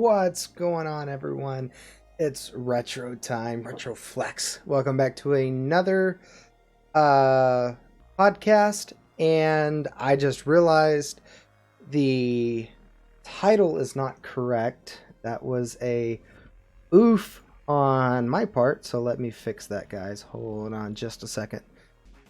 What's going on, everyone? It's Retro Time, Retro Flex. Welcome back to another uh podcast, and I just realized the title is not correct. That was a oof on my part, so let me fix that, guys. Hold on just a second.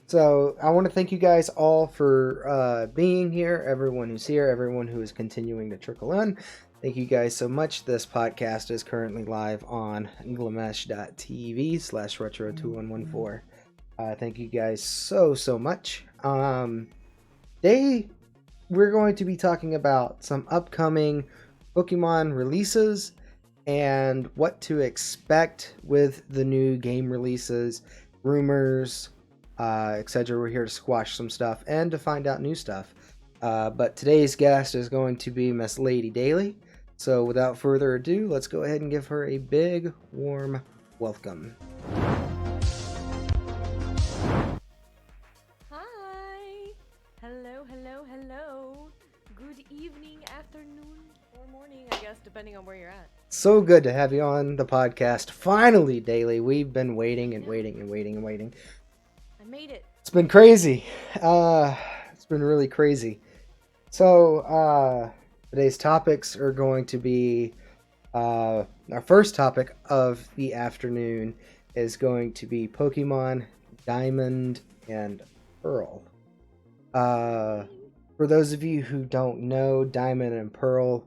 So I want to thank you guys all for being here, everyone who's here, everyone who is continuing to trickle in. Thank you guys so much. This podcast is currently live on glamesh.tv/retro2114. Thank you guys so much. Today, we're going to be talking about some upcoming Pokemon releases and what to expect with the new game releases, rumors, etc. We're here to squash some stuff and to find out new stuff. But today's guest is going to be Miss Lady Daily. So without further ado, let's go ahead and give her a big, warm welcome. Hi! Hello. Good evening, afternoon, or morning, I guess, depending on where you're at. So good to have you on the podcast. Finally, Daily. We've been waiting. I made it. It's been crazy. It's been really crazy. So, today's topics are going to be our first topic of the afternoon is going to be Pokemon Diamond and Pearl. For those of you who don't know, Diamond and Pearl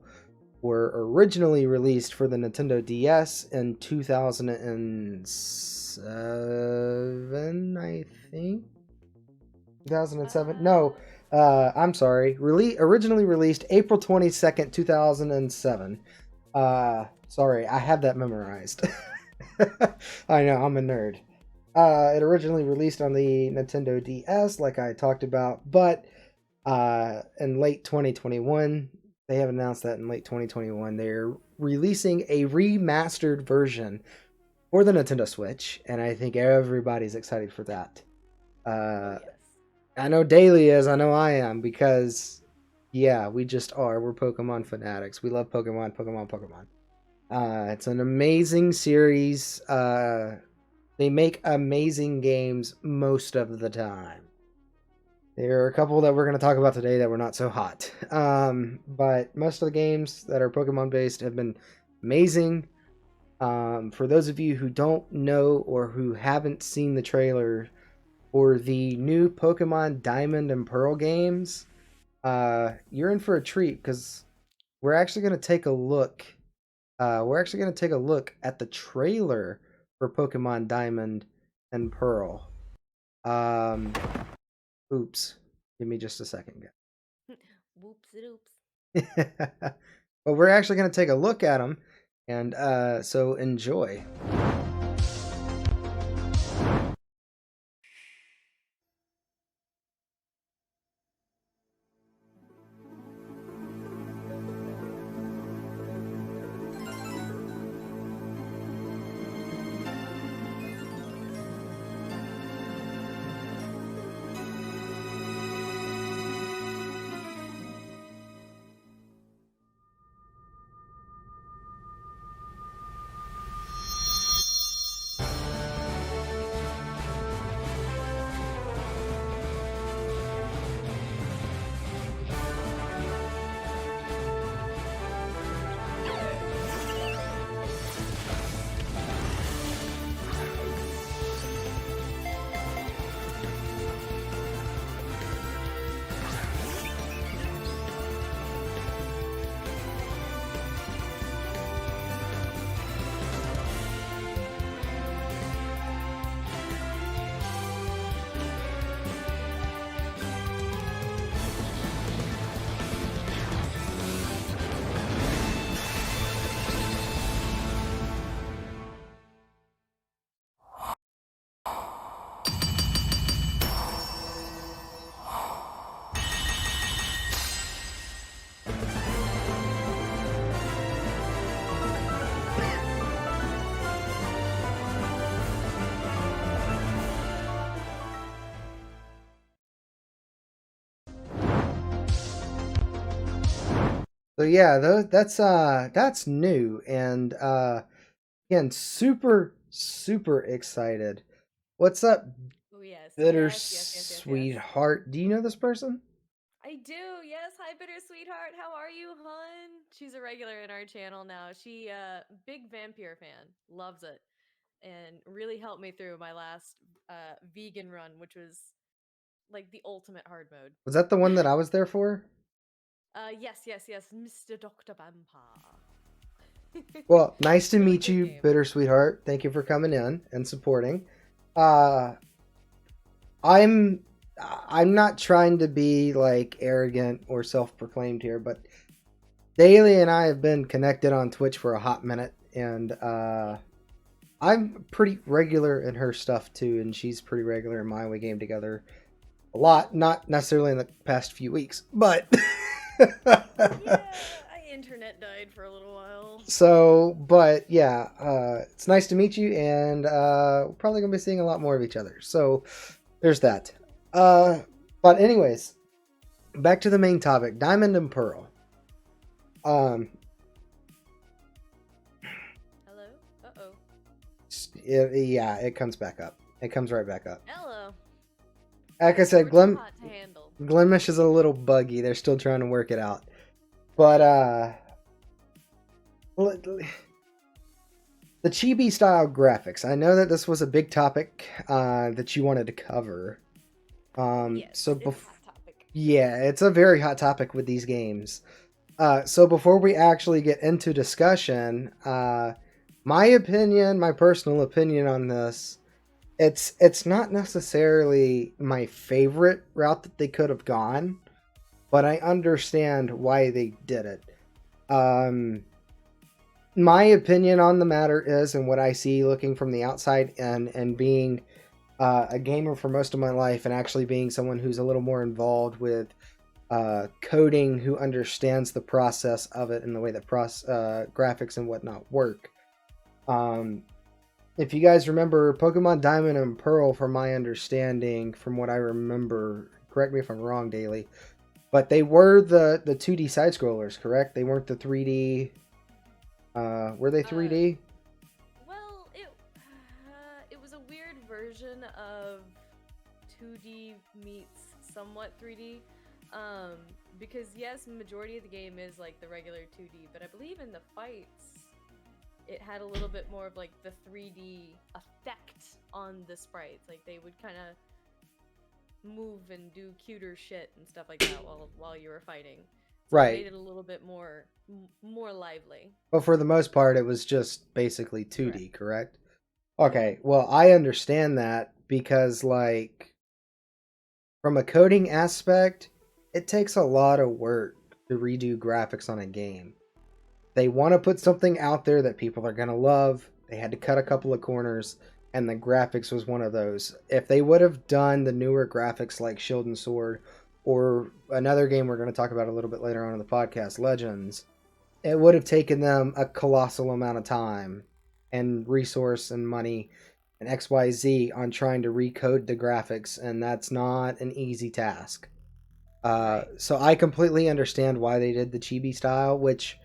were originally released for the Nintendo DS in 2007, I think. 2007? No, I'm sorry. Originally released April 22nd, 2007. Sorry, I have that memorized. I know, I'm a nerd. It originally released on the Nintendo DS, like I talked about, but in late 2021, they have announced that in late 2021, they're releasing a remastered version for the Nintendo Switch, and I think everybody's excited for that. Yes. I know Daily is, I know I am, because, yeah, we just are. We're Pokemon fanatics. We love Pokemon. It's an amazing series. They make amazing games most of the time. There are a couple that we're going to talk about today that were not so hot. But most of the games that are Pokemon based have been amazing. For those of you who don't know or who haven't seen the trailer for the new Pokemon Diamond and Pearl games, you're in for a treat because we're actually going to take a look. We're actually going to take a look at the trailer for Pokemon Diamond and Pearl. Oops. Give me just a second, guys. Whoops it oops. But we're actually going to take a look at them, and so enjoy. So yeah, that's new, and again, super excited. What's up, Oh yes, yes. Bittersweetheart? Do you know this person? I do. Yes. Hi, bitter sweetheart. How are you, hun? She's a regular in our channel now. She big vampire fan. Loves it. And really helped me through my last vegan run, which was like the ultimate hard Was that the one that I was there for? Yes, Mr. Dr. Vampire. Well, nice to Really meet good you, game. Bittersweetheart. Thank you for coming in and supporting. Uh, I'm I'm not trying to be like arrogant or self-proclaimed here, but Daly and I have been connected on Twitch for a hot minute, and Yeah. I'm pretty regular in her stuff too, and she's pretty regular in mine. We game together a lot, not necessarily in the past few weeks, but Yeah, I internet died for a little while. so, but yeah, it's nice to meet you, and we're probably gonna be seeing a lot more of each other. So, there's that. Uh, but anyways, back to the main topic: Diamond and Pearl. Um, Hello? Uh-oh. yeah, it comes back up. It comes right back up. Hello. Like I said, We're too hot to handle. Glenmish is a little buggy. They're still trying to work it out. But the chibi style graphics. I know that this was a big topic that you wanted to cover. Yes, So it's a hot topic. yeah, it's a very hot topic with these games. So before we actually get into discussion, my opinion, my personal opinion on this, it's not necessarily my favorite route that they could have gone, but I understand why they did it. My opinion on the matter is, and what I see looking from the outside, and being a gamer for most of my life, and actually being someone who's a little more involved with coding, who understands the process of it and the way that graphics and whatnot work. If you guys remember Pokemon Diamond and Pearl, from my understanding, from what I remember, correct me if I'm wrong, Daily, but they were the 2D side scrollers, correct? They weren't the 3D. Were they 3D? Well, it was a weird version of 2D meets somewhat 3D. Because yes, majority of the game is like the regular 2D, but I believe in the fights it had a little bit more of like the 3D effect on the sprites. Like they would kind of move and do cuter shit and stuff like that while you were fighting. So it made Right. it a little bit more lively. But for the most part, it was just basically 2D, Correct. correct? Mm-hmm. Okay, well, I understand that because, like, from a coding aspect, it takes a lot of work to redo graphics on a game. They want to put something out there that people are going to love. They had to cut a couple of corners, and the graphics was one of those. If they would have done the newer graphics like Shield and Sword, or another game we're going to talk about a little bit later on in the podcast, Legends, it would have taken them a colossal amount of time and resource and money and XYZ on trying to recode the graphics, and that's not an easy task. Right. So I completely understand why they did the chibi style, which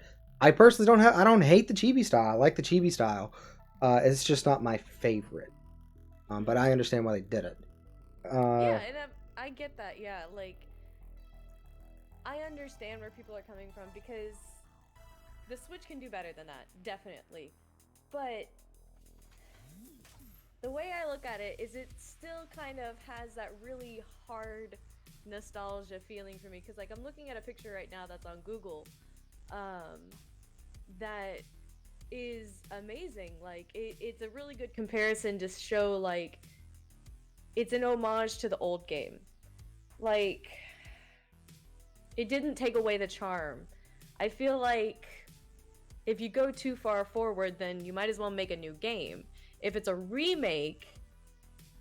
I personally don't have. I don't hate the chibi style. I like the chibi style. It's just not my favorite. But Mm-hmm. I understand why they did it. Yeah, Uh, and I get that. Yeah, like I understand where people are coming from because the Switch can do better than that, definitely. But the way I look at it is it still kind of has that really hard nostalgia feeling for me because like I'm looking at a picture right now that's on Google um that is amazing. Like it's a really good comparison to show like it's an homage to the old game. Like it didn't take away the charm. I feel like if you go too far forward, then you might as well make a new game. If it's a remake,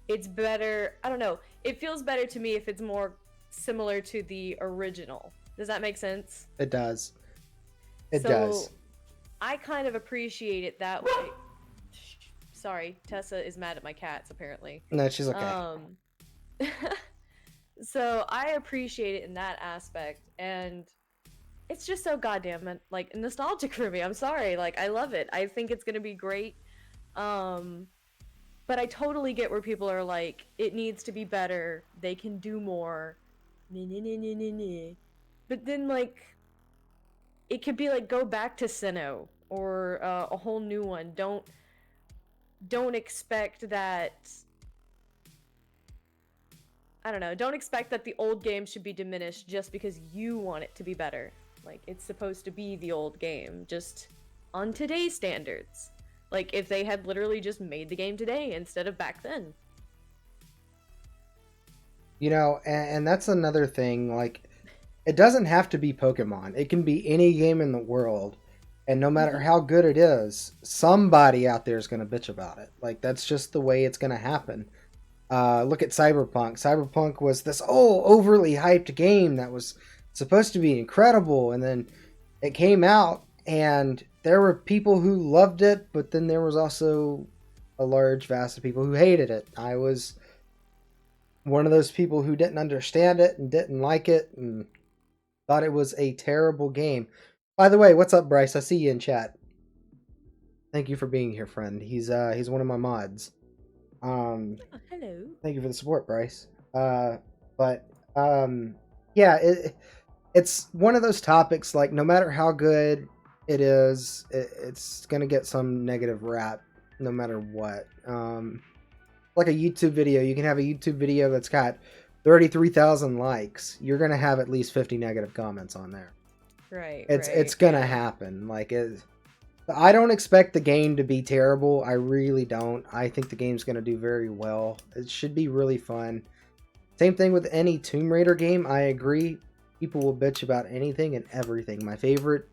it's better. I don't know. It feels better to me if it's more similar to the original. Does that make sense? it does. It does. So I kind of appreciate it that way. Sorry, Tessa is mad at my cats apparently. No, she's okay. Um so I appreciate it in that aspect and it's just so goddamn like nostalgic for me. I'm sorry. Like I love it. I think it's gonna be great. Um, but I totally get where people are like, it needs to be better. They can do more. Nah, nah, nah, nah, nah, nah. But then like, it could be like go back to Sinnoh or a whole new one. Don't expect that. I don't know. Don't expect that the old game should be diminished just because you want it to be better. Like it's supposed to be the old game, just on today's standards. Like if they had literally just made the game today instead of back then. You know, and that's another thing. Like, it doesn't have to be Pokemon. It can be any game in the world. And no matter Mm-hmm. how good it is, somebody out there is going to bitch about it. Like, that's just the way it's going to happen. Look at Cyberpunk. Cyberpunk was this overly hyped game that was supposed to be incredible, and then it came out, and there were people who loved it, but then there was also a large vast of people who hated it. I was one of those people who didn't understand it and didn't like it and thought it was a terrible game. By the way, what's up, Bryce? I see you in chat. Thank you for being here, friend. He's one of my mods. Oh, hello. Thank you for the support, Bryce. But yeah, it's one of those topics. Like, no matter how good it is, it's gonna get some negative rap, no matter what. Like a YouTube video, you can have a YouTube video that's got 33,000 likes. You're gonna have at least 50 negative comments on there. Right. It's gonna happen. Like I don't expect the game to be terrible. I really don't. I think the game's gonna do very well. It should be really fun. Same thing with any Tomb Raider game. I agree. People will bitch about anything and everything. My favorite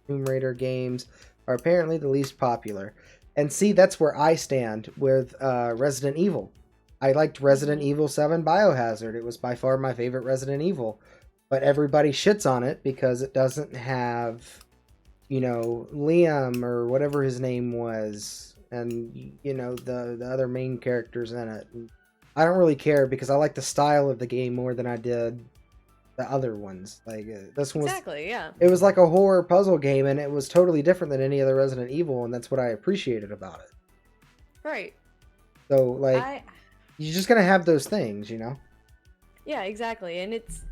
Tomb Raider games are apparently the least popular. And see, that's where I stand with Resident Evil. I liked Resident Evil 7 Biohazard. It was by far my favorite Resident Evil. But everybody shits on it because it doesn't have, you know, Liam or whatever his name was, and, you know, the other main characters in it. And I don't really care because I like the style of the game more than I did the other ones. Like this one was, Exactly. Yeah. it was like a horror puzzle game, and it was totally different than any other Resident Evil, and that's what I appreciated about it. Right. So like, I. you're just gonna have those things, you know. Yeah. Exactly. And it's.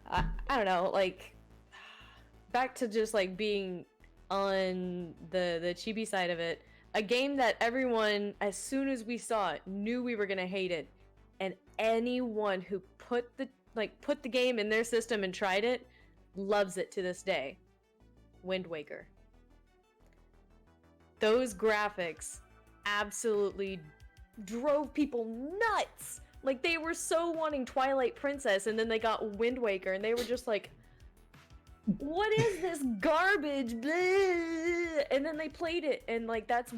I don't know. Like. Back to just like being on the chibi side of it. A game that everyone, as soon as we saw it, knew we were gonna hate it, and anyone who put the game in their system and tried it loves it to this day. Wind Waker. Those graphics absolutely drove people nuts. Like they were so wanting Twilight Princess, and then they got Wind Waker, and they were just like, what is this garbage? Blah! And then they played it, and like that's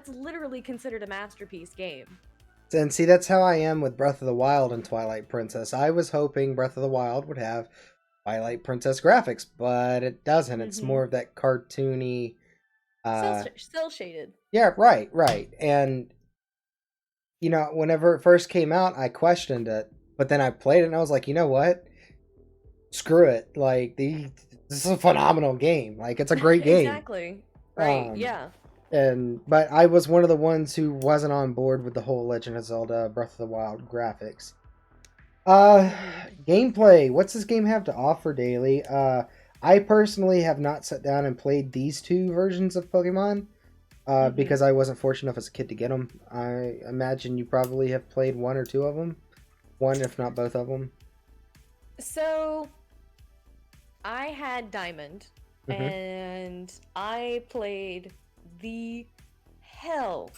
literally considered a masterpiece game. And see, that's how I am with Breath of the Wild and Twilight Princess. I was hoping Breath of the Wild would have Twilight Princess graphics, but it doesn't. It's more of that cartoony, cell shaded. Yeah, right. And you know, whenever it first came out, I questioned it, but then I played it and I was like, you know what? Screw it. Like this is a phenomenal game. Like it's a great game. Exactly. Right. Yeah. But I was one of the ones who wasn't on board with the whole Legend of Zelda Breath of the Wild graphics. Gameplay. What's this game have to offer daily? I personally have not sat down and played these two versions of Pokemon because I wasn't fortunate enough as a kid to get them. I imagine you probably have played one or two of them. One, if not both of them. So, I had Diamond, and I played the hell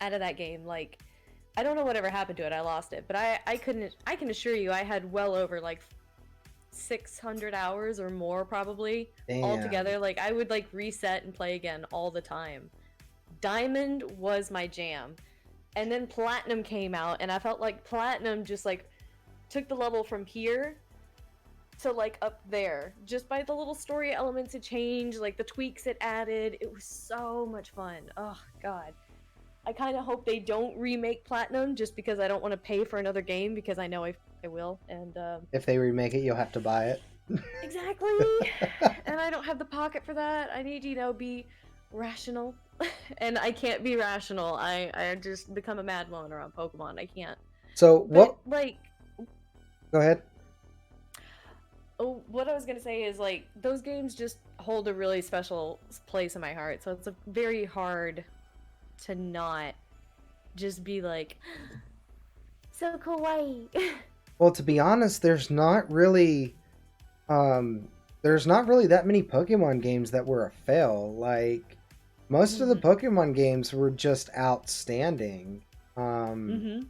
out of that game. Like, I don't know whatever happened to it. I lost it, but I can assure you I had well over like 600 hours or more probably altogether. Like I would like reset and play again all the time. Diamond was my jam. And then Platinum came out, and I felt like Platinum just like took the level from here to like up there just by the little story elements it changed, like the tweaks it added. It was so much fun. Oh god, I kind of hope they don't remake Platinum just because I don't want to pay for another game, because I know I will. And if they remake it, you'll have to buy it. Exactly. And I don't have the pocket for that. I need, be rational. And I can't be rational. I just become a mad woman around Pokemon. I can't. So But what? like, Go ahead. oh, what I was gonna say is like those games just hold a really special place in my heart. So it's very hard to not just be like so kawaii. Well, to be honest, um, there's not really that many Pokemon games that were a fail. Like most of the Mhm. Pokemon games were just outstanding. Um, Mhm.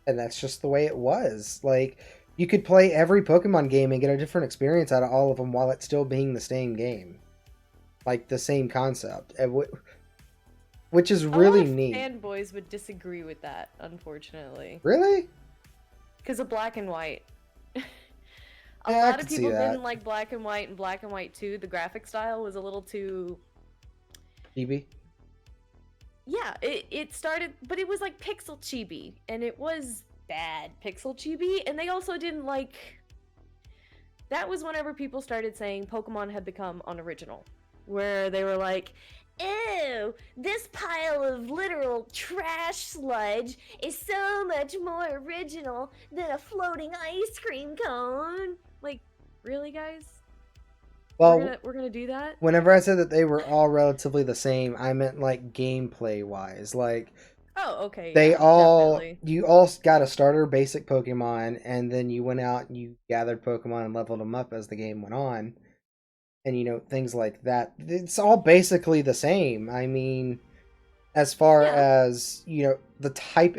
and that's just the way it was. Like you could play every Pokemon game and get a different experience out of all of them while it's still being the same game, like the same concept, which is A lot really of neat. fanboys would disagree with that, unfortunately, Really? because of Black and White. A Yeah, I lot of could see people that. didn't like Black and White and Black and White 2. The graphic style was a little too. Chibi. Yeah, it started, but it was like pixel chibi, and it was bad pixel chibi, and they also didn't like. That was whenever people started saying Pokemon had become unoriginal, where they were like, ew, this pile of literal trash sludge is so much more original than a floating ice cream cone. Like, really, guys? We're Well, gonna we're gonna do that? whenever I said that they were all relatively the same, I meant like gameplay wise. Like Oh, okay, they yeah, all, definitely. you all got a starter basic Pokemon, and then you went out and you gathered Pokemon and leveled them up as the game went on, and things like that. It's all basically the same. I mean, as far Yeah, as the type,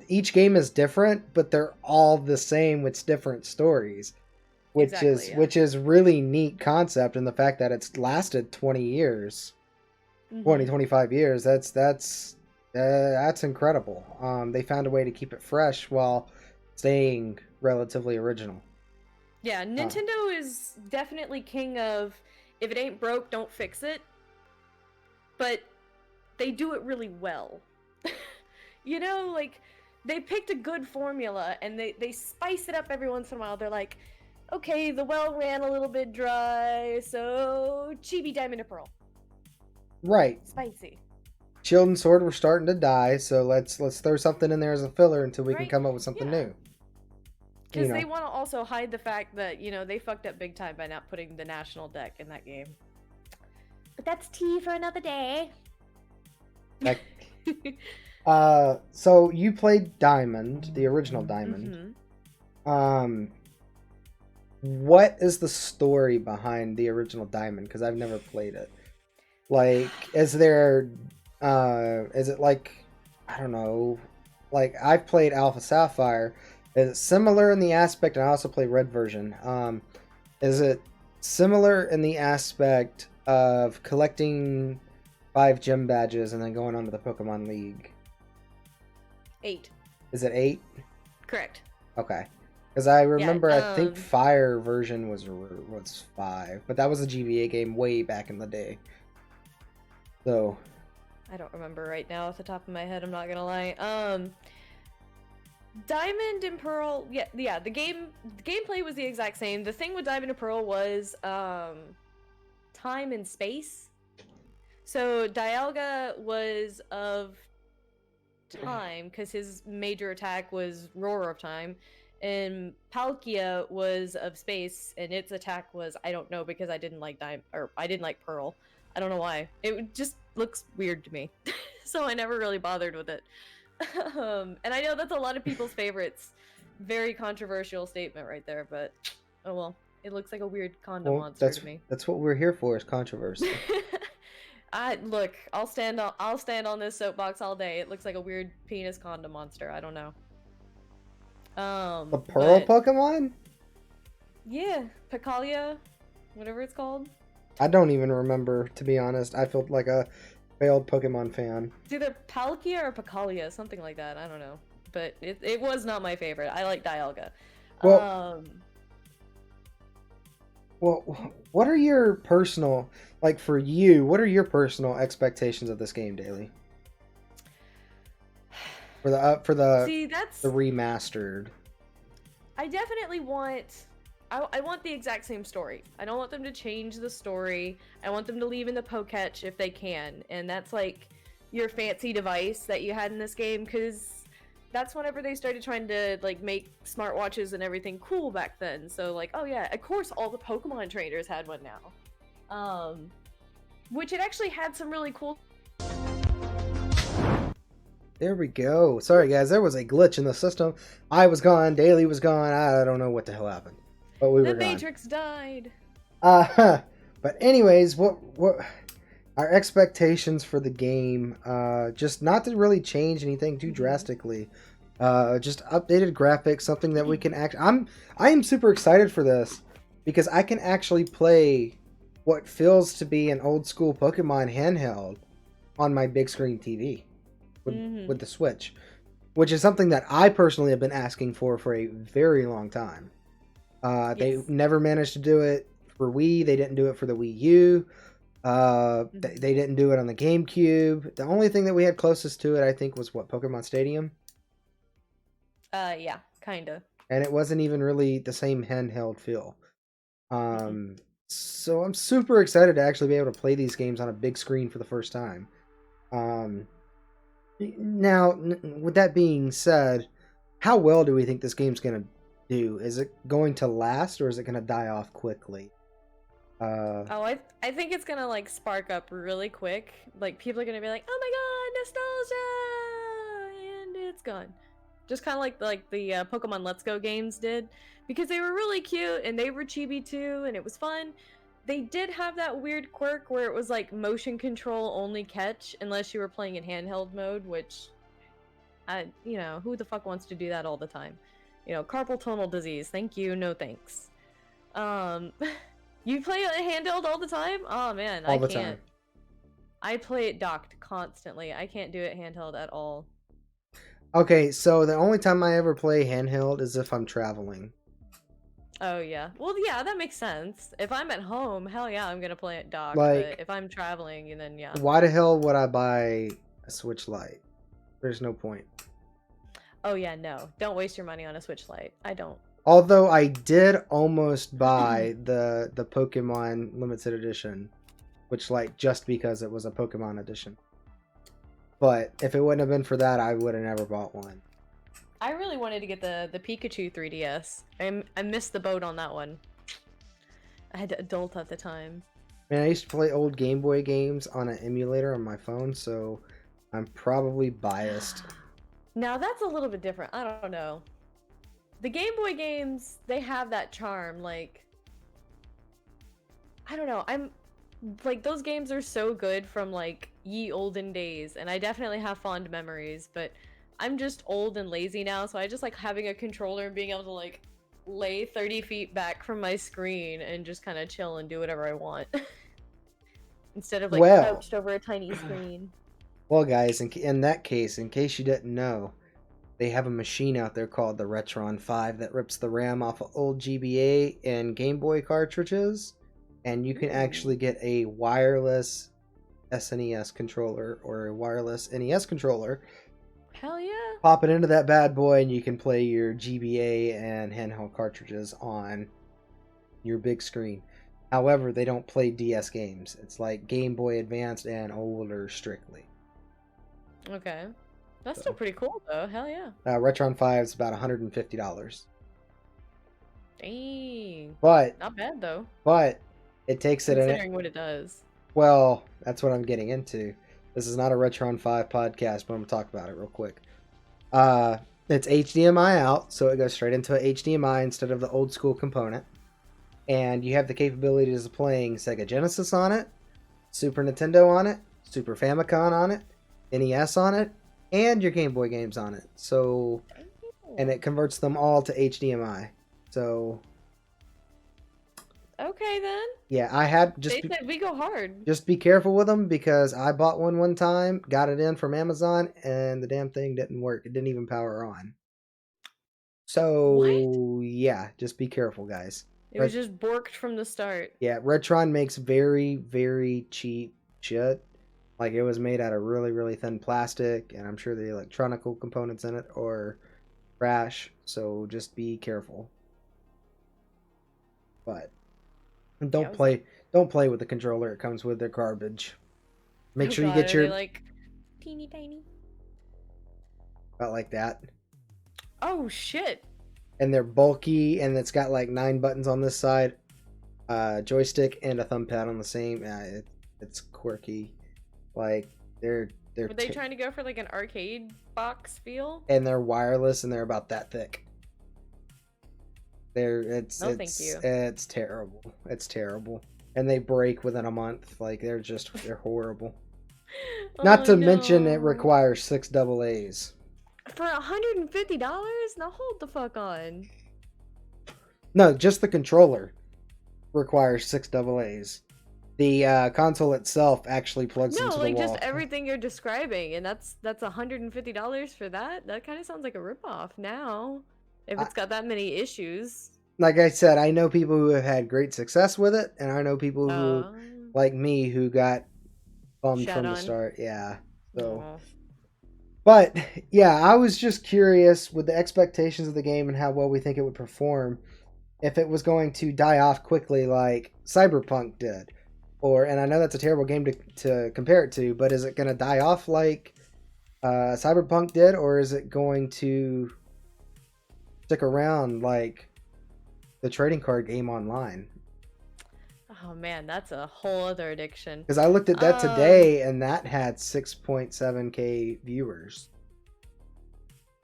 each game is different, but they're all the same with different stories, which exactly, is yeah. which is really neat concept, and the fact that it's lasted 20 years, 20 Mm-hmm. 25 years, that's incredible. They found a way to keep it fresh while staying relatively original. Yeah, uh, Nintendo is definitely king of if it ain't broke, don't fix it. But they do it really well. Like they picked a good formula and they spice it up every once in a while. They're like, okay, the well ran a little bit dry, so Chibi Diamond and Pearl. right. Spicy. Shield and Sword were starting to die, so let's throw something in there as a filler until we can Right? come up with something Yeah. new. you Because they know want to also hide the fact that, they fucked up big time by not putting the national deck in that game. But that's tea for another day. that so you played Diamond, the original Diamond. Mm-hmm. um what is the story behind the original Diamond? Because I've never played it. Like, is it like, I don't know, like I've played Alpha Sapphire. Is it similar in the aspect, and I also play Red version. Is it similar in the aspect of collecting 5 gym badges and then going on to the Pokemon League? 8. Is it 8? Correct. Okay. Because I Yeah. remember, I think Fire version was 5, but that was a GBA game way back in the day. So I don't remember right now off the top of my head, I'm not gonna lie. Diamond and Pearl, yeah, the gameplay was the exact same. The thing with Diamond and Pearl was time and space. So Dialga was of time because his major attack was Roar of Time, and Palkia was of space and its attack was I don't know because I didn't like I didn't like Pearl. I don't know why. It just looks weird to me. So I never really bothered with it. And I know that's a lot of people's favorites. Very controversial statement right there, but oh well. It looks like a weird condom well, monster that's to me. that's what we're here for, is controversy. Look, I'll stand on this soapbox all day. It looks like a weird penis condom monster. I don't know. The Pearl But Pokemon? yeah, Picalia, whatever it's called. I don't even remember, to be honest. I felt like a failed Pokemon fan. It's either Palkia or Picalia, something like that. I don't know. But it was not my favorite. I like Dialga. Well, well, what are your personal, like for you, what are your personal expectations of this game, Daily? For the See, the remastered. I definitely want I want the exact same story. I don't want them to change the story. I want them to leave in the Poketch if they can. And that's like your fancy device that you had in this game, because that's whenever they started trying to like make smartwatches and everything cool back then. So like, oh yeah, of course all the Pokemon trainers had one now. Which it actually had some really cool. There we go. Sorry guys, there was a glitch in the system. I was gone, Daily was gone. I don't know what the hell happened, but we were The gone. Matrix died. But anyways, what our expectations for the game? Just not to really change anything too drastically. Just updated graphics, something that we can act. I am super excited for this because I can actually play what feels to be an old school Pokemon handheld on my big screen TV with the Switch, which is something that I personally have been asking for a very long time. They never managed to do it for Wii. They didn't do it for the Wii U. They didn't do it on the GameCube. The only thing that we had closest to it, I think, was what, Pokemon Stadium? Yeah, kinda. And it wasn't even really the same handheld feel. So I'm super excited to actually be able to play these games on a big screen for the first time. Now, with that being said, how well do we think this game's going to do? Is it going to last, or is it going to die off quickly? I think it's gonna like spark up really quick. Like people are gonna be like, "Oh my god, nostalgia!" and it's gone. Just kind of like the Pokemon Let's Go games did, because they were really cute and they were chibi too, and it was fun. They did have that weird quirk where it was like motion control only catch unless you were playing in handheld mode, which, who the fuck wants to do that all the time? Carpal tunnel disease. Thank you, no thanks. You play it handheld all the time? Oh man, I can't. I play it docked constantly. I can't do it handheld at all. Okay, so the only time I ever play handheld is if I'm traveling. Oh yeah. Well, yeah, that makes sense. If I'm at home, hell yeah, I'm gonna play it docked. Like, but if I'm traveling, then yeah. Why the hell would I buy a Switch Lite? There's no point. Oh yeah, no. Don't waste your money on a Switch Lite. I don't. Although I did almost buy the Pokemon limited edition, which like just because it was a Pokemon edition. But if it wouldn't have been for that, I would have never bought one. I really wanted to get the Pikachu 3DS. I missed the boat on that one. I had to adult at the time. Man, I used to play old Game Boy games on an emulator on my phone, so I'm probably biased. Now that's a little bit different. I don't know. The Game Boy games, they have that charm, like, I don't know, I'm, like, those games are so good from, like, ye olden days, and I definitely have fond memories, but I'm just old and lazy now, so I just like having a controller and being able to, like, lay 30 feet back from my screen and just kind of chill and do whatever I want. Instead of, like, crouched over a tiny screen. Well, guys, in that case, in case you didn't know, they have a machine out there called the Retron 5 that rips the RAM off of old GBA and Game Boy cartridges, and you can actually get a wireless SNES controller or a wireless NES controller. Hell yeah. Pop it into that bad boy and you can play your GBA and handheld cartridges on your big screen. However, they don't play DS games. It's like Game Boy Advanced and older strictly. Okay. That's still pretty cool, though. Hell yeah. Retron 5 is about $150. Dang. But not bad, though. But it takes it considering what it does. Well, that's what I'm getting into. This is not a Retron 5 podcast, but I'm going to talk about it real quick. It's HDMI out, so it goes straight into an HDMI instead of the old school component. And you have the capabilities of playing Sega Genesis on it, Super Nintendo on it, Super Famicom on it, NES on it, and your Game Boy games on it. So, and it converts them all to HDMI. So, okay then. Yeah, I had they said we go hard. Just be careful with them because I bought one time, got it in from Amazon, and the damn thing didn't work. It didn't even power on. So what? Yeah, just be careful, guys. It was just borked from the start. Yeah, Retron makes very, very cheap shit. Like, it was made out of really, really thin plastic, and I'm sure the electronical components in it are trash, so just be careful. But Yeah, I don't was like, play with the controller it comes with. They're garbage. Make oh sure you god, get are they your like teeny tiny? about like that. Oh shit! And they're bulky, and it's got like 9 buttons on this side, joystick and a thumb pad on the same. It's quirky. Like they're Were they trying to go for like an arcade box feel? and they're wireless, and they're about that thick. No, thank you. It's terrible. It's terrible. And they break within a month. Like they're horrible. Not Oh to mention it no! requires 6 double A's. For $150? Now hold the fuck on. No, just the controller requires 6 double A's. The console itself actually plugs No, into the like wall. just everything you're describing, and that's $150 for that? That kind of sounds like a ripoff now. If it's got that many issues. Like I said, I know people who have had great success with it, and I know people who, Oh. like me, who got bummed Shat from the on. start. Yeah. So, Aw. but yeah, I was just curious with the expectations of the game and how well we think it would perform, if it was going to die off quickly like Cyberpunk did, and I know that's a terrible game to compare it to, but is it going to die off like Cyberpunk did, or is it going to stick around like the trading card game online? Oh man, that's a whole other addiction. Because I looked at that today, and that had 6.7K viewers.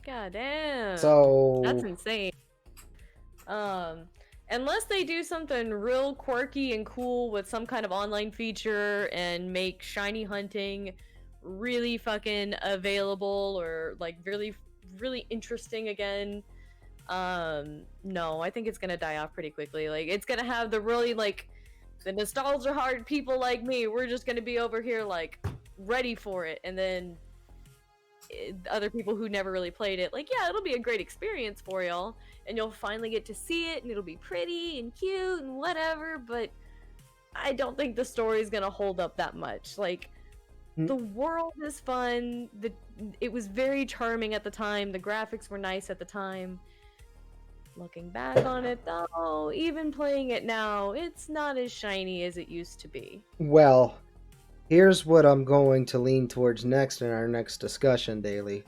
God damn. So That's insane. Unless they do something real quirky and cool with some kind of online feature and make shiny hunting really fucking available or like really really interesting again. No, I think it's gonna die off pretty quickly. Like it's gonna have the really like the nostalgia hard people like me. We're just gonna be over here like ready for it, and then other people who never really played it, like, yeah, it'll be a great experience for y'all, and you'll finally get to see it, and it'll be pretty and cute and whatever, but I don't think the story is gonna hold up that much. Like, the world is fun, it was very charming at the time, the graphics were nice at the time. Looking back on it, though, even playing it now, it's not as shiny as it used to be. well, here's what I'm going to lean towards next in our next discussion, Daily.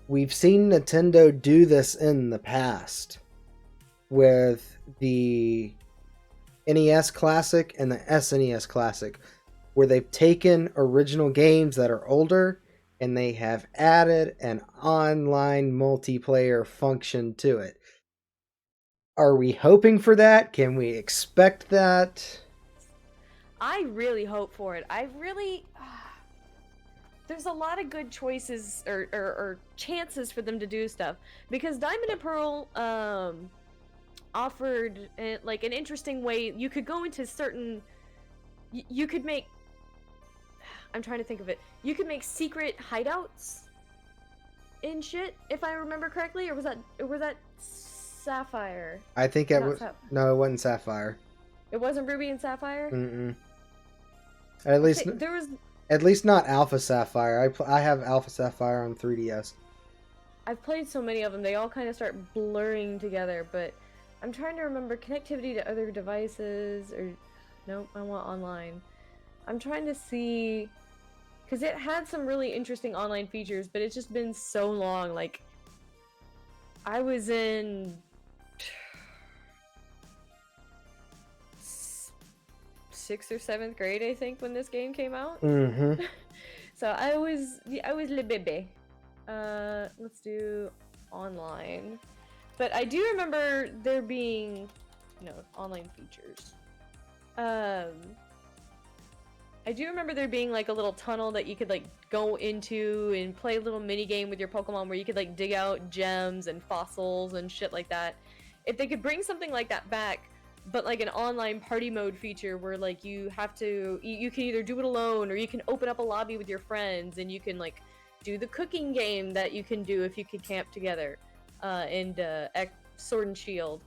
We've seen Nintendo do this in the past with the NES Classic and the SNES Classic, where they've taken original games that are older and they have added an online multiplayer function to it. Are we hoping for that? Can we expect that? I really hope for it. I really... There's a lot of good choices or chances for them to do stuff. Because Diamond and Pearl offered like an interesting way. You could go into certain... You could make... I'm trying to think of it. You could make secret hideouts in shit, if I remember correctly. Or was that Sapphire? I think it was... No, it wasn't Sapphire. It wasn't Ruby and Sapphire? Mm-mm. At least... There was... At least not Alpha Sapphire. I have Alpha Sapphire on 3DS. I've played so many of them, they all kind of start blurring together, but I'm trying to remember connectivity to other devices, or... Nope, I want online. I'm trying to see... Because it had some really interesting online features, but it's just been so long, like... I was in... 6th or 7th grade, I think, when this game came out. Mm-hmm. So I was le bébé. Let's do online. But I do remember there being, online features. I do remember there being like a little tunnel that you could like go into and play a little mini game with your Pokemon where you could like dig out gems and fossils and shit like that. If they could bring something like that back, but like an online party mode feature where like you have to, you can either do it alone or you can open up a lobby with your friends and you can like do the cooking game that you can do if you could camp together, and Sword and Shield,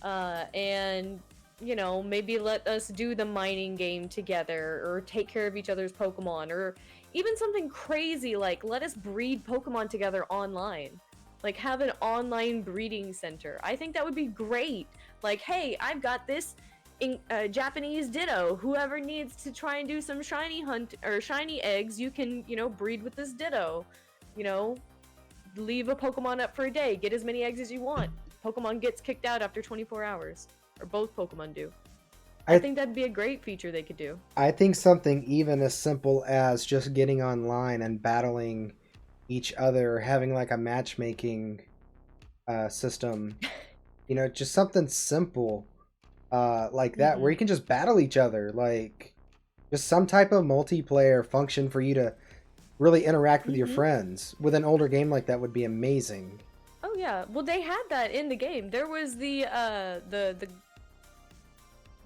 and maybe let us do the mining game together or take care of each other's Pokemon, or even something crazy like let us breed Pokemon together online. Like, have an online breeding center. I think that would be great. Like, hey, I've got this Japanese Ditto. Whoever needs to try and do some shiny hunt or shiny eggs, you can, breed with this Ditto. You know, leave a Pokemon up for a day. Get as many eggs as you want. Pokemon gets kicked out after 24 hours. Or both Pokemon do. I think that'd be a great feature they could do. I think something even as simple as just getting online and battling each other, having like a matchmaking system, just something simple like that, where you can just battle each other, like just some type of multiplayer function for you to really interact with your friends with an older game like that would be amazing. Oh yeah, well they had that in the game. There was the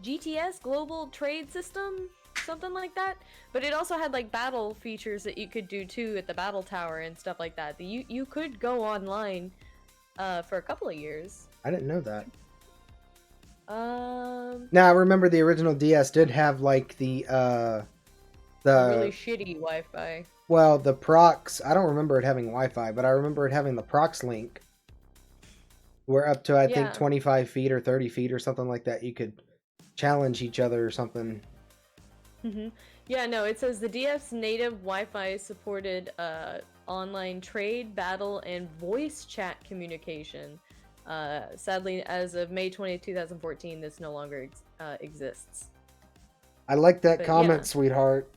GTS Global Trade System, something like that. But it also had like battle features that you could do too at the battle tower and stuff like that. You could go online for a couple of years. I didn't know that. Now I remember the original DS did have like the really shitty Wi-Fi. Well, the procs, I don't remember it having Wi-Fi, but I remember it having the procs link. Where up to I think 25 feet or 30 feet or something like that, you could challenge each other or something. Yeah, no, it says the DS native Wi-Fi supported online trade, battle, and voice chat communication. Sadly, as of May 20, 2014, this no longer exists. I like that comment, sweetheart.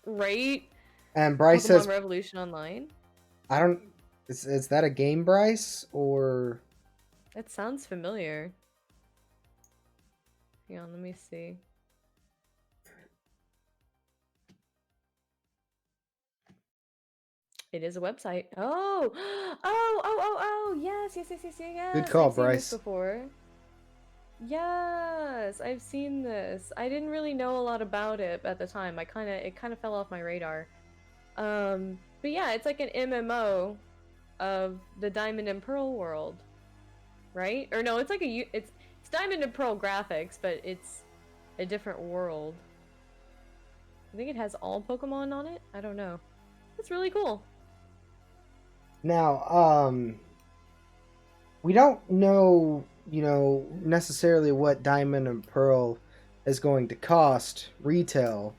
Right? And Bryce Pokemon says Revolution Online. I don't. Is that a game, Bryce, or? That sounds familiar. Hang on, let me see. It is a website. Oh, yes. Good call, I've seen Bryce. this before. Yes, I've seen this. I didn't really know a lot about it at the time. It kind of fell off my radar. But yeah, it's like an MMO of the Diamond and Pearl world, right? Or no, it's like it's Diamond and Pearl graphics, but it's a different world. I think it has all Pokemon on it. I don't know. It's really cool. Now, we don't know, necessarily what Diamond and Pearl is going to cost retail,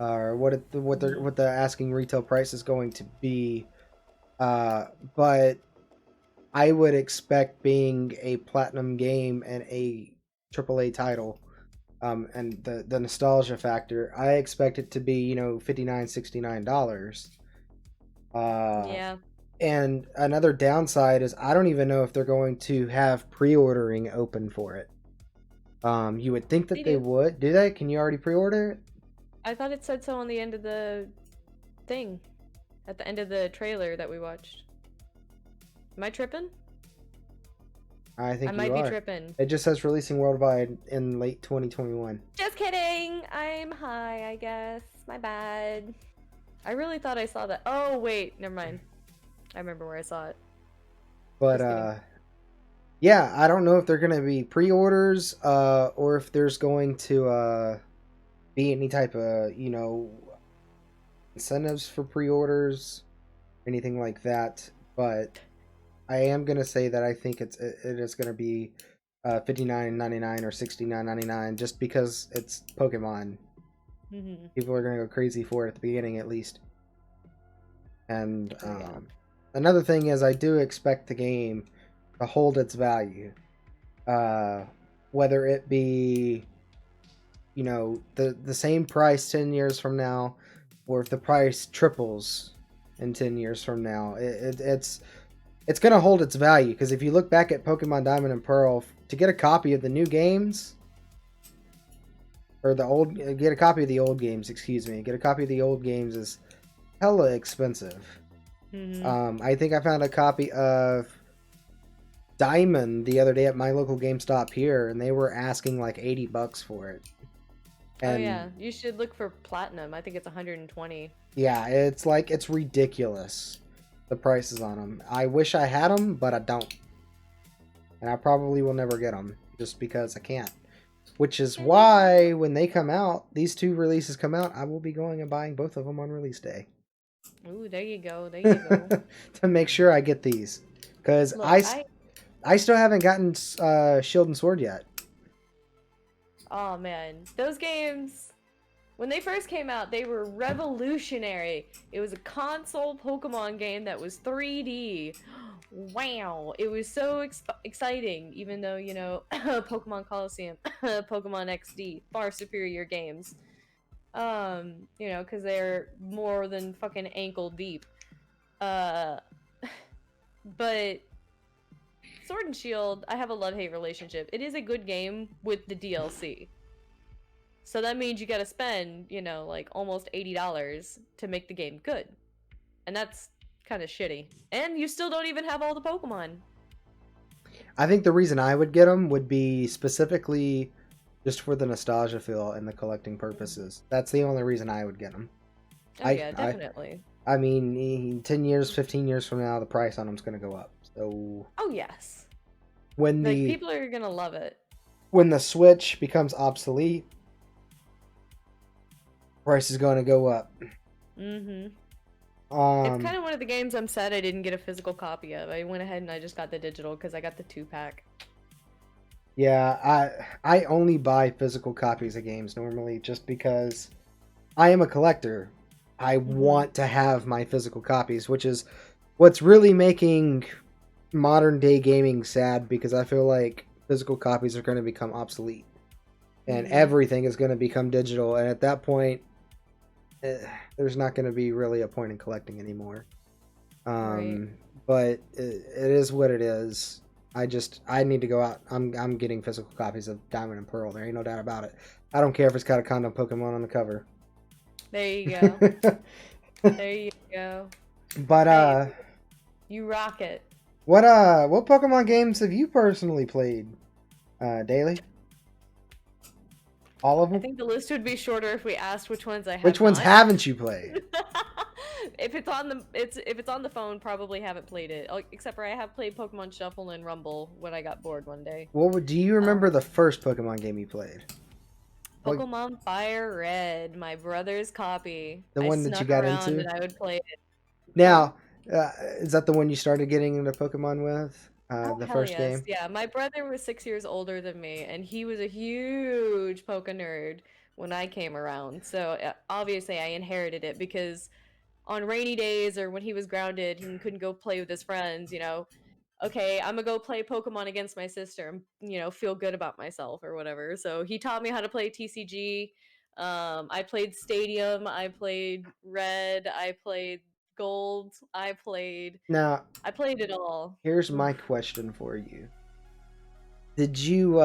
or what the asking retail price is going to be. But I would expect, being a platinum game and a AAA title, and the nostalgia factor, I expect it to be, $59, $69. Yeah. And another downside is I don't even know if they're going to have pre-ordering open for it. You would think that they would. Do they? Can you already pre-order it? I thought it said so on the end of the thing. At the end of the trailer that we watched. Am I tripping? I think I might be tripping. It just says releasing worldwide in late 2021. Just kidding! I'm high, I guess. My bad. I really thought I saw that. Oh, wait. Never mind. I remember where I saw it. But, yeah, I don't know if they're going to be pre-orders, or if there's going to be any type of, incentives for pre-orders, anything like that. But I am going to say that I think it is going to be $59.99 or $69.99, just because it's Pokemon. People are going to go crazy for it at the beginning, at least. And another thing is, I do expect the game to hold its value, whether it be, the same price 10 years from now, or if the price triples in 10 years from now. It's going to hold its value, because if you look back at Pokemon Diamond and Pearl, to get a copy of the new games, or get a copy of the old games, get a copy of the old games is hella expensive. I think I found a copy of Diamond the other day at my local GameStop here, and they were asking like $80 for it. And, oh yeah, you should look for Platinum. I think it's 120. Yeah, it's ridiculous, the prices on them. I wish I had them, but I don't, and I probably will never get them just because I can't. Which is why when they come out, these two releases come out, I will be going and buying both of them on release day. Ooh, there you go. There you go. To make sure I get these. because Look, I still haven't gotten Shield and Sword yet. oh man, those games, when they first came out, they were revolutionary. It was a console Pokemon game that was 3D. Wow, it was so exciting, even though, you know, Pokemon Coliseum, Pokemon XD, far superior games. You know, because they're more than fucking ankle deep. Uh, but Sword and Shield, I have a love-hate relationship. It is a good game with the DLC. So that means you gotta spend, you know, like almost $80 to make the game good. And that's kind of shitty. And you still don't even have all the Pokemon. I think the reason I would get them would be specifically just for the nostalgia feel and the collecting purposes. That's the only reason I would get them. Oh yeah, definitely. I mean, in 10 years, 15 years from now, the price on them's going to go up. So Oh yes. when Like, the people are gonna love it. when the Switch becomes obsolete, price is going to go up. Mm-hmm. Um, It's kind of one of the games I'm sad I didn't get a physical copy of. I went ahead and I just got the digital because I got the 2-pack. yeah, I only buy physical copies of games normally just because I am a collector. I want to have my physical copies, which is what's really making modern day gaming sad, because I feel like physical copies are going to become obsolete and everything is going to become digital, and at that point there's not going to be really a point in collecting anymore. Right. But it is what it is. I need to go out. I'm getting physical copies of Diamond and Pearl. There ain't no doubt about it. I don't care if it's got a condom Pokemon on the cover. There you go. There you go. But Hey, you rock it. what Pokemon games have you personally played, Daily? All of I them? think the list would be shorter if we asked which ones I have. Which ones not. haven't you played? If it's on the phone, probably haven't played it. Except for I have played Pokemon Shuffle and Rumble when I got bored one day. Do you remember the first Pokemon game you played? What- Pokemon Fire Red, my brother's copy. The I one that you snuck got around into? and I would play it. Now, is that the one you started getting into Pokemon with? Oh, The hell first yes. game? Yeah, my brother was 6 years older than me, and he was a huge Poke nerd when I came around. So obviously, I inherited it because on rainy days or when he was grounded and couldn't go play with his friends, you know, okay, I'm gonna go play Pokemon against my sister and, you know, feel good about myself or whatever. So he taught me how to play TCG. I played Stadium, I played Red, I played Gold, Now, I played it all. here's my question for you. Did you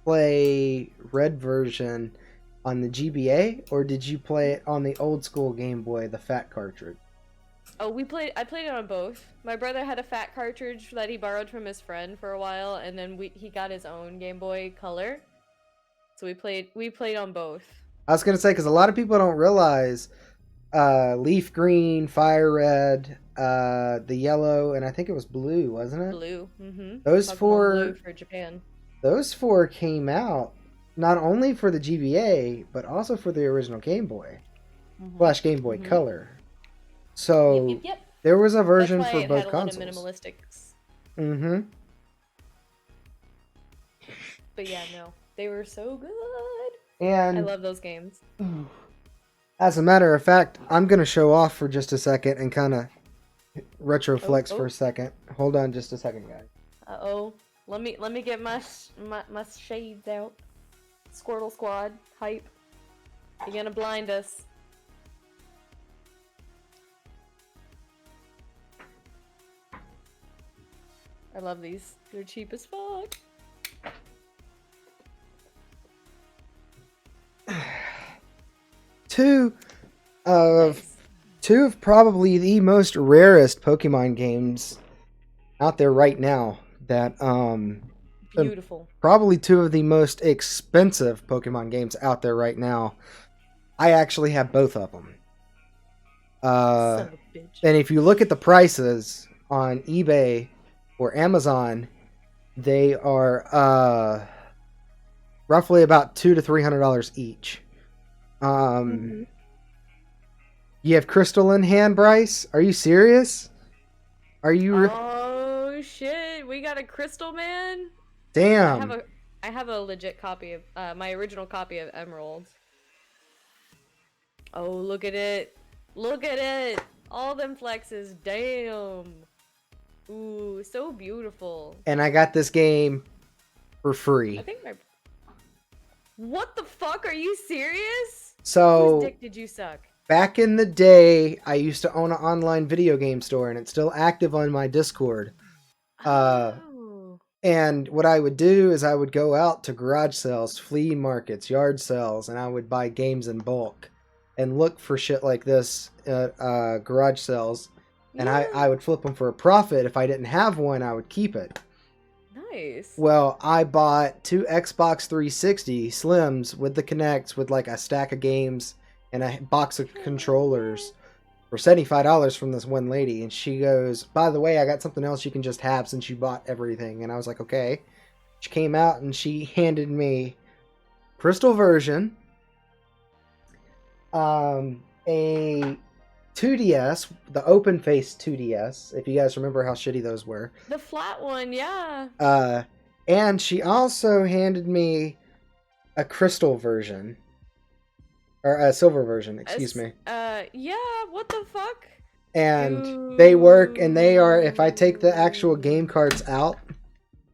play Red version on the GBA, or did you play it on the old school Game Boy, the fat cartridge? Oh, I played it on both. My brother had a fat cartridge that he borrowed from his friend for a while, and then he got his own Game Boy Color. So we played on both. I was gonna say, because a lot of people don't realize Leaf Green, Fire Red, the yellow, and I think it was blue, wasn't it? Blue. Mm-hmm. Those Pokemon four Blue for Japan. Those four came out not only for the GBA, but also for the original Game Boy, Flash Game Boy Color. So Yep. there was a version That's why for it both had a consoles. lot of minimalistics. Mm-hmm. But yeah, no, they were so good. And I love those games. as a matter of fact, I'm gonna show off for just a second and kind of retroflex for a second. Hold on, just a second, guys. Uh-oh. Let me get my shades out. Squirtle Squad hype. You're gonna blind us. I love these. They're cheap as fuck. Two of probably the most rarest Pokemon games out there right now. That Beautiful. probably two of the most expensive Pokemon games out there right now. I actually have both of them. Son of a bitch. And if you look at the prices on eBay or Amazon, they are roughly about $200 to $300 each. You have Crystal in hand, Bryce? Are you serious? Are you? Oh shit, we got a Crystal Man. I have Damn. a I have a legit copy of my original copy of Emerald. Oh, look at it. Look at it. All them flexes. Damn. Ooh, so beautiful. And I got this game for I free. think my What the fuck? Are you serious? Whose So dick did you suck? back in the day, I used to own an online video game store, and it's still active on my Discord. Uh, Oh. and what I would do is I would go out to garage sales, flea markets, yard sales, and I would buy games in bulk and look for shit like this at garage sales. And Yeah. I would flip them for a profit. If I didn't have one, I would keep it. Nice. Well, I bought 2 Xbox 360 Slims with the Kinects with like a stack of games and a box of controllers for $75 from this one lady. And she goes, by the way, I got something else you can just have since you bought everything. And I was like, okay. She came out and she handed me Crystal version, a 2DS, the open face 2DS, if you guys remember how shitty those were. The flat one, yeah. And she also handed me a crystal version. Or a silver version, excuse me. Yeah, what the fuck? And they work, and they are, if I take the actual game cards out,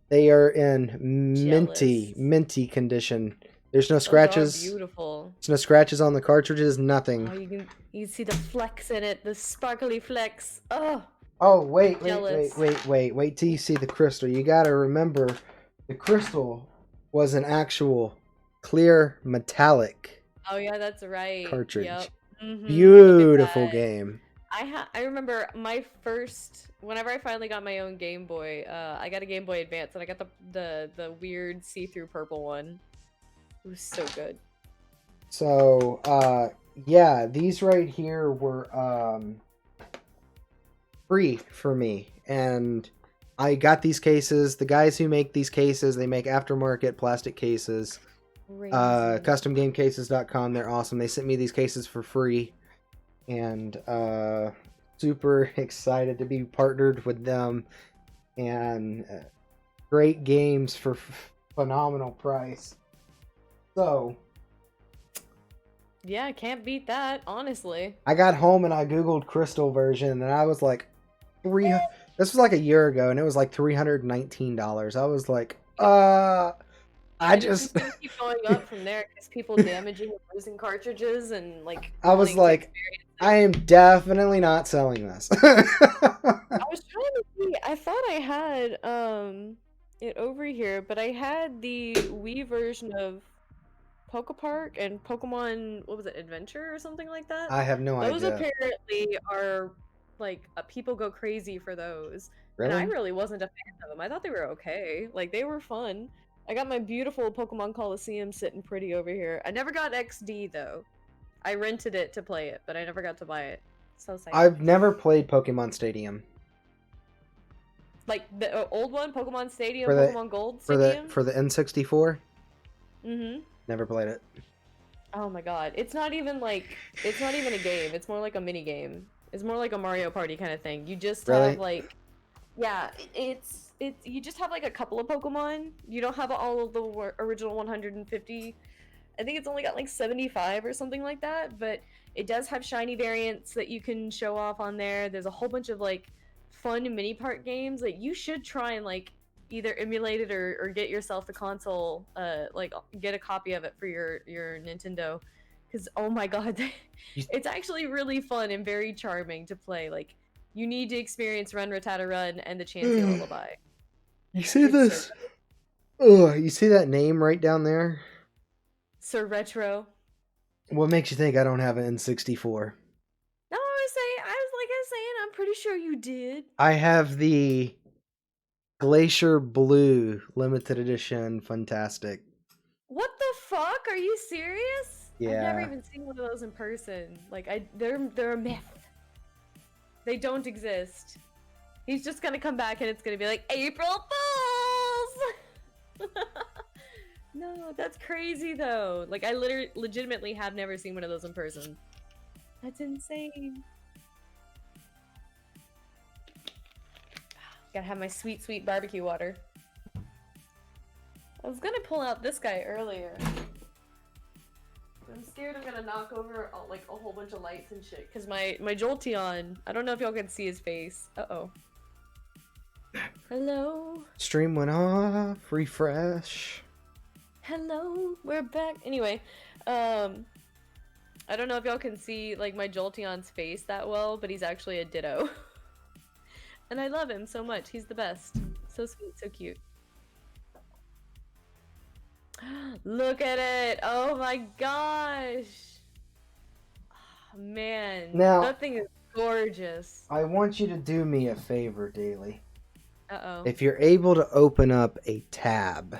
they are in minty condition. There's no scratches. Those are beautiful. There's no scratches on the cartridges, Oh, nothing. you see the flecks in it, the sparkly flecks. Oh. Oh, wait Jealous. till you see the crystal. You gotta remember, the crystal was an actual clear metallic Oh yeah, that's right. cartridge. Yep. Mm-hmm. Beautiful game. I remember my first, whenever I finally got my own Game Boy, I got a Game Boy Advance and I got the weird see-through purple one. It was so good. So, yeah, these right here were free for me, and I got these cases. The guys who make these cases, they make aftermarket plastic cases. CustomGameCases.com. They're awesome. They sent me these cases for free, and super excited to be partnered with them, and great games for phenomenal price. So yeah, can't beat that, honestly. I got home and I googled crystal version, and I was like, this was like a year ago, and it was like $319. I was like, I just it's keep going up from there because people damaging and losing cartridges and like. I was like, I am definitely not selling this. I was trying to see. I thought I had it over here, but I had the Wii version of Pokepark and Pokemon. What was it, Adventure or something like that? I have no idea. Those apparently are like people go crazy for those. Really? And I really wasn't a fan of them. I thought they were okay. Like they were fun. I got my beautiful Pokemon Coliseum sitting pretty over here. I never got XD though. I rented it to play it, but I never got to buy it. So sad. I've never played Pokemon Stadium. Like the old one, Pokemon Stadium, For the- Pokemon Gold Stadium? For the N64? Mm-hmm. Never played it. Oh my god. It's not even a game. It's more like a mini game. It's more like a Mario Party kind of thing. You just Really? have like, yeah, it's you just have like a couple of Pokemon. You don't have all of the original 150. I think it's only got like 75 or something like that, but it does have shiny variants that you can show off on there. There's a whole bunch of like fun mini part games that you should try and like either emulate it or get yourself the console, like get a copy of it for your Nintendo, because oh my god, it's actually really fun and very charming to play. Like you need to experience Run Rattata Run and the Chansey Lullaby. You see It's this? so You see that name right down there? Sir Retro. What makes you think I don't have an N64? No, I was saying, I'm pretty sure you did. I have the Glacier Blue limited edition Fantastic. What the fuck? Are you serious? Yeah. I've never even seen one of those in person. Like they're a myth. They don't exist. He's just gonna come back and it's gonna be like April Fools. No, that's crazy though. Like I legitimately have never seen one of those in person. That's insane. Gotta have my sweet, sweet barbecue water. I was gonna pull out this guy earlier. I'm scared I'm gonna knock over like a whole bunch of lights and shit. Cause my Jolteon, I don't know if y'all can see his face. Uh-oh. Hello. Stream went off. Refresh. Hello. We're back. Anyway, I don't know if y'all can see like my Jolteon's face that well, but he's actually a Ditto. And I love him so much. He's the best. So sweet, so cute. Look at it! Oh my gosh! Oh, man, Now, that thing is gorgeous. I want you to do me a favor, Daily. Uh-oh. If you're able to open up a tab,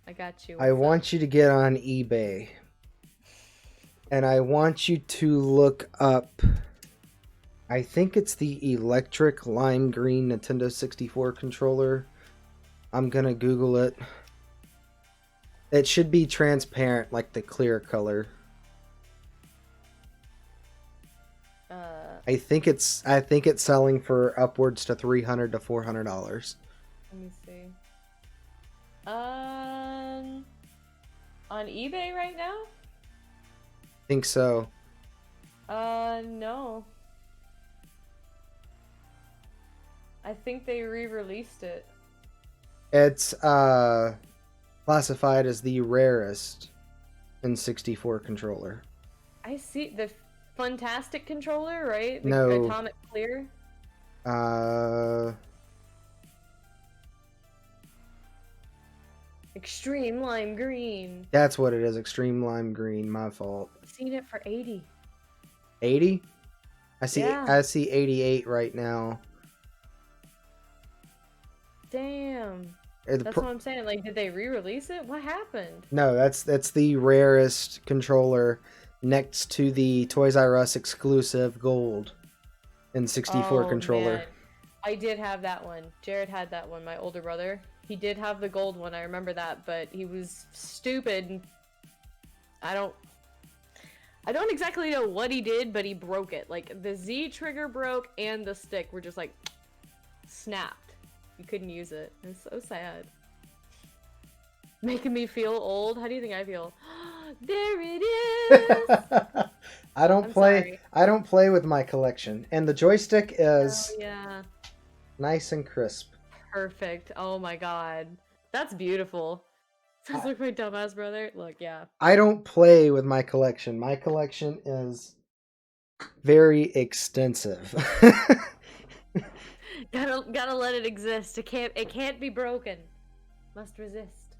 I got you. I What's want up? you to get on eBay. And I want you to look up, I think it's the electric lime green Nintendo 64 controller. I'm gonna Google it. It should be transparent, like the clear color. I think it's selling for upwards to $300 to $400. Let me see. On eBay right now? Think so. No. I think they re-released it. It's classified as the rarest N64 controller. I see the Fantastic controller, right? The No. Atomic Clear. Extreme Lime Green. That's what it is. Extreme lime green. My fault. I've seen it for 80. 80? I Yeah. see 88 right now. Damn. The That's pr- what I'm saying. Like, did they re-release it? What happened? No, that's the rarest controller next to the Toys R Us exclusive gold N64 controller. Man. I did have that one. Jared had that one, my older brother. He did have the gold one, I remember that, but he was stupid. And I don't exactly know what he did, but he broke it. Like, the Z trigger broke and the stick were just like snapped. You couldn't use it. It's so sad. Making me feel old. How do you think I feel? There it is. I don't I'm play. sorry. I don't play with my collection, and the joystick is Oh, yeah. nice and crisp. Perfect. Oh my god. That's beautiful. Sounds like my dumbass brother. Look, yeah. I don't play with my collection. My collection is very extensive. Gotta let it exist. It can't be broken. Must resist.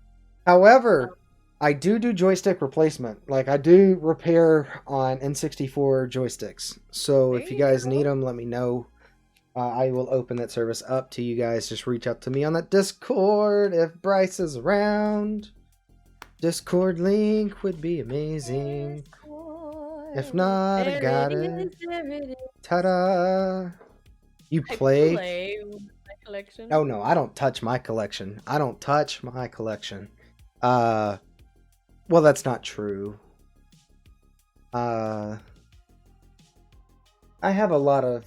However, I do joystick replacement. Like, I do repair on N64 joysticks. So if you guys need them, let me know. I will open that service up to you guys. Just reach out to me on that Discord if Bryce is around. Discord link would be amazing. If not, I got it. Ta-da! You play? I play with my collection. Oh no, I don't touch my collection. I don't touch my collection. Well, that's not true. I have a lot of...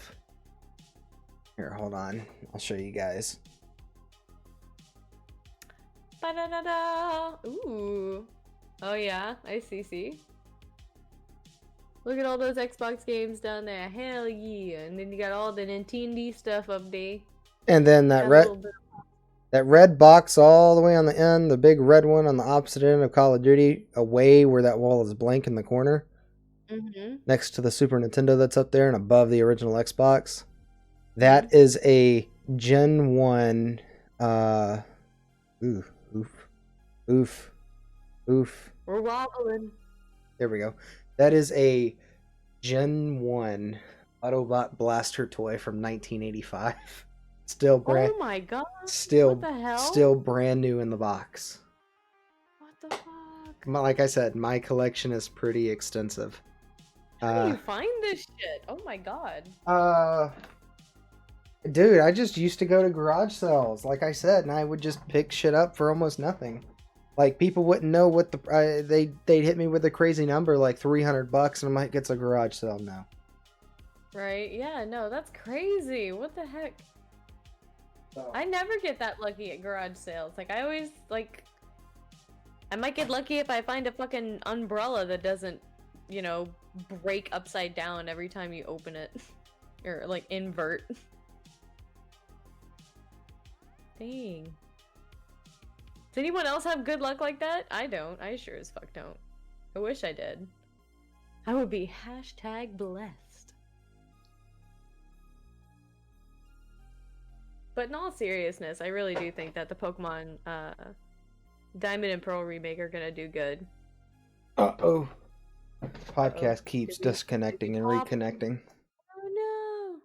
Here, hold on. I'll show you guys. Ba-da-da-da. Ooh. Oh yeah, I see. Look at all those Xbox games down there. Hell yeah. And then you got all the Nintendo stuff up there. And then that Got a little bit- that red box all the way on the end, the big red one on the opposite end of Call of Duty, away where that wall is blank in the corner, next to the Super Nintendo that's up there and above the original Xbox. That is a Gen 1, oof. We're wobbling. There we go. That is a Gen 1 Autobot Blaster toy from 1985. Still brand, Oh my god. still, What the hell? still brand new in the box. What the fuck? Like I said, my collection is pretty extensive. How do you find this shit? Oh my god. Dude, I just used to go to garage sales, like I said, and I would just pick shit up for almost nothing. Like people wouldn't know what they'd hit me with a crazy number like $300, and I'm like, it's a garage sale now. Right? Yeah, no, that's crazy. What the heck? So, I never get that lucky at garage sales. Like, I always, like, I might get lucky if I find a fucking umbrella that doesn't, you know, break upside down every time you open it. Or, like, invert. Dang. Does anyone else have good luck like that? I don't. I sure as fuck don't. I wish I did. I would be #blessed. But in all seriousness, I really do think that the Pokemon Diamond and Pearl remake are gonna do good. uh-oh. Podcast keeps Did we disconnecting and pop? reconnecting. Oh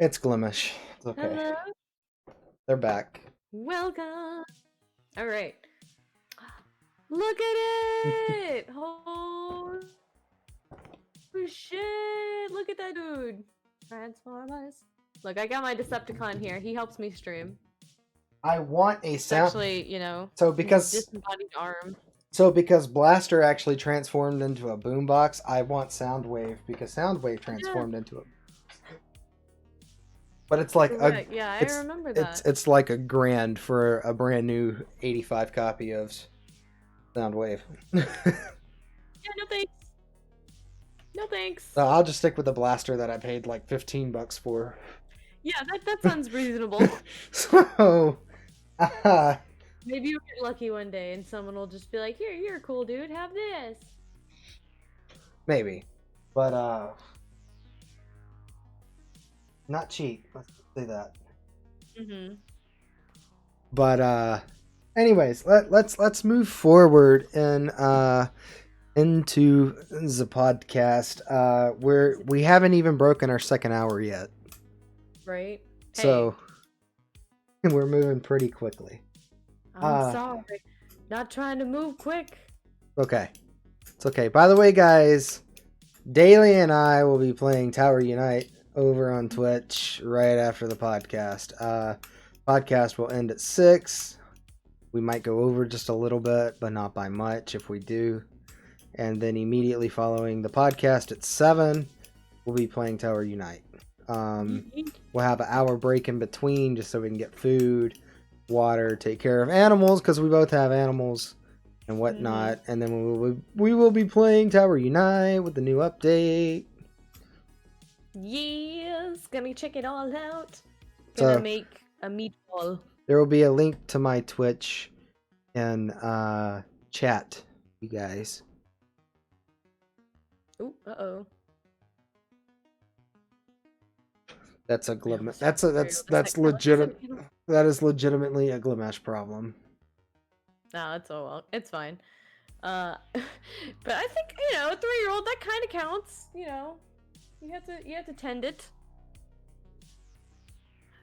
It's Glimish. It's no! okay. Hello? They're back. Welcome! Alright. Look at it! Oh shit! Look at that dude! Transformers. Look, I got my Decepticon here. He helps me stream. I want a It's sound. actually, you know, So his because disembodied arm. Blaster actually transformed into a boombox, I want Soundwave because Soundwave transformed into a. But it's like Correct. Yeah, I it's remember that. it's like $1,000 for a brand new 85 copy of Soundwave. Yeah, no thanks. No thanks. So I'll just stick with the blaster that I paid like $15 for. Yeah, that sounds reasonable. So, Maybe you'll get lucky one day and someone will just be like, "Here, you're a cool dude. Have this." maybe, but not cheap. Let's say that. Mm-hmm. But anyways, let's move forward and into the podcast. We haven't even broken our second hour yet, Right? so we're moving pretty quickly. I'm sorry. Not trying to move quick. Okay, it's okay. By the way, guys, Daly and I will be playing Tower Unite over on Twitch right after the podcast. Podcast will end at 6. We might go over just a little bit, but not by much if we do. And then immediately following the podcast at 7, we'll be playing Tower Unite. We'll have an hour break in between just so we can get food, water, take care of animals because we both have animals and whatnot. And then we will be playing Tower Unite with the new update. Yes, gonna check it all out. So- Gonna make a meatball. There will be a link to my Twitch in chat, you guys. Ooh, uh-oh. That's a Man, Glim. what's That's that? legit. That is legitimately a Glimesh problem. No, it's well. It's fine. But I think, you know, a 3-year-old, that kind of counts. You know, you have to tend it.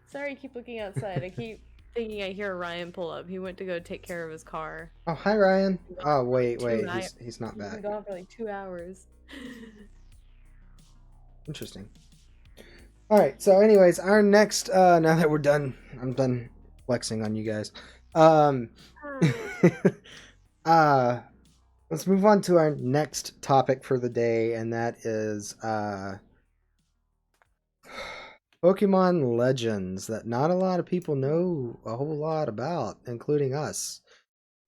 Sorry, I keep looking outside. I keep thinking I hear Ryan pull up. He went to go take care of his car. Oh, hi Ryan. Oh wait, Two he's not He's been back. gone for like 2 hours. Interesting. All right. So, anyways, our next. Now that we're done, I'm done flexing on you guys. Let's move on to our next topic for the day, and that is Pokemon Legends that not a lot of people know a whole lot about, including us.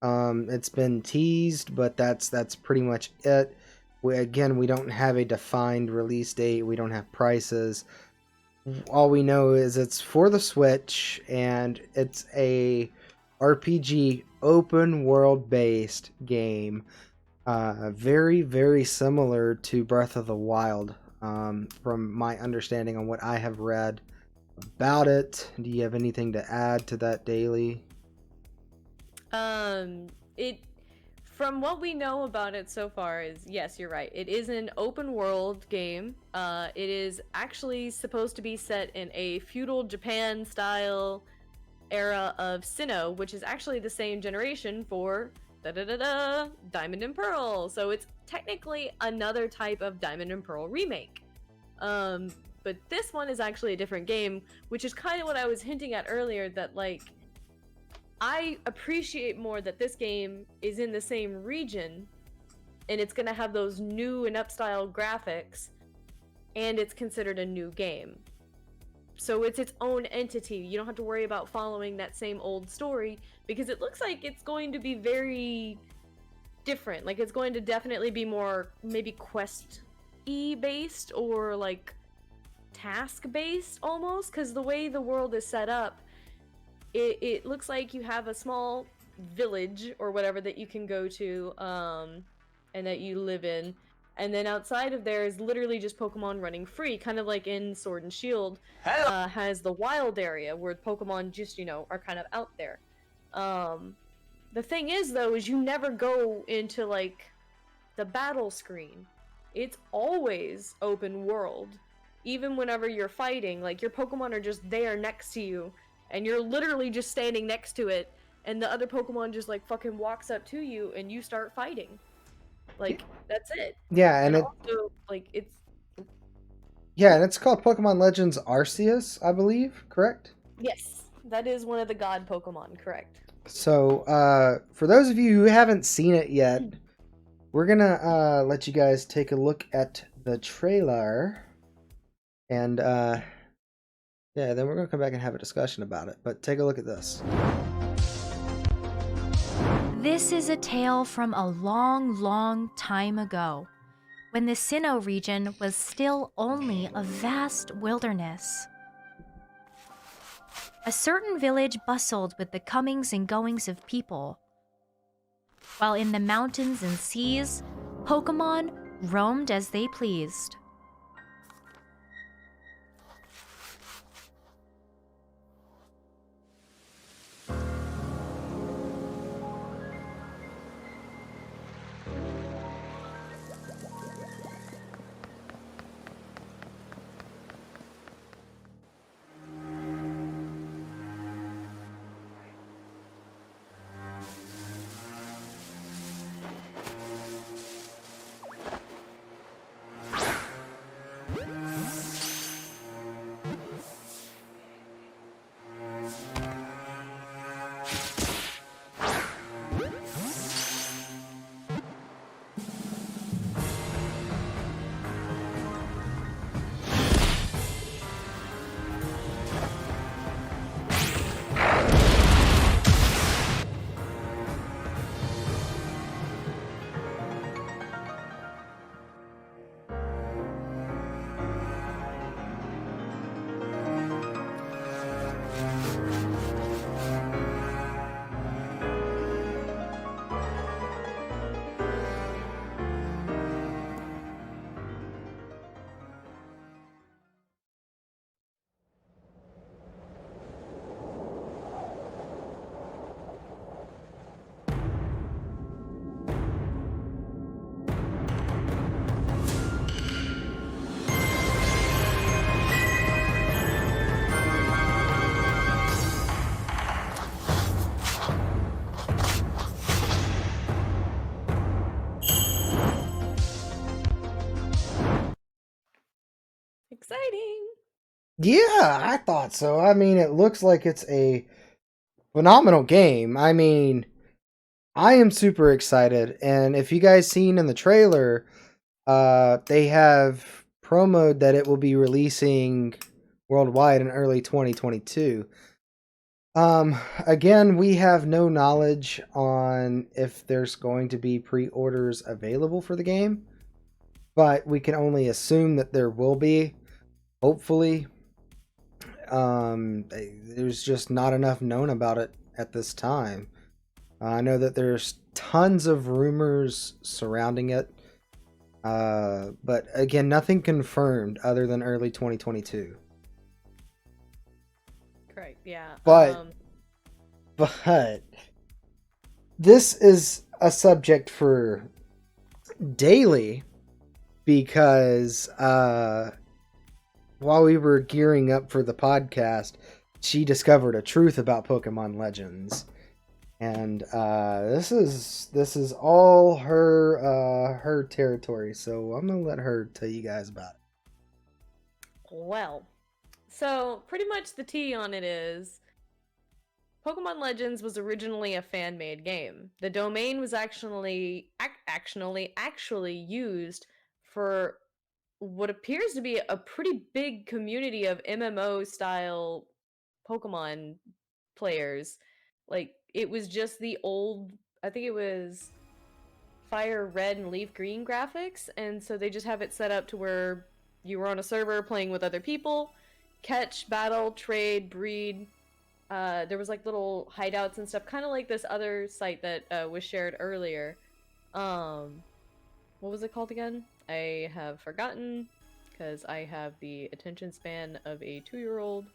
It's been teased, but that's pretty much it. We don't have a defined release date. We don't have prices. All we know is it's for the Switch, and it's a RPG open world based game. Very, very similar to Breath of the Wild, from my understanding on what I have read about it. Do you have anything to add to that, Daily? From what we know about it so far is, yes, you're right. It is an open world game. It is actually supposed to be set in a feudal Japan style era of Sinnoh, which is actually the same generation for Diamond and Pearl. So it's technically another type of Diamond and Pearl remake. But this one is actually a different game, which is kind of what I was hinting at earlier, that like I appreciate more that this game is in the same region and it's going to have those new and upstyle graphics and it's considered a new game. So it's its own entity. You don't have to worry about following that same old story because it looks like it's going to be very different. Like it's going to definitely be more maybe quest-y based or like task based almost, because the way the world is set up, it looks like you have a small village or whatever that you can go to and that you live in, and then outside of there is literally just Pokemon running free, kind of like in Sword and Shield has the wild area where Pokemon just, you know, are kind of out there. The thing is though is you never go into like the battle screen. It's always open world. Even whenever you're fighting, like your Pokemon are just there next to you, and you're literally just standing next to it, and the other Pokemon just like fucking walks up to you and you start fighting. Like that's it. Yeah, and also like it's called Pokemon Legends Arceus, I believe, correct? yes, that is one of the god Pokemon, correct. So, for those of you who haven't seen it yet, we're gonna let you guys take a look at the trailer, and yeah, then we're gonna come back and have a discussion about it. But take a look at this. This is a tale from a long, long time ago, when the Sinnoh region was still only a vast wilderness. A certain village bustled with the comings and goings of people, while in the mountains and seas, Pokemon roamed as they pleased. Exciting. Yeah, I thought so. I mean, it looks like it's a phenomenal game. I mean, I am super excited, and if you guys seen in the trailer, they have promoed that it will be releasing worldwide in early 2022. Again, we have no knowledge on if there's going to be pre-orders available for the game, but we can only assume that there will be, hopefully. There's just not enough known about it at this time. I know that there's tons of rumors surrounding it, but again, nothing confirmed other than early 2022. Correct, yeah. But this is a subject for Daily, because while we were gearing up for the podcast, she discovered a truth about Pokemon Legends, and this is all her territory. So I'm gonna let her tell you guys about it. Well, so pretty much the tea on it is Pokemon Legends was originally a fan-made game. The domain was actually used for what appears to be a pretty big community of MMO style Pokemon players. Like it was just the old, I think it was Fire Red and Leaf Green graphics, and so they just have it set up to where you were on a server playing with other people, catch, battle, trade, breed. There was like little hideouts and stuff, kind of like this other site that was shared earlier. Um, what was it called again? I have forgotten because I have the attention span of a 2-year-old.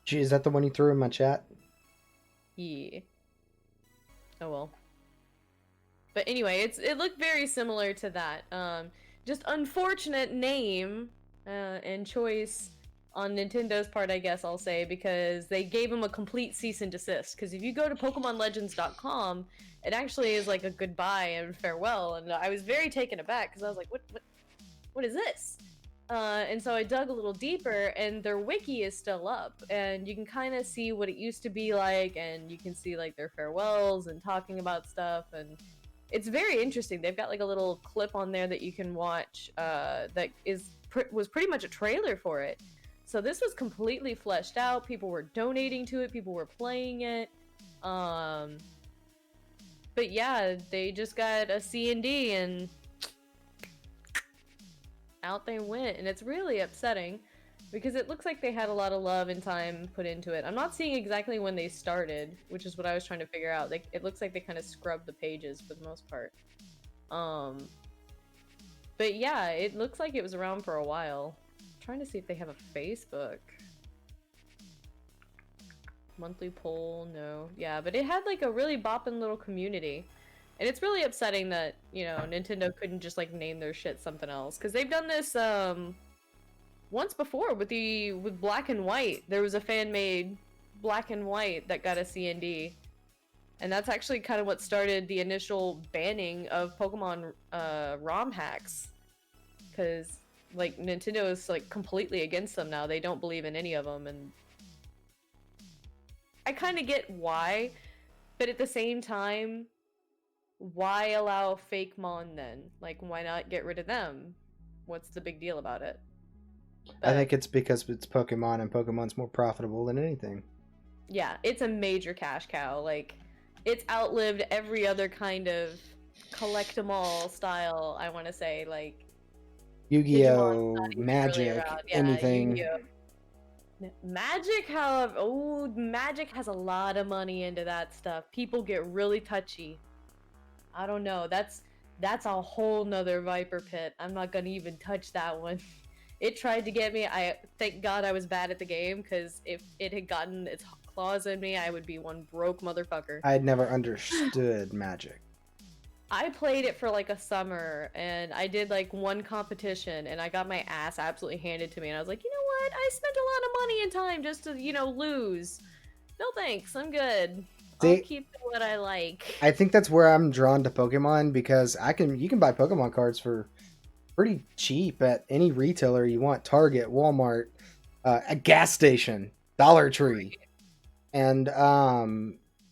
Gee, is that the one you threw in my chat? Yeah. Oh well. But anyway, it looked very similar to that. Just unfortunate name and choice on Nintendo's part, I guess I'll say, because they gave him a complete cease and desist. Because if you go to PokemonLegends.com, it actually is like a goodbye and farewell. And I was very taken aback because I was like, what is this? And so I dug a little deeper, and their wiki is still up, and you can kind of see what it used to be like, and you can see like their farewells and talking about stuff, and it's very interesting. They've got like a little clip on there that you can watch that was pretty much a trailer for it. So this was completely fleshed out. People were donating to it. People were playing it. But yeah, they just got a C&D and out they went. And it's really upsetting because it looks like they had a lot of love and time put into it. I'm not seeing exactly when they started, which is what I was trying to figure out. Like, it looks like they kind of scrubbed the pages for the most part. But yeah, it looks like it was around for a while. I'm trying to see if they have a Facebook. Monthly poll, no. Yeah, but it had like a really bopping little community. And it's really upsetting that, you know, Nintendo couldn't just like name their shit something else. Because they've done this, once before with Black and White. There was a fan-made Black and White that got a C&D, and that's actually kind of what started the initial banning of Pokemon ROM hacks, because like Nintendo is like completely against them now. They don't believe in any of them, and I kind of get why, but at the same time, why allow Fakemon then? Like, why not get rid of them? What's the big deal about it? I think it's because it's Pokemon, and Pokemon's more profitable than anything. Yeah, it's a major cash cow. Like, it's outlived every other kind of collect-em-all style, I want to say. Like, Yu-Gi-Oh, Digimon's not even Magic, really around. Yeah, anything. Yu-Gi-Oh. Magic, however, Magic has a lot of money into that stuff. People get really touchy. I don't know. That's a whole nother Viper pit. I'm not gonna even touch that one. It tried to get me. I thank God I was bad at the game, because if it had gotten its claws in me, I would be one broke motherfucker. I had never understood Magic. I played it for like a summer, and I did like one competition, and I got my ass absolutely handed to me, and I was like, you know what? I spent a lot of money and time just to, you know, lose. No thanks, I'm good. I'll keep what I like. I think that's where I'm drawn to Pokemon, because you can buy Pokemon cards for pretty cheap at any retailer you want. Target, Walmart, a gas station, Dollar Tree, and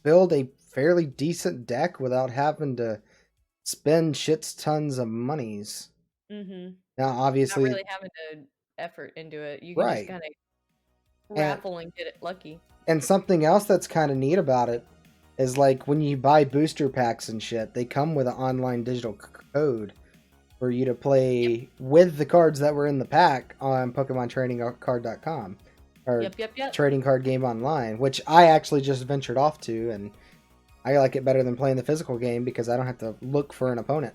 build a fairly decent deck without having to spend shits tons of monies. Mm-hmm. Now, obviously, not really having to effort into it. You can just kind of raffle and get it lucky. And something else that's kind of neat about it is, like, when you buy booster packs and shit, they come with an online digital code for you to play with the cards that were in the pack on PokemonTradingCard.com or Trading Card Game Online, which I actually just ventured off to, and I like it better than playing the physical game because I don't have to look for an opponent.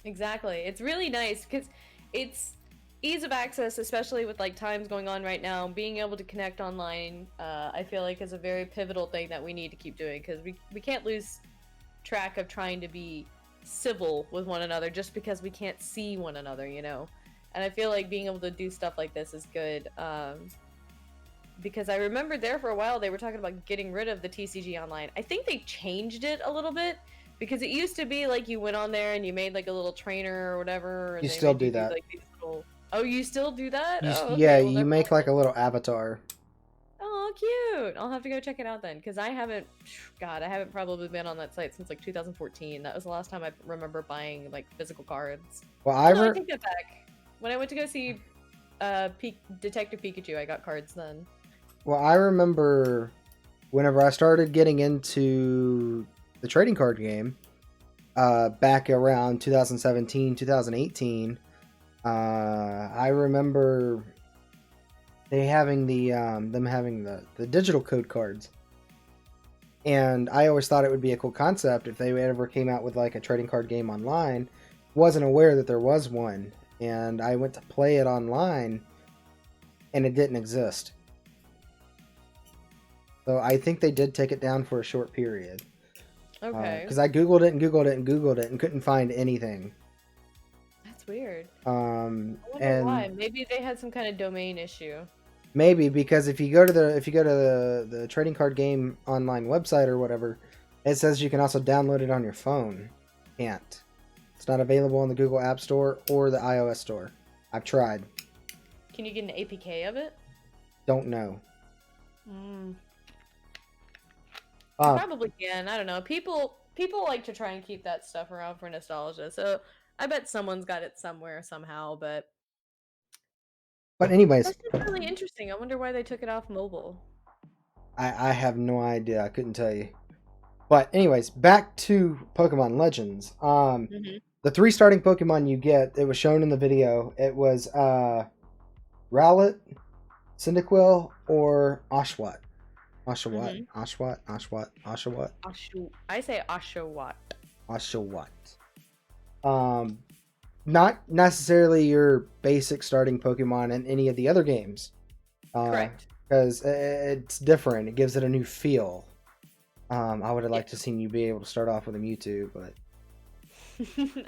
Exactly. It's really nice because it's ease of access, especially with like times going on right now. Being able to connect online, I feel like is a very pivotal thing that we need to keep doing, because we can't lose track of trying to be civil with one another just because we can't see one another, you know. And I feel like being able to do stuff like this is good, because I remember there for a while they were talking about getting rid of the TCG Online. I think they changed it a little bit, because it used to be like you went on there and you made like a little trainer or whatever. And you still do that. Oh, you still do that? Yeah, you make like a little avatar. Oh, Oh, cute! I'll have to go check it out then, because I haven't. God, I haven't probably been on that site since like 2014. That was the last time I remember buying like physical cards. Well, Oh, no, I take that back. When I went to go see Detective Pikachu, I got cards then. Well, I remember whenever I started getting into the trading card game, back around 2017, 2018, I remember they having them having the digital code cards. And I always thought it would be a cool concept if they ever came out with like a trading card game online. Wasn't aware that there was one, and I went to play it online, and it didn't exist. So I think they did take it down for a short period. Okay. Because I googled it and googled it and googled it and couldn't find anything. That's weird. I wonder why. Maybe they had some kind of domain issue. Maybe because if you go to the trading card game online website or whatever, it says you can also download it on your phone. Can't. It's not available on the Google App Store or the iOS Store. I've tried. Can you get an APK of it? Don't know. Probably can. I don't know. People like to try and keep that stuff around for nostalgia. So I bet someone's got it somewhere somehow. But anyways, that's just really interesting. I wonder why they took it off mobile. I have no idea. I couldn't tell you. But anyways, back to Pokemon Legends. The 3 starting Pokemon you get, it was shown in the video. It was Rowlet, Cyndaquil, or Oshawott. Oshawott. I say Oshawott. Oshawott. Not necessarily your basic starting Pokemon in any of the other games. Correct. Because it's different. It gives it a new feel. I would have liked to seen you be able to start off with a Mewtwo, but...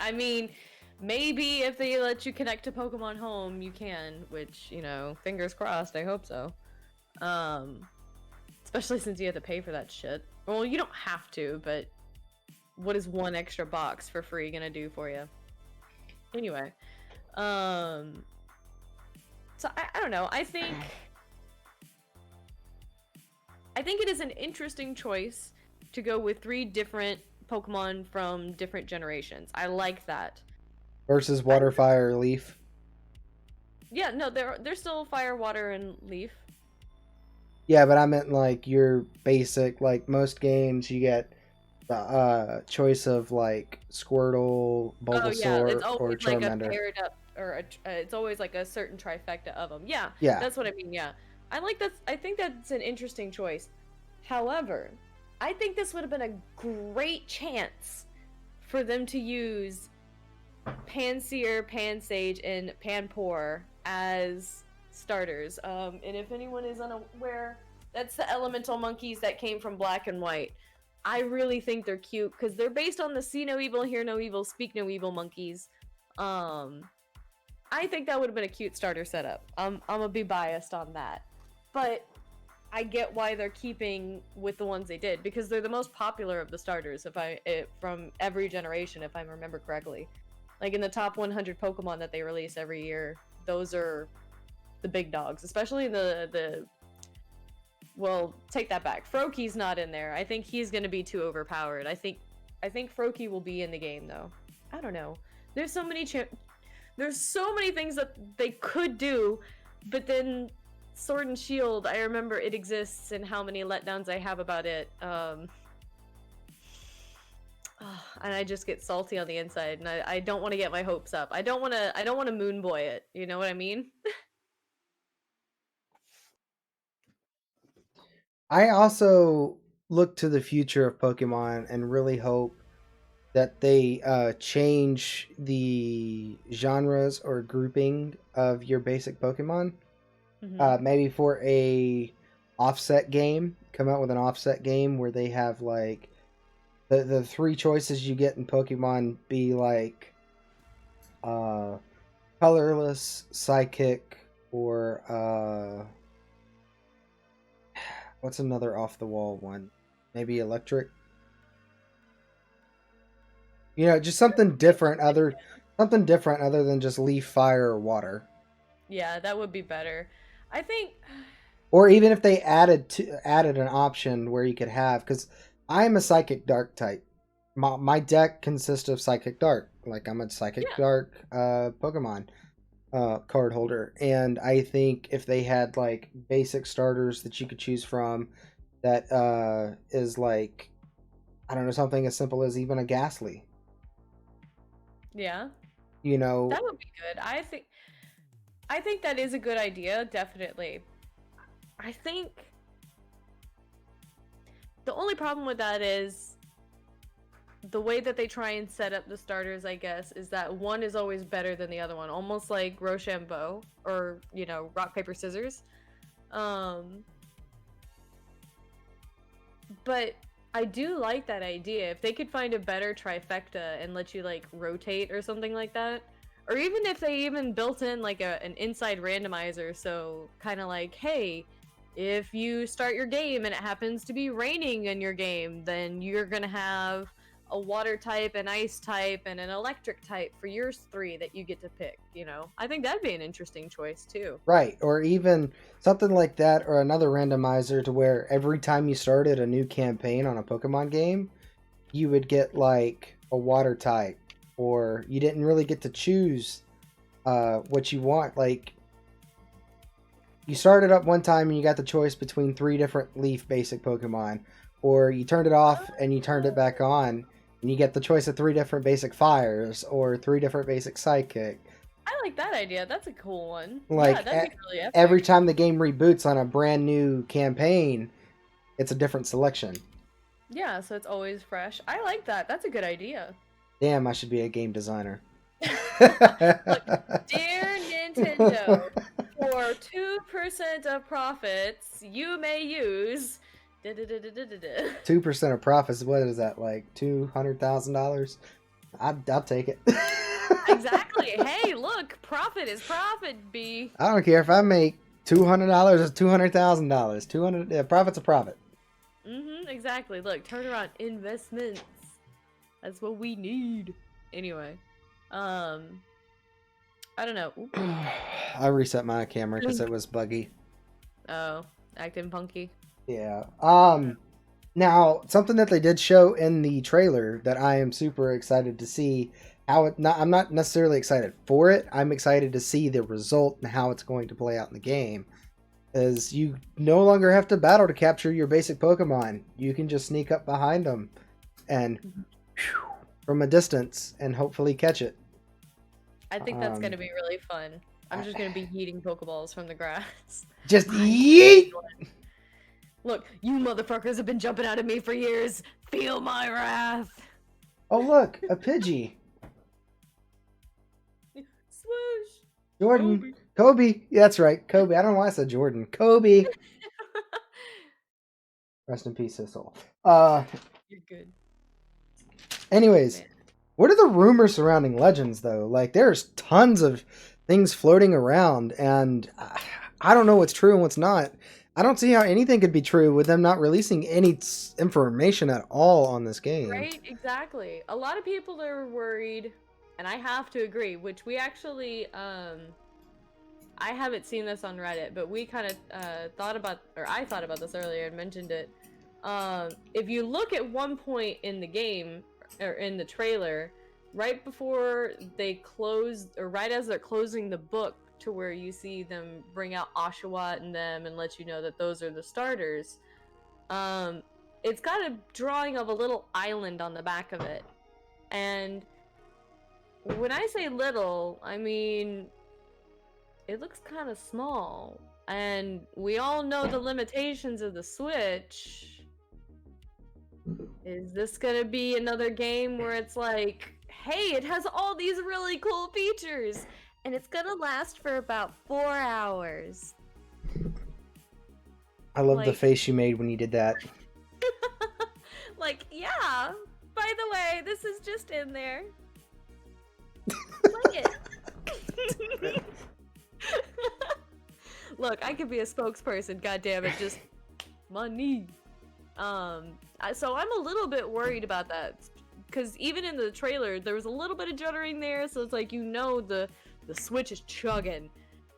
I mean, maybe if they let you connect to Pokemon Home, you can, which, you know, fingers crossed, I hope so. Especially since you have to pay for that shit. Well, you don't have to, but what is one extra box for free gonna do for you? Anyway, so I don't know. I think it is an interesting choice to go with 3 different Pokemon from different generations. I like that. Versus Water, Fire, Leaf. Yeah, no, they're still Fire, Water, and Leaf. Yeah, but I meant like your basic, like most games, you get the choice of like Squirtle, Bulbasaur, or Charmander. Like a paired up, or it's always like a certain trifecta of them. Yeah, that's what I mean. Yeah, I like that. I think that's an interesting choice. However, I think this would have been a great chance for them to use Pansear, Pansage, and Panpour as starters. And if anyone is unaware, that's the elemental monkeys that came from Black and White. I really think they're cute because they're based on the See No Evil, Hear No Evil, Speak No Evil monkeys. I think that would have been a cute starter setup. I'm gonna be biased on that, but I get why they're keeping with the ones they did because they're the most popular of the starters. From every generation, if I remember correctly, like in the top 100 Pokemon that they release every year, those are the big dogs, especially the. Well, take that back. Froakie's not in there. I think he's gonna be too overpowered. I think Froakie will be in the game though. I don't know. There's so many things that they could do, but then Sword and Shield, I remember it exists and how many letdowns I have about it. And I just get salty on the inside, and I don't want to get my hopes up. I don't want to moon boy it. You know what I mean? I also look to the future of Pokemon and really hope that they change the genres or grouping of your basic Pokemon. Maybe for a offset game, come out with an offset game where they have like the 3 choices you get in Pokemon be like colorless, psychic, or what's another off the wall one? Maybe electric. You know, just something different other than just leaf, fire, or water. Yeah, that would be better. I think Or even if they added an option where you could have, because I am a Psychic Dark type. My deck consists of Psychic Dark. Like I'm a Psychic Yeah. Dark Pokemon card holder, and I think if they had like basic starters that you could choose from, that is like, I don't know, something as simple as even a Ghastly. Yeah, You know, that would be good. I think that is a good idea, definitely. I think the only problem with that is the way that they try and set up the starters, I guess, is that one is always better than the other one, almost like Rochambeau or, you know, rock paper scissors. But I do like that idea. If they could find a better trifecta and let you like rotate or something like that, or even if they even built in like an inside randomizer, so kind of like, hey, if you start your game and it happens to be raining in your game, then you're gonna have a water type, an ice type, and an electric type for yours three that you get to pick. You know, I think that'd be an interesting choice too. right? Or even something like that, or another randomizer to where every time you started a new campaign on a Pokemon game, you would get like a water type, or you didn't really get to choose what you want. Like you started up one time and you got the choice between 3 different leaf basic Pokemon, or you turned it off and you turned it back on and you get the choice of 3 different basic fires or 3 different basic psychic. I like that idea. That's a cool one. Like yeah, that'd be really epic. every time the game reboots on a brand new campaign, it's a different selection. Yeah, so it's always fresh. I like that. That's a good idea. Damn, I should be a game designer. Dear Nintendo, for 2% of profits, you may use. 2% of profits. What is that, like $200,000? I'll take it. Exactly. Hey, look, profit is profit, B. I don't care if I make $200 or $200,000. 200 profit's a profit. Exactly. Look, turn around investments. That's what we need. Anyway, I don't know. Oop. I reset my camera because it was buggy. Oh, acting punky. Yeah. Now something that they did show in the trailer that I am super excited to see how it. I'm not necessarily excited for it. I'm excited to see the result and how it's going to play out in the game. Is you no longer have to battle to capture your basic Pokemon. You can just sneak up behind them and from a distance and hopefully catch it. I think that's gonna be really fun. I'm just gonna be yeeting Pokeballs from the grass. Just yeet! Look, you motherfuckers have been jumping out at me for years. Feel my wrath. Oh look, a Pidgey. Swoosh. Jordan. Kobe. Yeah, that's right. Kobe. I don't know why I said Jordan. Kobe. Rest in peace, his soul. You're good. Anyways, Man. what are the rumors surrounding Legends though? Like there's tons of things floating around and I don't know what's true and what's not. I don't see how anything could be true with them not releasing any information at all on this game. Right? Exactly. A lot of people are worried, and I have to agree, which we actually, I haven't seen this on Reddit, but we kind of thought about, or I thought about this earlier and mentioned it. If you look at one point in the game, or in the trailer, right before they close, or right as they're closing the book, to where you see them bring out Oshawott and them and let you know that those are the starters. It's got a drawing of a little island on the back of it. And when I say little, I mean it looks kind of small. And we all know the limitations of the Switch. Is this gonna be another game where it's like, hey, it has all these really cool features, and it's gonna last for about 4 hours? I love the Like- face you made when you did that. Like, yeah, by the way, this is just in there. Play it. Look, I could be a spokesperson, goddammit, just money. So I'm a little bit worried about that, because even in the trailer, there was a little bit of juddering there, so it's like, you know, the Switch is chugging.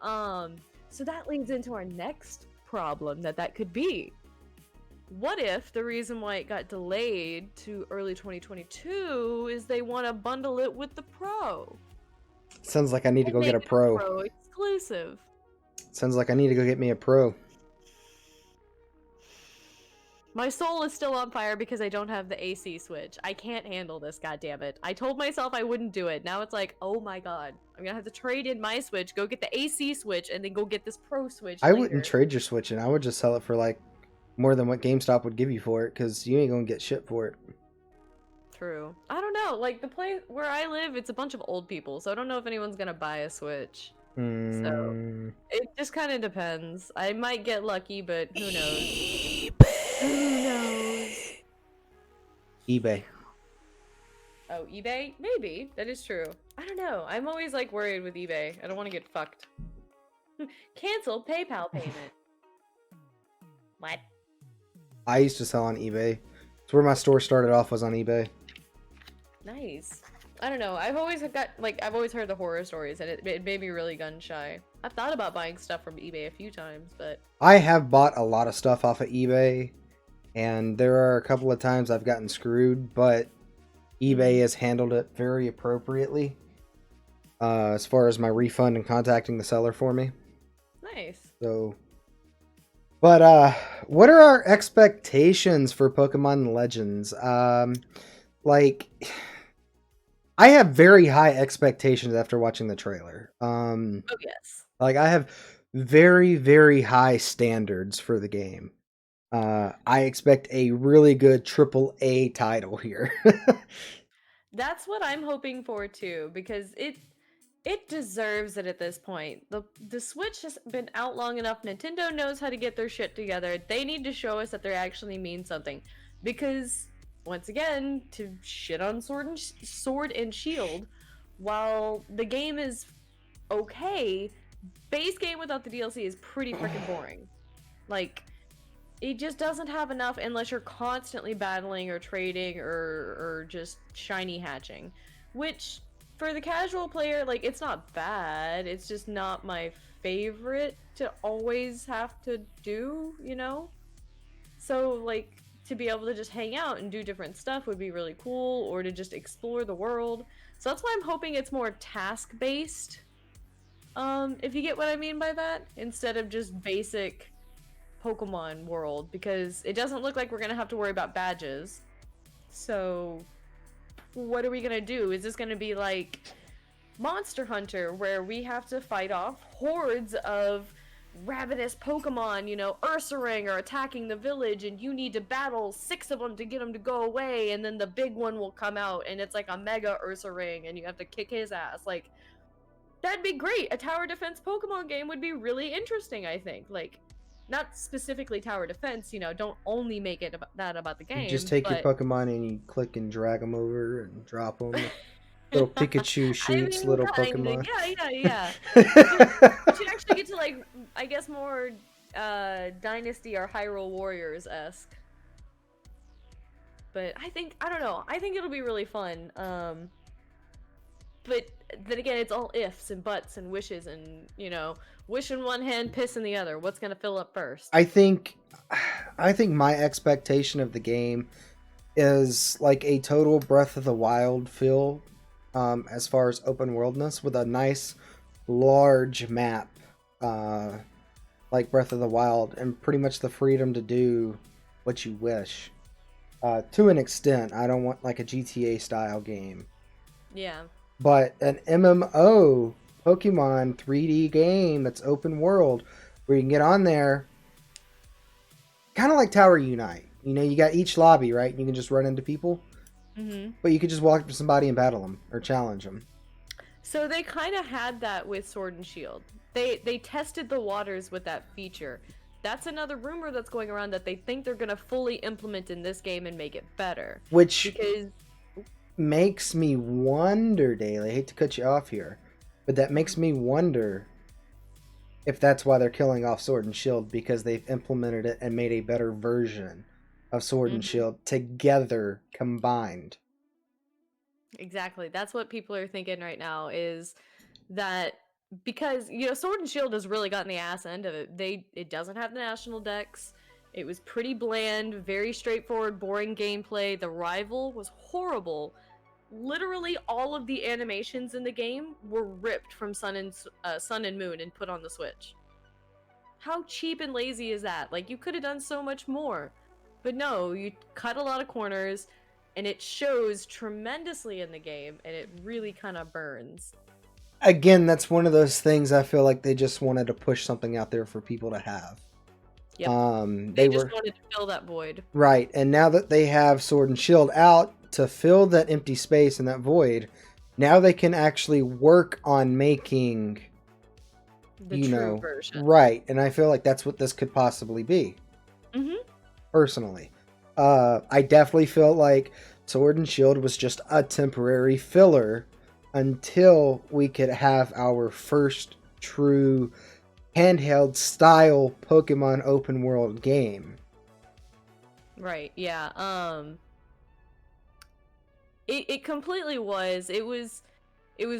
So that leads into our next problem that could be. What if the reason why it got delayed to early 2022 is they want to bundle it with the Pro? Sounds like I need to And go make get a it Pro. Pro exclusive. Sounds like I need to go get me a Pro. My soul is still on fire because I don't have the AC switch. I can't handle this, goddammit. I told myself I wouldn't do it. Now it's like, oh my god. I'm gonna have to trade in my switch, go get the AC switch, and then go get this Pro switch I later. wouldn't trade your Switch in. I would just sell it for like more than what GameStop would give you for it, because you ain't gonna get shit for it. True. I don't know. Like, the place where I live, it's a bunch of old people, so I don't know if anyone's gonna buy a Switch. So, Mm, it just kind of depends. I might get lucky, but who knows? Who knows? eBay. Oh, eBay? Maybe. That is true. I don't know. I'm always, like, worried with eBay. I don't want to get fucked. Cancel PayPal payment. What? I used to sell on eBay. It's where my store started off, was on eBay. Nice. I don't know. I've always heard the horror stories, and it made me really gun shy. I've thought about buying stuff from eBay a few times, but I have bought a lot of stuff off of eBay, and there are a couple of times I've gotten screwed, but eBay has handled it very appropriately as far as my refund and contacting the seller for me. nice. So, but what are our expectations for Pokemon Legends? Like, I have very high expectations after watching the trailer. Oh yes. Like, I have very, very high standards for the game. I expect a really good AAA title here. That's what I'm hoping for too, because it deserves it at this point. The Switch has been out long enough. Nintendo knows how to get their shit together. They need to show us that they actually mean something. Because once again, to shit on Sword and Shield, while the game is okay, base game without the DLC is pretty freaking boring. Like, it just doesn't have enough unless you're constantly battling or trading or just shiny hatching, which for the casual player, like, it's not bad. It's just not my favorite to always have to do, you know? So, like, to be able to just hang out and do different stuff would be really cool, or to just explore the world. So that's why I'm hoping it's more task-based, if you get what I mean by that, instead of just basic Pokemon world, because it doesn't look like we're gonna have to worry about badges. So what are we gonna do? Is this gonna be like Monster Hunter, where we have to fight off hordes of ravenous Pokemon, you know, Ursaring are attacking the village and you need to battle 6 of them to get them to go away, and then the big one will come out and it's like a mega Ursaring and you have to kick his ass? Like, that'd be great. A tower defense Pokemon game would be really interesting, I think. Like, not specifically tower defense, you know, don't only make it about the game. You just take your Pokemon and you click and drag them over and drop them. Little Pikachu shoots little Pokemon. Yeah. You should actually get to, like, I guess more Dynasty or Hyrule Warriors-esque. But I don't know. I think it'll be really fun. But then again, it's all ifs and buts and wishes and, you know, wish in one hand, piss in the other. What's gonna fill up first? I think my expectation of the game is like a total Breath of the Wild feel, as far as open worldness, with a nice large map, like Breath of the Wild, and pretty much the freedom to do what you wish. To an extent, I don't want like a GTA style game. Yeah. But an MMO Pokemon 3D game that's open world, where you can get on there, kind of like Tower Unite. You know, you got each lobby, right? And you can just run into people. Mm-hmm. But you could just walk up to somebody and battle them or challenge them. So they kind of had that with Sword and Shield. They tested the waters with that feature. That's another rumor that's going around, that they think they're gonna fully implement in this game and make it better. Which Because makes me wonder, Daily, I hate to cut you off here, but that makes me wonder if that's why they're killing off Sword and Shield, because they've implemented it and made a better version of Sword and Shield together, combined. exactly, that's what people are thinking right now, is that because Sword and Shield has really gotten the ass end of it. It doesn't have the national decks. It was pretty bland, very straightforward, boring gameplay. The rival was horrible. Literally all of the animations in the game were ripped from Sun and Moon and put on the Switch. How cheap and lazy is that? Like, you could have done so much more. But no, you cut a lot of corners, and it shows tremendously in the game, and it really kind of burns. Again, that's one of those things I feel like they just wanted to push something out there for people to have. Yep. They just were wanted to fill that void. right, and now that they have Sword and Shield out to fill that empty space and that void, now they can actually work on making The true version. right, and I feel like that's what this could possibly be. Personally, I definitely feel like Sword and Shield was just a temporary filler until we could have our first true handheld style Pokemon open world game. Right, yeah. It completely was. It was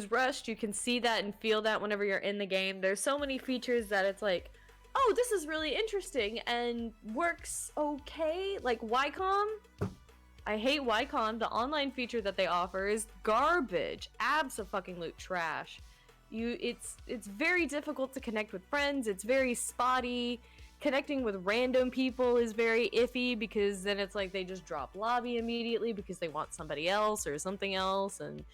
rushed. You can see that and feel that whenever you're in the game. There's so many features that it's like, oh, this is really interesting and works okay. Like Wycom. I hate Wycom. The online feature that they offer is garbage. Abso-fucking-lute trash. It's very difficult to connect with friends. It's very spotty. Connecting with random people is very iffy because then it's like they just drop lobby immediately because they want somebody else or something else, and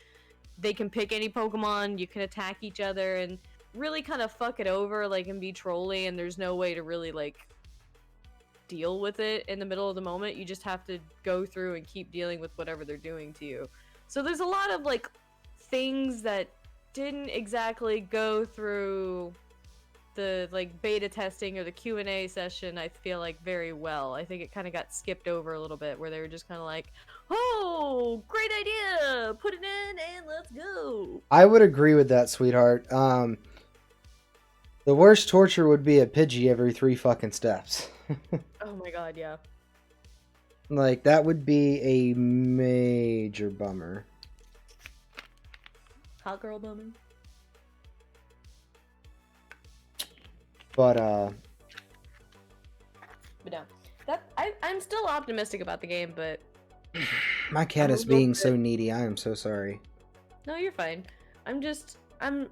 they can pick any Pokemon. You can attack each other and really kind of fuck it over, like, and be trolly, and there's no way to really, like, deal with it in the middle of the moment. You just have to go through and keep dealing with whatever they're doing to you. So there's a lot of, like, things that didn't exactly go through the, like, beta testing or the Q&A session, I feel like, very well. I think it kind of got skipped over a little bit, where they were just kind of like, oh, great idea, put it in and let's go. I would agree with that, sweetheart. The worst torture would be a Pidgey every 3 fucking steps. Oh my god, yeah. Like, that would be a major bummer. Hot girl bumming. But no, I'm still optimistic about the game, but my cat is being so needy. I am so sorry. No, you're fine. I'm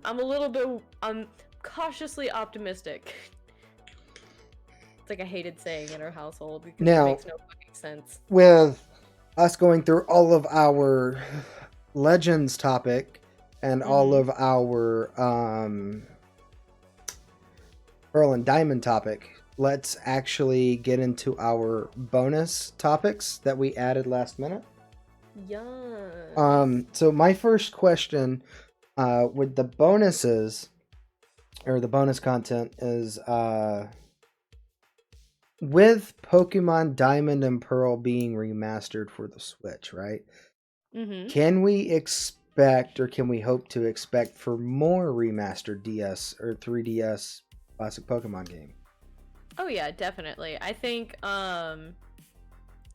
a little bit, cautiously optimistic. It's like a hated saying in our household because Now, it makes no fucking sense. With us going through all of our Legends topic and all of our Pearl and Diamond topic, let's actually get into our bonus topics that we added last minute. Yeah. So my first question with the bonuses or the bonus content is with Pokemon Diamond and Pearl being remastered for the Switch, right? Can we expect or can we hope to expect for more remastered DS or 3DS classic Pokemon game? Oh yeah, definitely. I think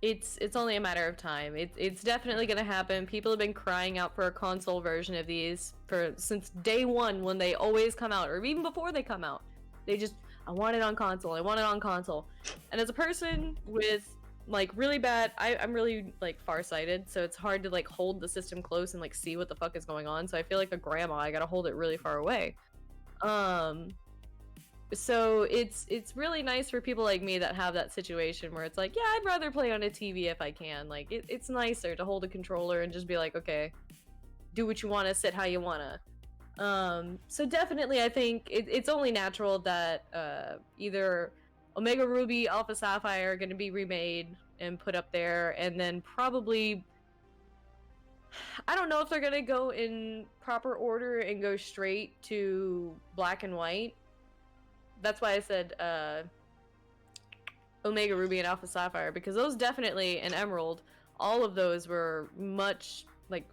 it's only a matter of time. It's definitely gonna happen. People have been crying out for a console version of these since day one when they always come out, or even before they come out. They just, I want it on console. I want it on console. And as a person with like really bad, I'm really like farsighted, so it's hard to like hold the system close and like see what the fuck is going on. So I feel like a grandma. I gotta hold it really far away. So it's really nice for people like me that have that situation where it's like, yeah, I'd rather play on a TV if I can. Like, it's nicer to hold a controller and just be like, okay, do what you want to, sit how you want to. So definitely I think it's only natural that either Omega Ruby, Alpha Sapphire are going to be remade and put up there, and then probably, I don't know if they're going to go in proper order and go straight to Black and White. That's why I said Omega Ruby and Alpha Sapphire, because those definitely, and Emerald, all of those were much, like,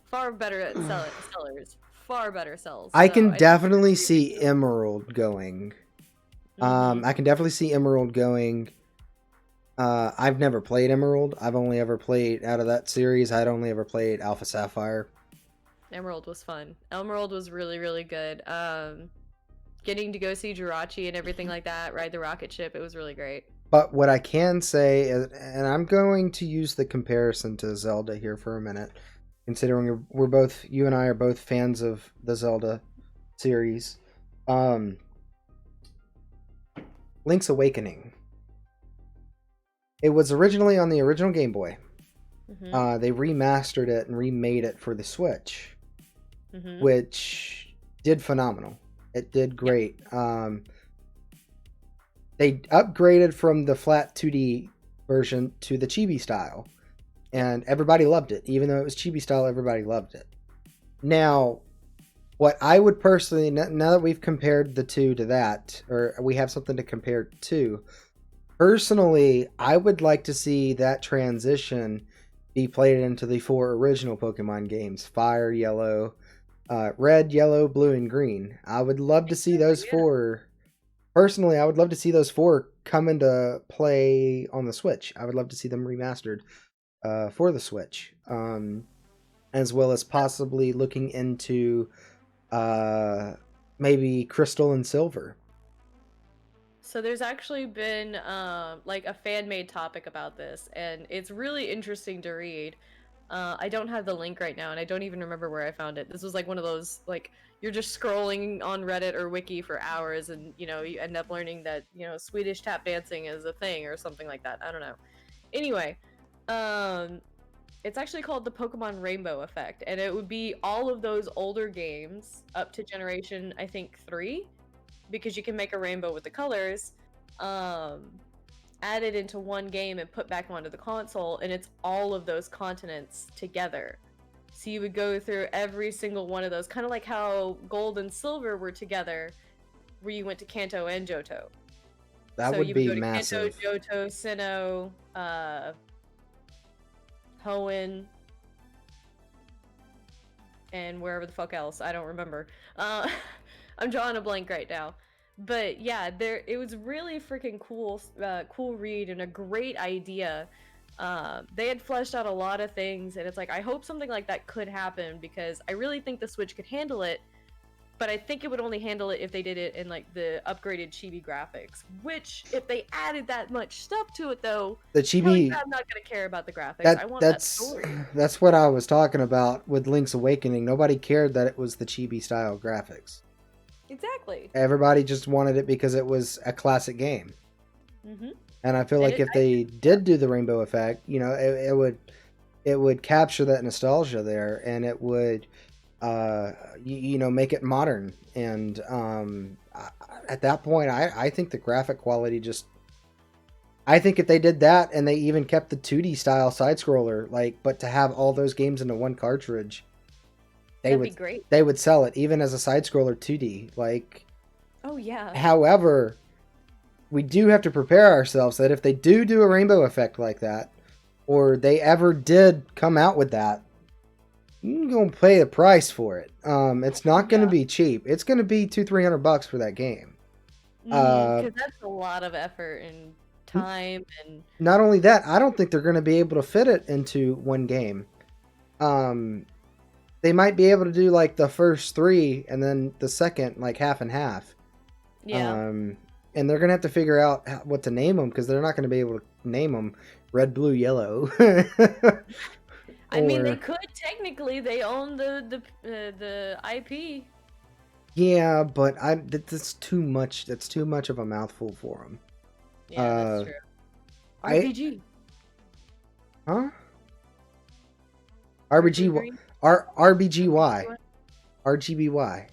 far better at sellers. Far better sells. I can definitely see Emerald going. I can definitely see Emerald going. I've never played Emerald. I've only ever played, out of that series, I'd only ever played Alpha Sapphire. Emerald was fun. Emerald was really, really good. Getting to go see Jirachi and everything like that, ride the rocket ship, it was really great. But what I can say is, and I'm going to use the comparison to Zelda here for a minute, considering we're both, you and I are both fans of the Zelda series. Link's Awakening. It was originally on the original Game Boy. Mm-hmm. They remastered it and remade it for the Switch, Mm-hmm. which did phenomenal. It did great. They upgraded from the flat 2D version to the chibi style, and everybody loved it. Even though it was chibi style, everybody loved it. Now, what I would personally, now that we've compared the two to that, or we have something to compare to, personally, I would like to see that transition be played into the 4 original Pokemon games: Fire, Yellow, Red, Yellow, Blue, and Green. I would love to see those 4. Personally, I would love to see those 4 come into play on the Switch. I would love to see them remastered for the Switch, as well as possibly looking into maybe Crystal and Silver. So there's actually been like a fan-made topic about this, and it's really interesting to read. I don't have the link right now, and I don't even remember where I found it. This was like one of those, like, you're just scrolling on Reddit or Wiki for hours, and you end up learning that Swedish tap dancing is a thing or something like that. I don't know. Anyway, it's actually called the Pokemon Rainbow Effect, and it would be all of those older games up to generation, I think, 3, because you can make a rainbow with the colors, added into one game and put back onto the console, and it's all of those continents together. So you would go through every single one of those, kind of like how Gold and Silver were together, where you went to Kanto and Johto. That So would you be go to massive. Kanto, Johto, Sinnoh, Hoenn, and wherever the fuck else, I don't remember. I'm drawing a blank right now. But yeah, it was really freaking cool, cool read and a great idea. They had fleshed out a lot of things, and it's like, I hope something like that could happen, because I really think the Switch could handle it, but I think it would only handle it if they did it in like the upgraded chibi graphics, which if they added that much stuff to it though, The hell chibi, yeah, I'm not gonna care about the graphics. I want that story. that's what I was talking about with Link's Awakening. Nobody cared that it was the chibi style graphics. Exactly. Everybody just wanted it because it was a classic game. Mm-hmm. And I feel And like if they did do the rainbow effect, it would capture that nostalgia there, and it would make it modern. And at that point, I think the graphic quality just, I think if they did that and they even kept the 2D style side scroller, but to have all those games into one cartridge, that'd be great. They would sell it even as a side scroller 2D. Oh yeah. However, we do have to prepare ourselves that if they do a rainbow effect like that, or they ever did come out with that, you're gonna pay the price for it. It's not gonna be cheap. It's gonna be $200-300 for that game. Because that's a lot of effort and time, and not only that, I don't think they're gonna be able to fit it into one game. They might be able to do like the first 3 and then the second like half and half. Yeah. And they're gonna have to figure out what to name them, because they're not gonna be able to name them Red, Blue, Yellow. I mean, they could technically. They own the IP. Yeah, but that's too much. That's too much of a mouthful for them. Yeah, that's true. RPG. Huh? RBGY. RGBY.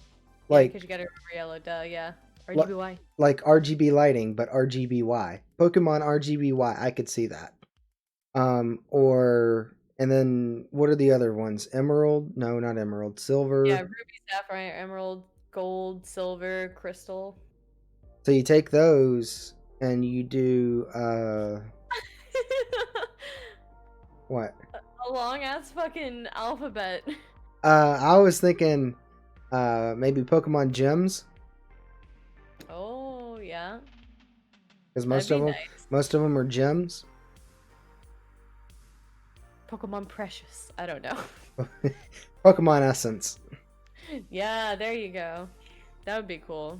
Like, because you gotta remember yellow, duh, yeah. RGBY. Like RGB lighting, but RGBY. Pokemon RGBY, I could see that. And then what are the other ones? Emerald? No, not Emerald. Silver. Yeah, Ruby, Sapphire, Emerald, Gold, Silver, Crystal. So you take those and you do what? A long ass fucking alphabet. I was thinking maybe Pokemon Gems. Oh yeah. Because most of them are gems. Pokemon Precious. I don't know. Pokemon Essence. Yeah, there you go. That would be cool.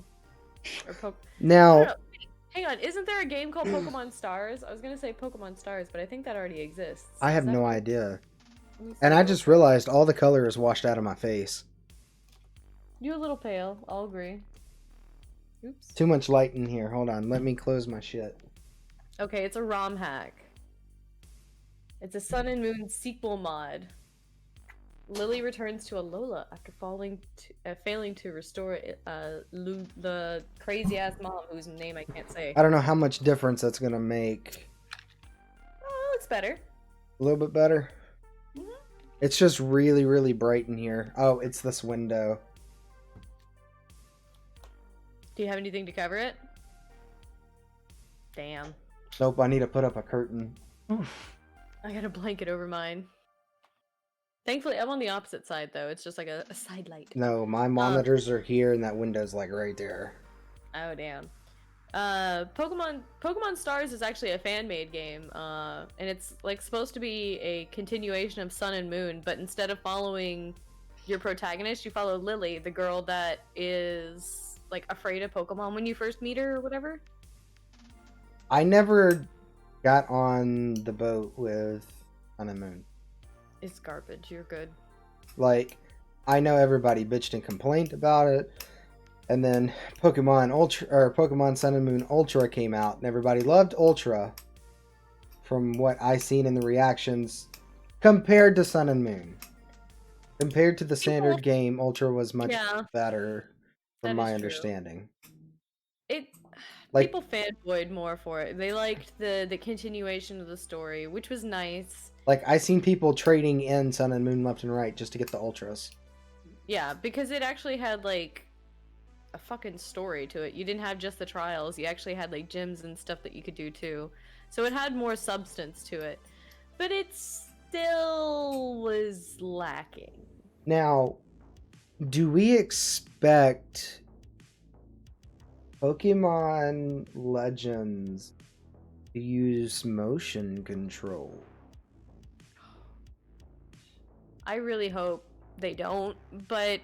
Or I don't Now, know. Wait, hang on, isn't there a game called Pokemon Stars? I was gonna say Pokemon Stars, but I think that already exists. I have Is that no cool? idea. Let me And see I real just quick. realized all the color is washed out of my face. You're a little pale. I'll agree. Oops. Too much light in here. Hold on. Let me close my shit. Okay, it's a ROM hack. It's a Sun and Moon sequel mod. Lily returns to Alola after failing to restore the crazy ass mom whose name I can't say. I don't know how much difference that's going to make. Oh, it's better. A little bit better. Mhm. It's just really, really bright in here. Oh, it's this window. Do you have anything to cover it? Damn. Nope, I need to put up a curtain. I got a blanket over mine. Thankfully, I'm on the opposite side, though. It's just like a side light. No, my monitors are here and that window's like right there. Oh, damn. Pokemon Stars is actually a fan-made game, and it's like supposed to be a continuation of Sun and Moon, but instead of following your protagonist, you follow Lily, the girl that is like afraid of Pokemon when you first meet her or whatever. I never got on the boat with Sun and Moon. It's garbage. You're good. Like, I know everybody bitched and complained about it, and then Pokemon Ultra or Pokemon Sun and Moon Ultra came out, and everybody loved Ultra. From what I seen in the reactions, compared to Sun and Moon, compared to the standard game, Ultra was much Yeah, better, that from my is true. understanding. It Like, people fanboyed more for it. They liked the continuation of the story, which was nice. like I seen people trading in Sun and Moon left and right just to get the Ultras. Yeah, because it actually had like a fucking story to it. You didn't have just the trials. You actually had like gyms and stuff that you could do too. So it had more substance to it. But it still was lacking. Now, do we expect Pokemon Legends to use motion control? I really hope they don't, but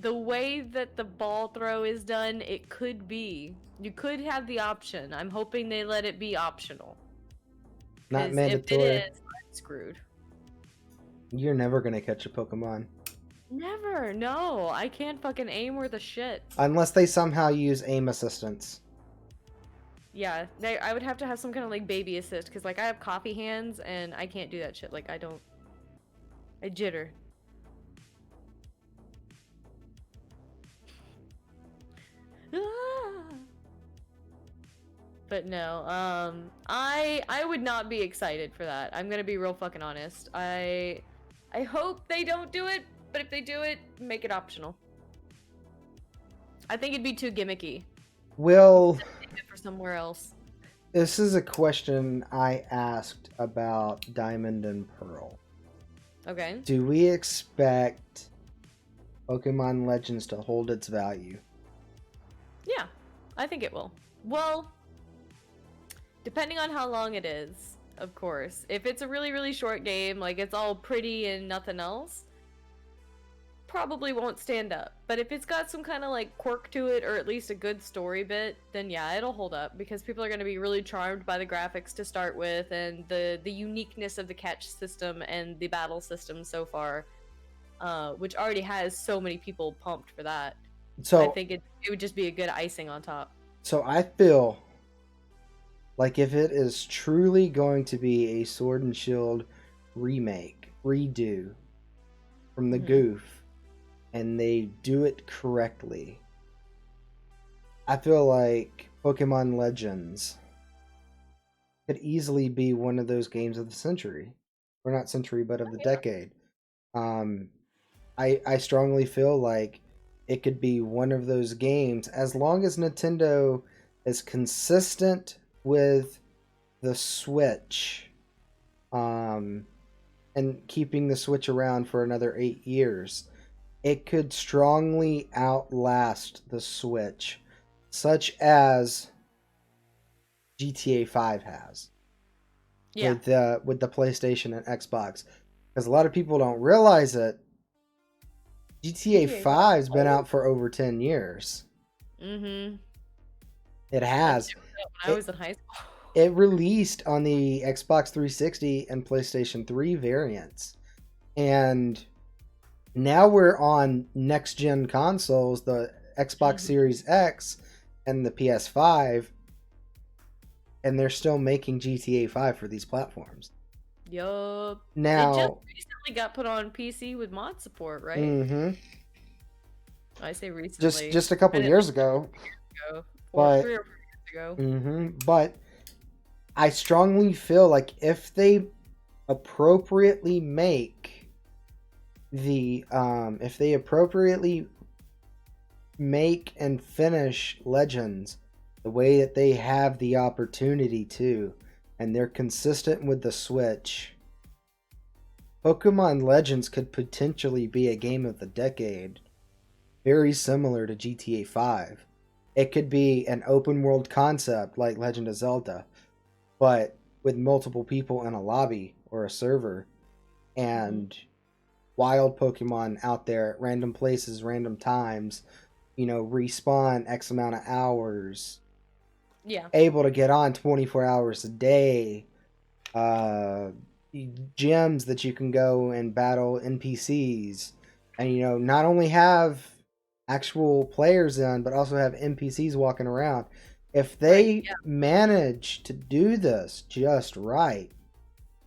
the way that the ball throw is done, it could be. You could have the option. I'm hoping they let it be optional. Not 'Cause mandatory. if it is, I'm screwed. You're never gonna catch a Pokemon. Never. No, I can't fucking aim worth a shit. Unless they somehow use aim assistance. Yeah, I would have to have some kind of like baby assist because like I have coffee hands and I can't do that shit. Like I jitter. Ah. But no, I would not be excited for that. I'm gonna be real fucking honest. I hope they don't do it, but if they do it, make it optional. I think it'd be too gimmicky. Will, Save it for somewhere else. this is a question I asked about Diamond and Pearl. Okay. Do we expect Pokemon Legends to hold its value? Yeah, I think it will. Well, depending on how long it is, of course. If it's a really, really short game, like it's all pretty and nothing else, probably won't stand up. But if it's got some kind of like quirk to it, or at least a good story bit, then yeah, it'll hold up because people are going to be really charmed by the graphics to start with and the uniqueness of the catch system and the battle system so far, which already has so many people pumped for that. So I think it would just be a good icing on top. So I feel like if it is truly going to be a Sword and Shield remake, redo from the Mhm. goof, and they do it correctly, I feel like Pokemon Legends could easily be one of those games of the century. Or not century, but of the decade. I strongly feel like it could be one of those games as long as Nintendo is consistent with the Switch, and keeping the Switch around for another 8 years. It could strongly outlast the Switch, such as GTA 5 has. Yeah. with the PlayStation and Xbox, because a lot of people don't realize it. GTA GTA 5's been old. out for over 10 years. Mm-hmm. It I has. picked it up when I It was in high school. it released on the Xbox 360 and PlayStation 3 variants. And now we're on next gen consoles, the Xbox Mhm. Series X and the PS5, and they're still making GTA 5 for these platforms. Yup. It just Now, recently got put on PC with mod support, right? mhm, I say recently. just a couple And it years ago, ago, but 3 or 4 years ago. but I strongly feel like if they appropriately make if they appropriately make and finish Legends the way that they have the opportunity to, and they're consistent with the Switch, Pokemon Legends could potentially be a game of the decade, very similar to GTA 5. It could be an open world concept like Legend of Zelda, but with multiple people in a lobby or a server, and wild Pokemon out there at random places, random times, respawn X amount of hours, Yeah. able to get on 24 hours a day, uh, gyms that you can go and battle NPCs, and not only have actual players in, but also have NPCs walking around. If Right. they Yeah. manage to do this just right,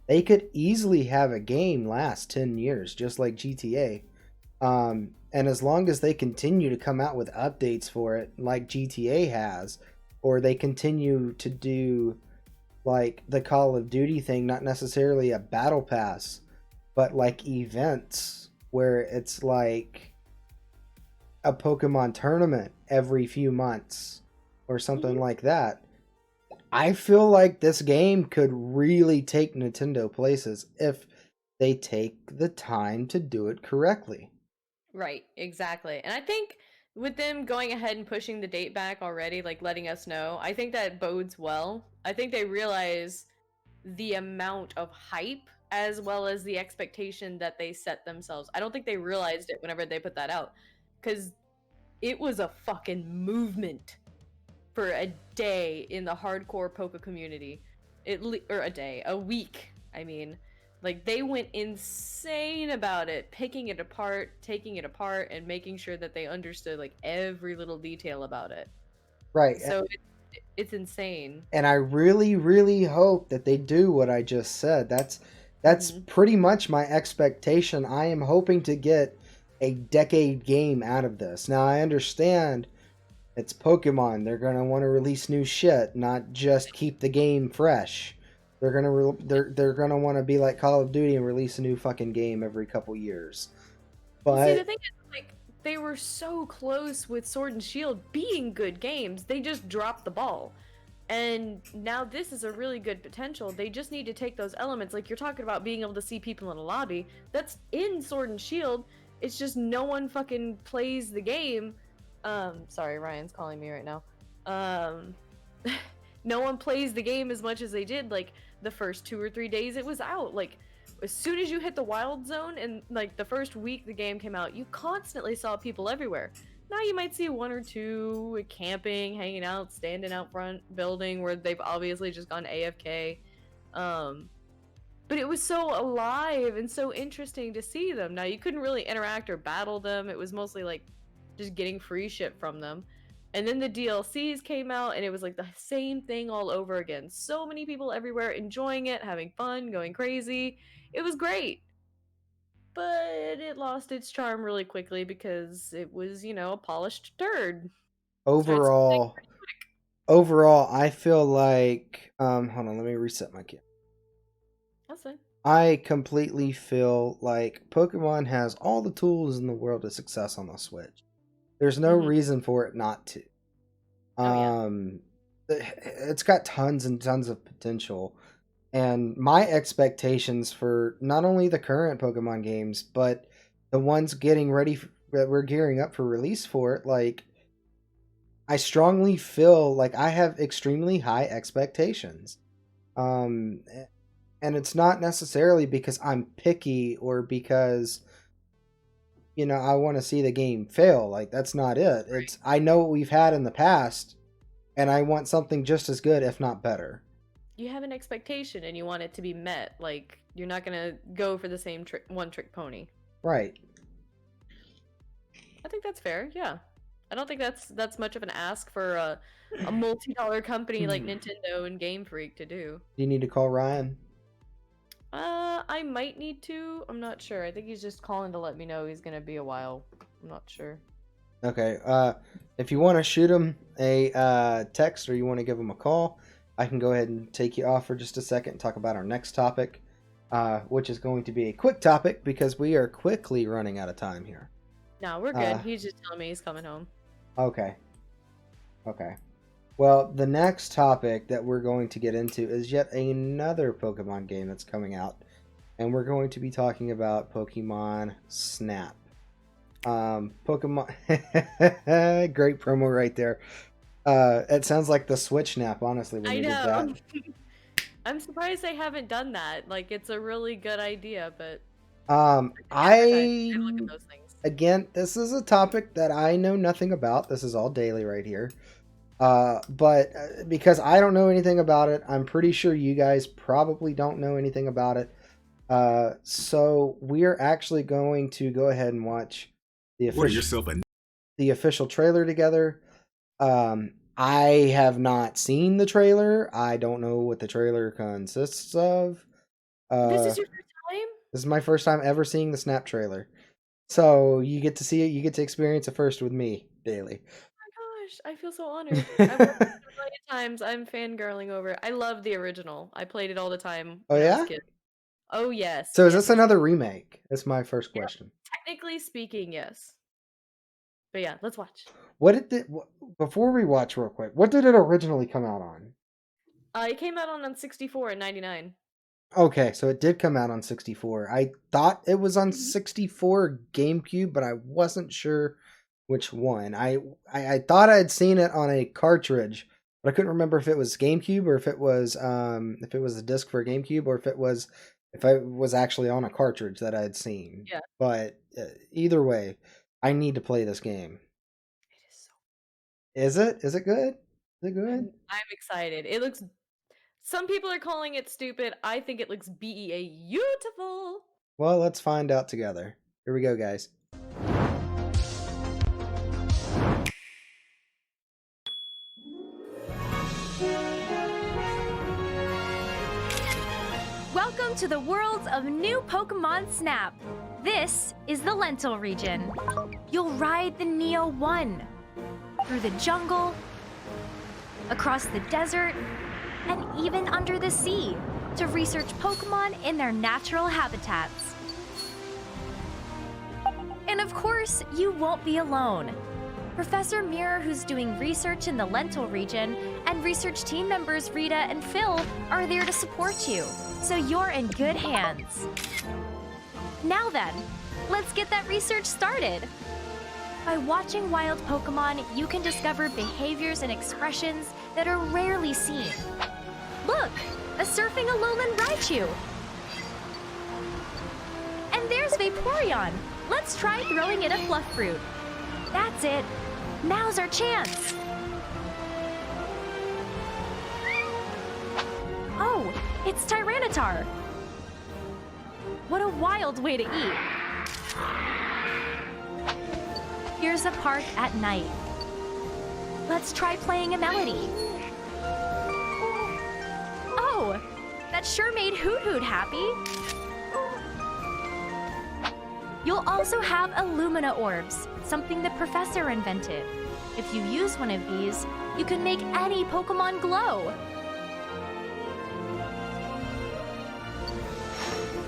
they could easily have a game last 10 years, just like GTA. And as long as they continue to come out with updates for it, like GTA has, or they continue to do like the Call of Duty thing, not necessarily a battle pass, but like events where it's like a Pokemon tournament every few months or something like that. I feel like this game could really take Nintendo places if they take the time to do it correctly. Right, exactly. And I think with them going ahead and pushing the date back already, like letting us know, I think that bodes well. I think they realize the amount of hype as well as the expectation that they set themselves. I don't think they realized it whenever they put that out because it was a fucking movement for a day in the hardcore Poke community. Or a week. I mean, like they went insane about it, picking it apart, taking it apart, and making sure that they understood like every little detail about it. Right. So it's insane. And I really, really hope that they do what I just said. That's Mhm. pretty much my expectation. I am hoping to get a decade game out of this. Now I understand it's Pokemon. They're gonna want to release new shit, not just keep the game fresh. They're gonna want to be like Call of Duty and release a new fucking game every couple years. Well, see, the But thing is, like, they were so close with Sword and Shield being good games, they just dropped the ball. And now this is a really good potential. They just need to take those elements, like you're talking about being able to see people in a lobby. That's in Sword and Shield. It's just no one fucking plays the game. Sorry, Ryan's calling me right now. Um, no one plays the game as much as they did, like, the first 2 or 3 days it was out. Like, as soon as you hit the wild zone and like the first week the game came out, you constantly saw people everywhere. Now you might see one or two camping, hanging out, standing out front building where they've obviously just gone AFK. But it was so alive and so interesting to see them. Now you couldn't really interact or battle them. It was mostly like just getting free shit from them. And then the DLCs came out and it was like the same thing all over again. So many people everywhere enjoying it, having fun, going crazy. It was great. But it lost its charm really quickly because it was, a polished turd. Tried something. overall, overall, I feel like hold on, let me reset my camera. That's fine. I completely feel like Pokemon has all the tools in the world of success on the Switch. There's no Mhm. reason for it not to. Oh, yeah. It's got tons and tons of potential. And my expectations for not only the current Pokemon games, but the ones getting ready that we're gearing up for release for it, like I strongly feel like I have extremely high expectations. Um And it's not necessarily because I'm picky or because, I want to see the game fail. Like, that's not it. It's, I know what we've had in the past, and I want something just as good, if not better. You have an expectation and you want it to be met. Like, you're not gonna go for the same one-trick pony. Right. I think that's fair, yeah. I don't think that's much of an ask for a multi-dollar company like Nintendo and Game Freak to do. Do you need to call Ryan? I might need to. I'm not sure. I think he's just calling to let me know he's gonna be a while. I'm not sure. Okay. If you want to shoot him a text or you want to give him a call, I can go ahead and take you off for just a second and talk about our next topic, which is going to be a quick topic because we are quickly running out of time here. No, we're good. He's just telling me he's coming home. Okay. Well, the next topic that we're going to get into is yet another Pokemon game that's coming out, and we're going to be talking about Pokemon Snap. Pokemon... Great promo right there. It sounds like the Switch Snap, honestly, when I you did know. that. I'm surprised they haven't done that. Like, it's a really good idea, but I look at those things. Again, this is a topic that I know nothing about. This is all daily right here. But because I don't know anything about it, I'm pretty sure you guys probably don't know anything about it. So we're actually going to go ahead and watch the official trailer together. I have not seen the trailer. I don't know what the trailer consists of. This is your first time? This is my first time ever seeing the Snap trailer. So you get to see it. You get to experience it first with me daily. Oh my gosh, I feel so honored. I've watched it a million times. I'm fangirling over it. I love the original. I played it all the time. Oh, when I yeah? was a kid. Oh yes. So is yes, this another remake? That's my first question. Technically speaking, yes. But yeah, let's watch. Before we watch real quick, what did it originally come out on? It came out on 64 in 99. Okay, so it did come out on 64. I thought it was on 64 GameCube, but I wasn't sure which one. I thought I had seen it on a cartridge, but I couldn't remember if it was GameCube or if it was a disc for GameCube or if I was actually on a cartridge that I had seen. Yeah. But either way, I need to play this game. It is so. Is it? Is it good? Is it good? I'm excited. It looks. Some people are calling it stupid. I think it looks beautiful. Well, let's find out together. Here we go, guys. Welcome to the world of new Pokemon Snap. This is the Lentil region. You'll ride the Neo 1 through the jungle, across the desert, and even under the sea to research Pokemon in their natural habitats. And of course, you won't be alone. Professor Mirror, who's doing research in the Lentil region, and research team members Rita and Phil are there to support you, so you're in good hands. Now then, let's get that research started. By watching wild Pokemon, you can discover behaviors and expressions that are rarely seen. Look, a surfing Alolan Raichu. And there's Vaporeon. Let's try throwing it a fluff fruit. That's it. Now's our chance. Oh, it's Tyranitar. What a wild way to eat. Here's a park at night. Let's try playing a melody. Oh, that sure made Hoot Hoot happy. You'll also have Illumina Orbs, something the professor invented. If you use one of these, you can make any Pokemon glow.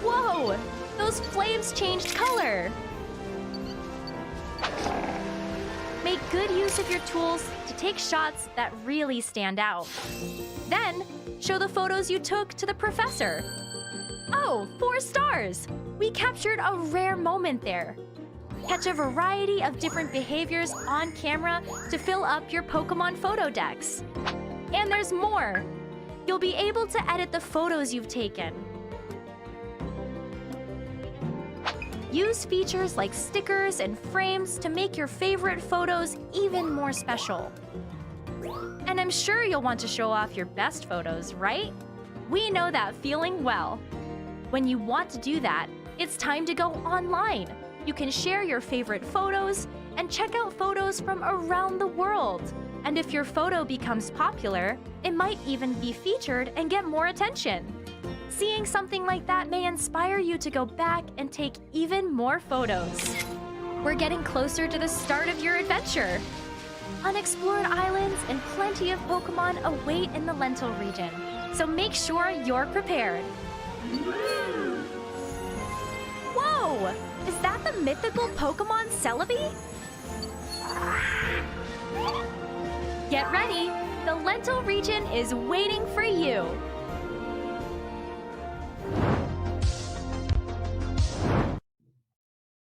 Whoa! Those flames changed color! Make good use of your tools to take shots that really stand out. Then, show the photos you took to the professor. Oh, 4 stars! We captured a rare moment there. Catch a variety of different behaviors on camera to fill up your Pokemon photo decks. And there's more! You'll be able to edit the photos you've taken. Use features like stickers and frames to make your favorite photos even more special. And I'm sure you'll want to show off your best photos, right? We know that feeling well. When you want to do that, it's time to go online. You can share your favorite photos and check out photos from around the world. And if your photo becomes popular, it might even be featured and get more attention. Seeing something like that may inspire you to go back and take even more photos. We're getting closer to the start of your adventure. Unexplored islands and plenty of Pokemon await in the Lental region, so make sure you're prepared. Whoa! Is that the mythical Pokemon Celebi? Get ready! The Lental region is waiting for you!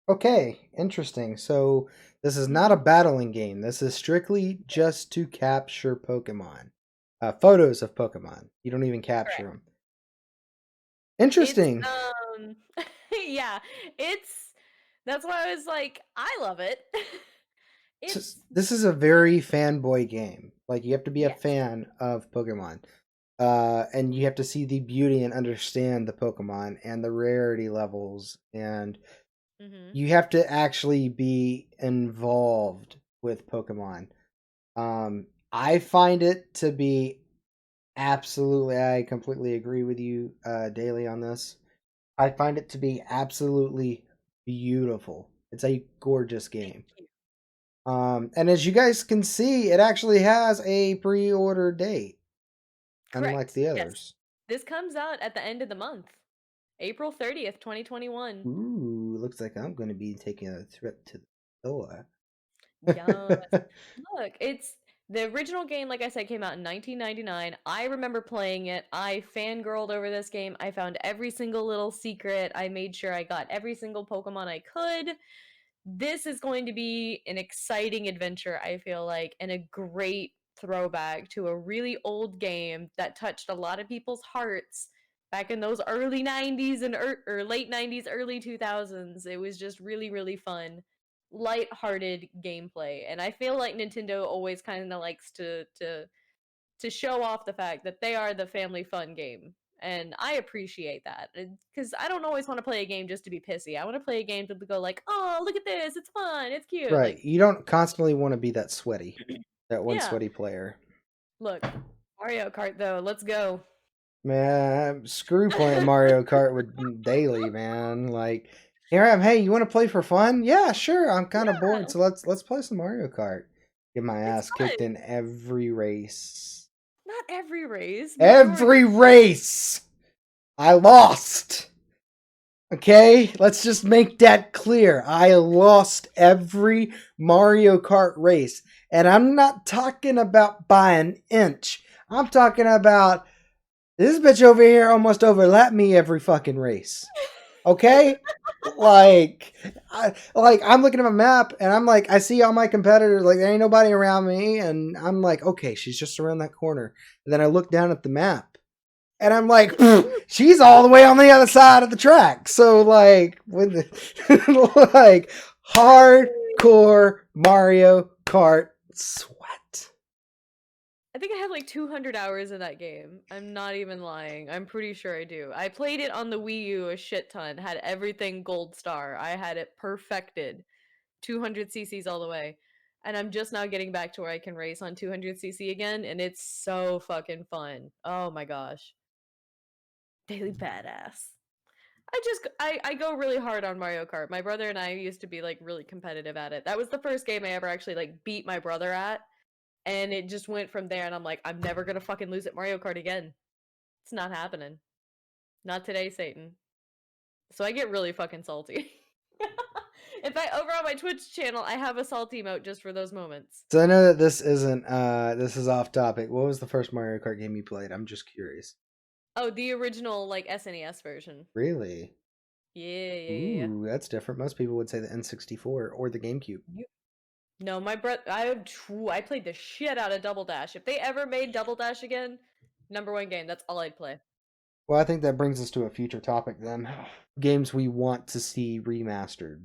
Okay, interesting. So this is not a battling game. This is strictly just to capture Pokemon. Photos of Pokemon. You don't even capture them. Interesting. Yeah, that's why I was like, I love it. This is a very fanboy game. Like, you have to be a Yes. fan of Pokemon. And you have to see the beauty and understand the Pokemon and the rarity levels, and you have to actually be involved with Pokemon. I find it to be absolutely, I completely agree with you, Daily, on this. I find it to be absolutely beautiful. It's a gorgeous game. And as you guys can see, it actually has a pre-order date, unlike Correct. the Yes. others. This comes out at the end of the month, April 30th, 2021. Ooh, looks like I'm going to be taking a trip to the store. Yes. Look, it's the original game, like I said, came out in 1999. I remember playing it. I fangirled over this game. I found every single little secret. I made sure I got every single Pokemon I could. This is going to be an exciting adventure, I feel like, and a great throwback to a really old game that touched a lot of people's hearts back in those early 90s and or late 90s, early 2000s. It was just really, really fun, light-hearted gameplay. And I feel like Nintendo always kind of likes to show off the fact that they are the family fun game. And I appreciate that because I don't always want to play a game just to be pissy. I want to play a game to go like, oh, look at this, it's fun, it's cute. Right. Like, You don't constantly want to be that sweaty, that one yeah. sweaty player. Look, Mario Kart though, let's go. Man, screw playing Mario Kart with Daily, man. Like, here I am. Hey, you want to play for fun? Yeah, sure. I'm kind of bored, so let's play some Mario Kart. Get my ass kicked in every race. Not every race. Every race, I lost. Okay, let's just make that clear. I lost every Mario Kart race, and I'm not talking about by an inch. I'm talking about this bitch over here almost overlapped me every fucking race. Okay? like I'm looking at my map and I'm like, I see all my competitors, like there ain't nobody around me, and I'm like, okay, she's just around that corner. And then I look down at the map and I'm like, she's all the way on the other side of the track. So like with like hardcore Mario Kart sweat. I think I have like 200 hours in that game. I'm not even lying. I'm pretty sure I do. I played it on the Wii U a shit ton. Had everything gold star. I had it perfected. 200 cc's all the way. And I'm just now getting back to where I can race on 200cc again, and it's so fucking fun. Oh my gosh. Daily badass. I go really hard on Mario Kart. My brother and I used to be like really competitive at it. That was the first game I ever actually like beat my brother at. And it just went from there, and I'm like, I'm never gonna fucking lose at Mario Kart again. It's not happening. Not today, Satan. So I get really fucking salty. In fact, over on my Twitch channel, I have a salty emote just for those moments. So I know that this isn't this is off topic. What was the first Mario Kart game you played? I'm just curious. Oh, the original like SNES version. Really? Yeah. Ooh, that's different. Most people would say the N64 or the GameCube. No, my brother, I played the shit out of Double Dash. If they ever made Double Dash again, #1 game, that's all I'd play. Well, I think that brings us to a future topic then. Games we want to see remastered.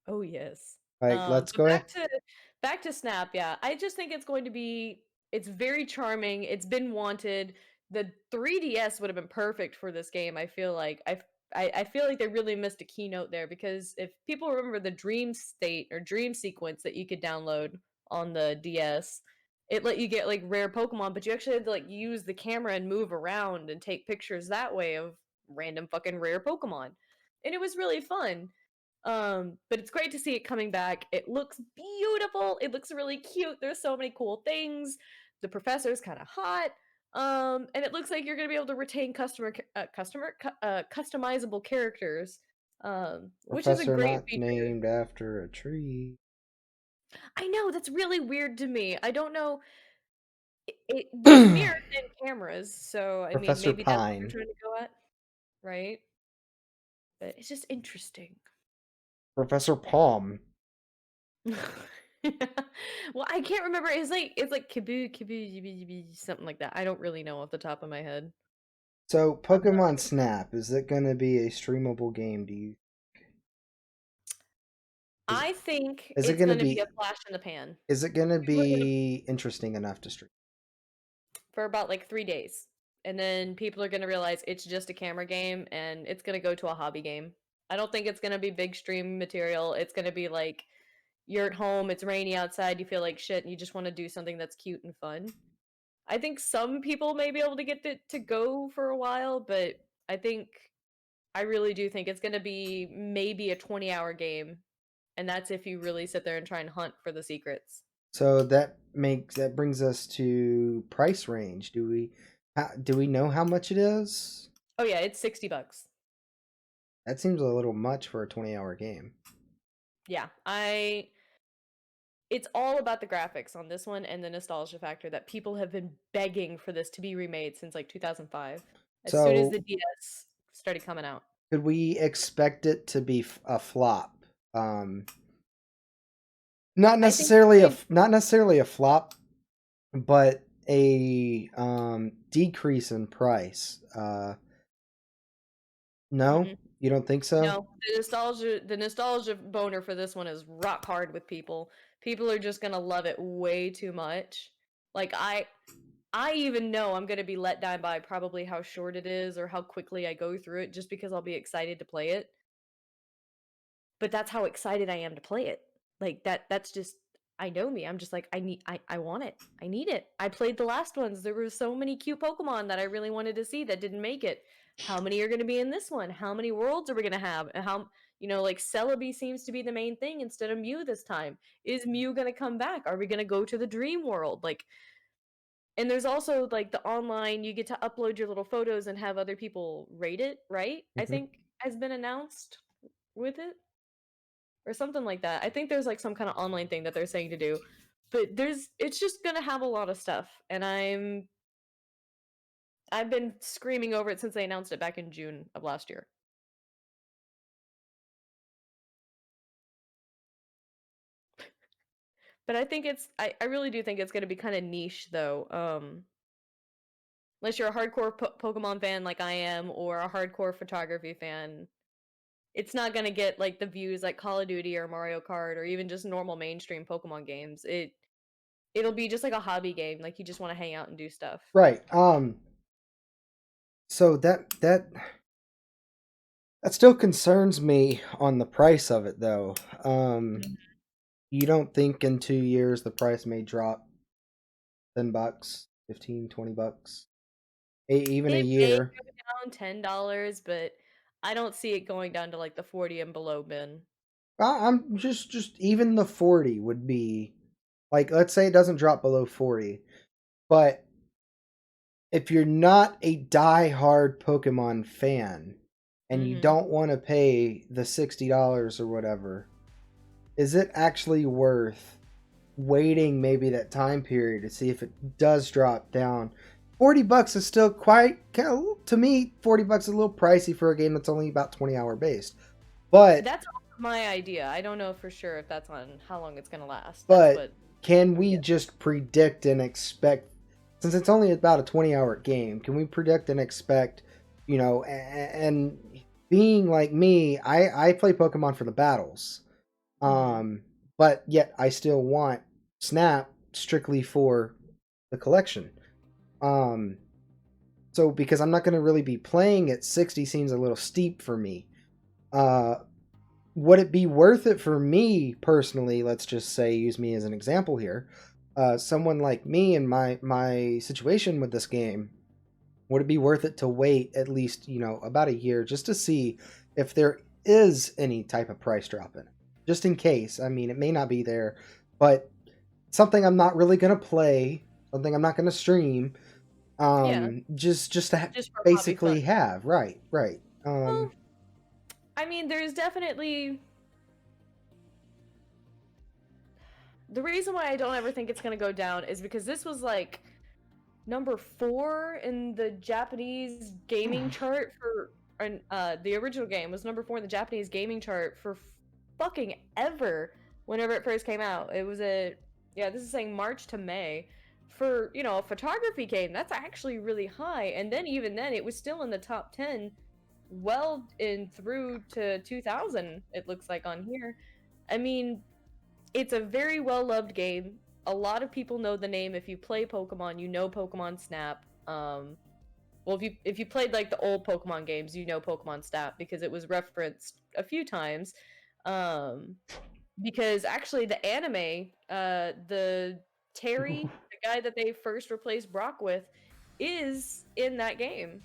Oh yes. Like, let's But go ahead. back to Snap. Yeah, I just think it's going to be. It's very charming. It's been wanted. The 3DS would have been perfect for this game. I feel like I feel like they really missed a keynote there because if people remember the Dream State or Dream Sequence that you could download on the DS, it let you get like rare Pokemon, but you actually had to like use the camera and move around and take pictures that way of random fucking rare Pokemon, and it was really fun. But it's great to see it coming back. It looks beautiful. It looks really cute. There's so many cool things. The professor's kind of hot. And it looks like you're gonna be able to retain customizable characters. Which is a Professor great not feature. named after a tree. I know that's really weird to me. I don't know. There's mirrors and cameras, so I mean Professor maybe that's what Pine. they're trying to go at, right? But it's just interesting. Professor Palm. Well, I can't remember. It's like Kibu, something like that. I don't really know off the top of my head. So, I'm not. Pokemon Snap, is it going to be a streamable game, do you? Is, I think is it it's going to going to be be a flash in the pan. is it going to People are gonna be interesting enough to stream? for about like 3 days, and then people are going to realize it's just a camera game, and it's going to go to a hobby game. I don't think it's going to be big stream material. It's going to be like you're at home, it's rainy outside, you feel like shit, and you just want to do something that's cute and fun. I think some people may be able to get it to go for a while, but I think I really do think it's going to be maybe a 20-hour game, and that's if you really sit there and try and hunt for the secrets. So that brings us to price range. Do we know how much it is? Oh yeah, it's $60. That seems a little much for a 20-hour game. Yeah, it's all about the graphics on this one and the nostalgia factor that people have been begging for this to be remade since like 2005. As soon as So, the DS started coming out. could we expect it to be a flop? Not I think necessarily not necessarily a flop, but a decrease in price. No, mm-mm. you don't think so? No, the nostalgia boner for this one is rock hard with people. People are just gonna love it way too much. Like I even know I'm gonna be let down by probably how short it is or how quickly I go through it just because I'll be excited to play it. But that's how excited I am to play it. Like that's just I know me. I'm just like I want it. I need it. I played the last ones. There were so many cute Pokemon that I really wanted to see that didn't make it. How many are going to be in this one? How many worlds are we going to have? And how like Celebi seems to be the main thing instead of Mew this time. Is Mew going to come back? Are we going to go to the dream world? Like and there's also like the online you get to upload your little photos and have other people rate it, right? I Mhm. think has been announced with it or something like that. I think there's like some kind of online thing that they're saying to do. But it's just going to have a lot of stuff and I've been screaming over it since they announced it back in June of last year. But I think I really do think it's going to be kind of niche though. Unless you're a hardcore Pokemon fan like I am or a hardcore photography fan, it's not going to get like the views like Call of Duty or Mario Kart or even just normal mainstream Pokemon games. It'll be just like a hobby game, like you just want to hang out and do stuff. Right. So that still concerns me on the price of it, though. You don't think in 2 years the price may drop $10, 15, $20, even a It may year? go down $10, but I don't see it going down to like the 40 and below bin. I'm just even the 40 would be like, let's say it doesn't drop below 40, but if you're not a die-hard Pokemon fan and you Mhm. don't want to pay the $60 or whatever, is it actually worth waiting maybe that time period to see if it does drop down? $40 is still to me, $40 is a little pricey for a game that's only about 20-hour based. But That's also my idea. I don't know for sure if that's on how long it's gonna last. That's but what. can we Yeah. just predict and expect, since it's only about a 20-hour game, can we predict and expect you know, and being like me, I play Pokemon for the battles. Mhm. But yet I still want Snap strictly for the collection. Um, so because I'm not going to really be playing at 60 seems a little steep for me. Uh, would it be worth it for me personally? Let's just say, use me as an example here. Someone like me in my situation with this game, would it be worth it to wait at least, you know, about a year just to see if there is any type of price drop in it? Just in case. I mean, it may not be there, but something I'm not really going to play, something I'm not going to stream, Yeah, just to just for hobby fun. basically have. Right, right. Well, I mean, there's definitely the reason why I don't ever think it's gonna go down is because this was like number 4 in the Japanese gaming chart for, and the original game was number 4 in the Japanese gaming chart for fucking ever. Whenever it first came out, it was yeah, this is saying March to May. For, you know, a photography game, that's actually really high. And then even then, it was still in the top 10, well in through to 2000. It looks like on here. I mean, it's a very well loved game. A lot of people know the name. If you play Pokemon, you know Pokemon Snap. Well, if you played like the old Pokemon games, you know Pokemon Snap because it was referenced a few times. Um, because actually, the anime, the Terry, the guy that they first replaced Brock with, is in that game.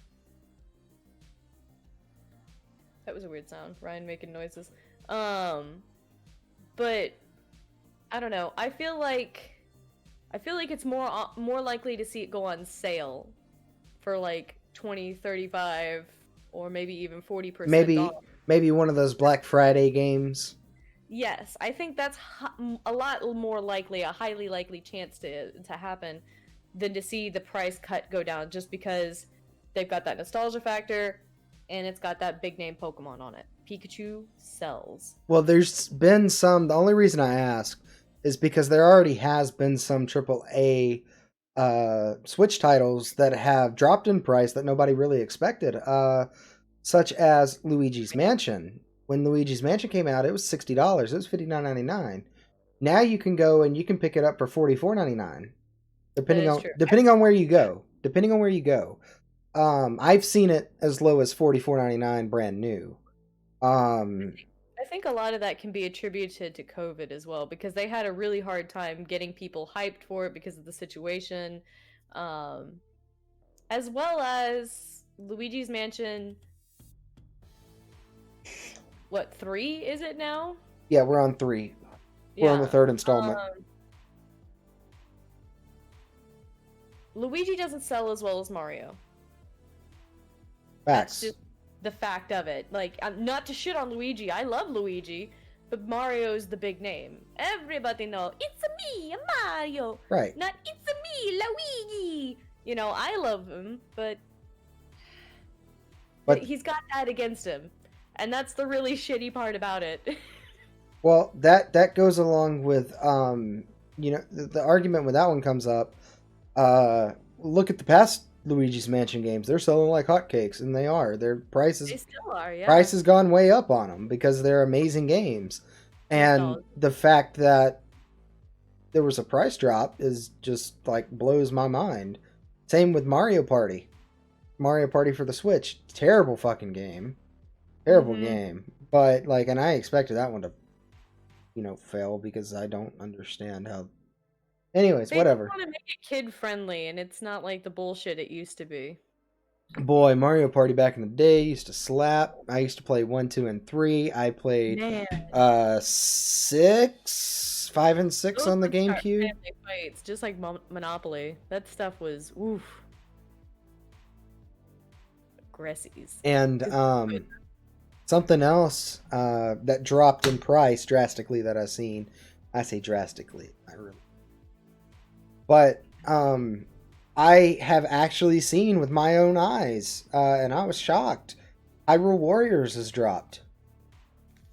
That was a weird sound. Ryan making noises. But I don't know. I feel like it's more likely to see it go on sale for like 20, 35, or maybe even 40% off. Maybe one of those Black Friday games. Yes, I think that's a lot more likely, a highly likely chance to happen than to see the price cut go down just because they've got that nostalgia factor and it's got that big name Pokemon on it. Pikachu sells. Well, there's been some. The only reason I ask is because there already has been some AAA Switch titles that have dropped in price that nobody really expected, such as Luigi's Mansion. When Luigi's Mansion came out, it was $60. It was $59.99. Now you can go and you can pick it up for $44.99, That is true. depending on where you go. Depending on where you go, I've seen it as low as $44.99 brand new. I think a lot of that can be attributed to COVID as well, because they had a really hard time getting people hyped for it because of the situation, um, as well as Luigi's Mansion. What, 3 is it now? Yeah, we're on 3. We're on the Yeah. 3rd installment. Luigi doesn't sell as well as Mario. Facts. That's just the fact of it. Like, not to shit on Luigi. I love Luigi, but Mario's the big name. Everybody know it's me, Mario. Right. Not it's me, Luigi. You know, I love him, but he's got that against him, and that's the really shitty part about it. Well, that goes along with you know, the argument when that one comes up. Look at the past Luigi's Mansion games. They're selling like hotcakes, and they are. Their prices They still are, yeah. price has gone way up on them because they're amazing games. And the fact that there was a price drop is just like blows my mind. Same with Mario Party. Mario Party for the Switch, terrible fucking game. Terrible game. But like, and I expected that one to, you know, fail because I don't understand how. Anyways, whatever. They want to make it kid friendly, and it's not like the bullshit it used to be. Boy, Mario Party back in the day used to slap. I used to play 1, 2, and 3. I played 6, 5, and 6 on the GameCube. Family fights, just like Monopoly. That stuff was oof. Aggressies. And something else that dropped in price drastically that I've seen. I say drastically. I really. But I have actually seen with my own eyes, and I was shocked. Hyrule Warriors has dropped.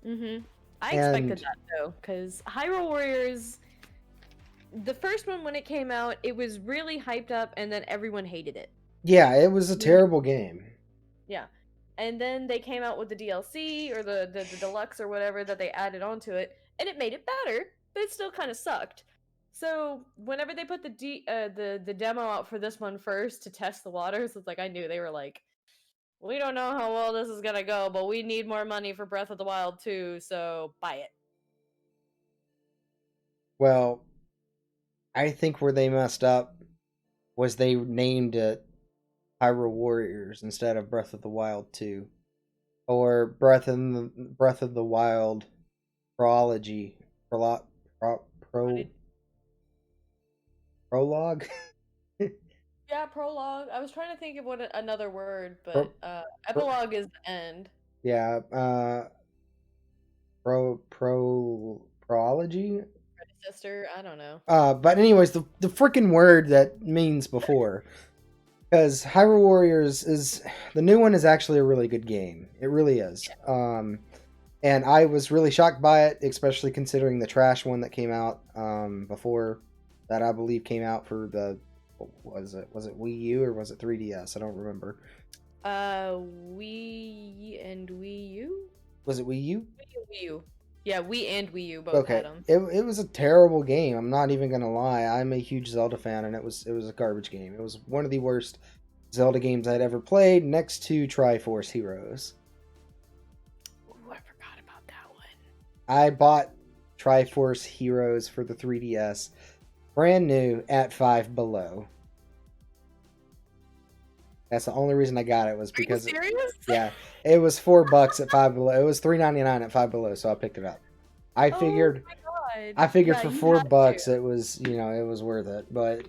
I expected that though, because Hyrule Warriors, the first one when it came out, it was really hyped up, and then everyone hated it. Yeah, it was a terrible game. Yeah. And then they came out with the DLC or the deluxe or whatever that they added onto it, and it made it better, but it still kind of sucked. So whenever they put the demo out for this one first to test the waters, it's like I knew they were like, we don't know how well this is gonna go, but we need more money for Breath of the Wild 2, so buy it. Well, I think where they messed up was they named it Hyrule Warriors instead of Breath of the Wild 2. Or Breath of the Wild Prology. What did- Prologue? Yeah, prologue. I was trying to think of another word, Pro, but epilogue is the end. yeah, Prology? Sister, I don't know. But anyways, the freaking word that means before. Because Hyrule Warriors is the new one is actually a really good game. It really is. And I was really shocked by it, especially considering the trash one that came out before that. I believe came out for the was it Wii U or was it 3DS? I don't remember. Wii and Wii U. Was it Wii U? Wii U. Yeah, Wii and Wii U both Okay, had them. it was a terrible game. I'm not even gonna lie. I'm a huge Zelda fan, and it was a garbage game. It was one of the worst Zelda games I'd ever played, next to Triforce Heroes. Ooh, I forgot about that one. I bought Triforce Heroes for the 3DS, brand new at Five Below. That's the only reason I got it was because Are you serious? yeah, it was $4 at Five Below. It was $3.99 at Five Below, so I picked it up. I figured Oh my God. I figured Yeah, for you $4 had to. it was it was worth it. But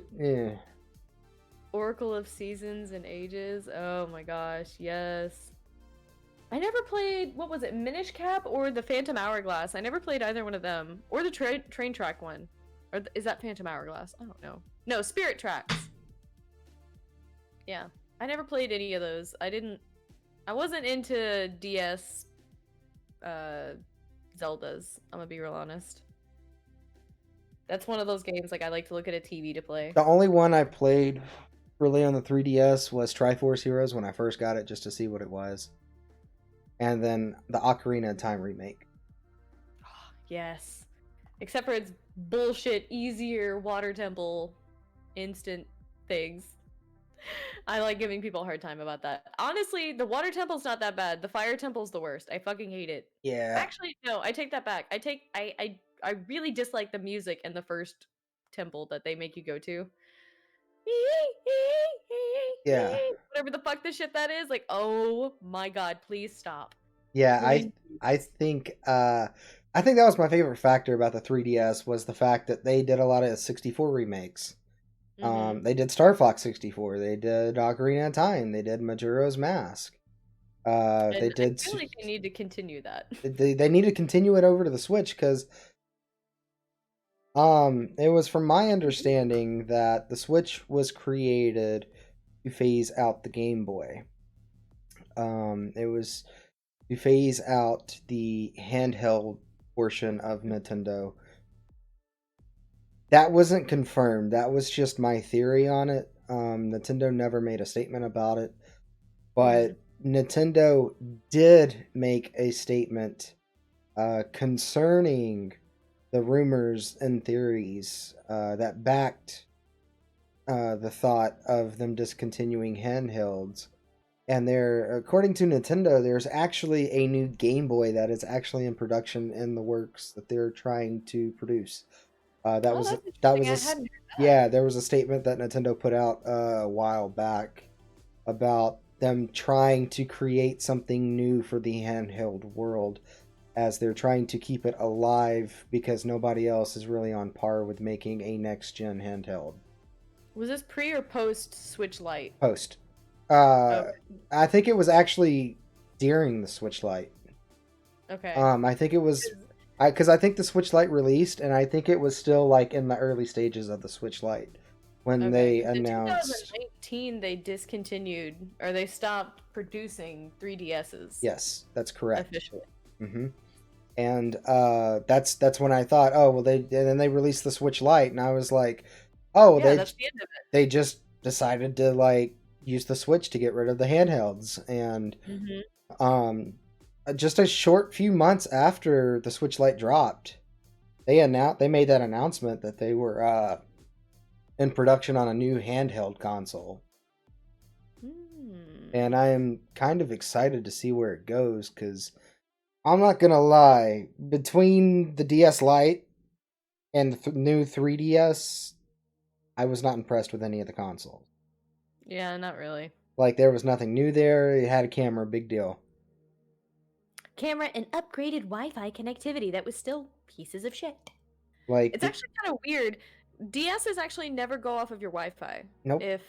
Oracle of Seasons and Ages. Oh my gosh, yes. I never played, what was it, Minish Cap or the Phantom Hourglass? I never played either one of them. Or the train track one. Or is that Phantom Hourglass? I don't know. No, Spirit Tracks. Yeah. I never played any of those. I wasn't into DS Zeldas, I'm gonna be real honest. That's one of those games like I like to look at a TV to play. the only one I played really on the 3DS was Triforce Heroes when I first got it, just to see what it was, and then the Ocarina of Time remake. Yes. Except for its bullshit, easier water temple instant things. I like giving people a hard time about that. Honestly, the water temple's not that bad. The fire temple's the worst. I fucking hate it. Yeah, Actually, no, I take that back. I really dislike the music in the first temple that they make you go to. yeah, Whatever the fuck this shit that is. Like, oh my god, please stop. yeah. Please. I think that was my favorite factor about the 3DS was the fact that they did a lot of 64 remakes. Mhm. They did Star Fox 64. They did Ocarina of Time. They did Majora's Mask. They And I did. feel like they need to continue that. They need to continue it over to the Switch because it was from my understanding that the Switch was created to phase out the Game Boy. It was to phase out the handheld portion of Nintendo. That wasn't confirmed. That was just my theory on it. Nintendo never made a statement about it, but Nintendo did make a statement concerning the rumors and theories that backed the thought of them discontinuing handhelds. And according to Nintendo, there's actually a new Game Boy that is actually in production in the works that they're trying to produce. Oh, That that's was interesting. I hadn't heard that. yeah, there was a statement that Nintendo put out a while back about them trying to create something new for the handheld world as they're trying to keep it alive because nobody else is really on par with making a next gen handheld. Was this pre or post Switch Lite? Post. Okay. I think it was actually during the Switch Lite. Okay. I think it was because I think the Switch Lite released, and I think it was still like in the early stages of the Switch Lite when Okay, they 'cause in announced. 2019 they discontinued or they stopped producing 3DSs Yes, that's correct. officially. hmm And that's when I thought, oh well, and then they released the Switch Lite, and I was like, oh, Yeah, that's the end of it. they just decided to like used the Switch to get rid of the handhelds, and Mm-hmm. um, just a short few months after the Switch Lite dropped, they made that announcement that they were in production on a new handheld console, Hmm. and I am kind of excited to see where it goes because I'm not gonna lie, between the DS Lite and the new 3DS, I was not impressed with any of the consoles. Yeah, not really. Like there was nothing new there. It had a camera, big deal. Camera and upgraded Wi-Fi connectivity that was still pieces of shit. Like It's actually kind of weird. DSs actually never go off of your Wi-Fi. nope. If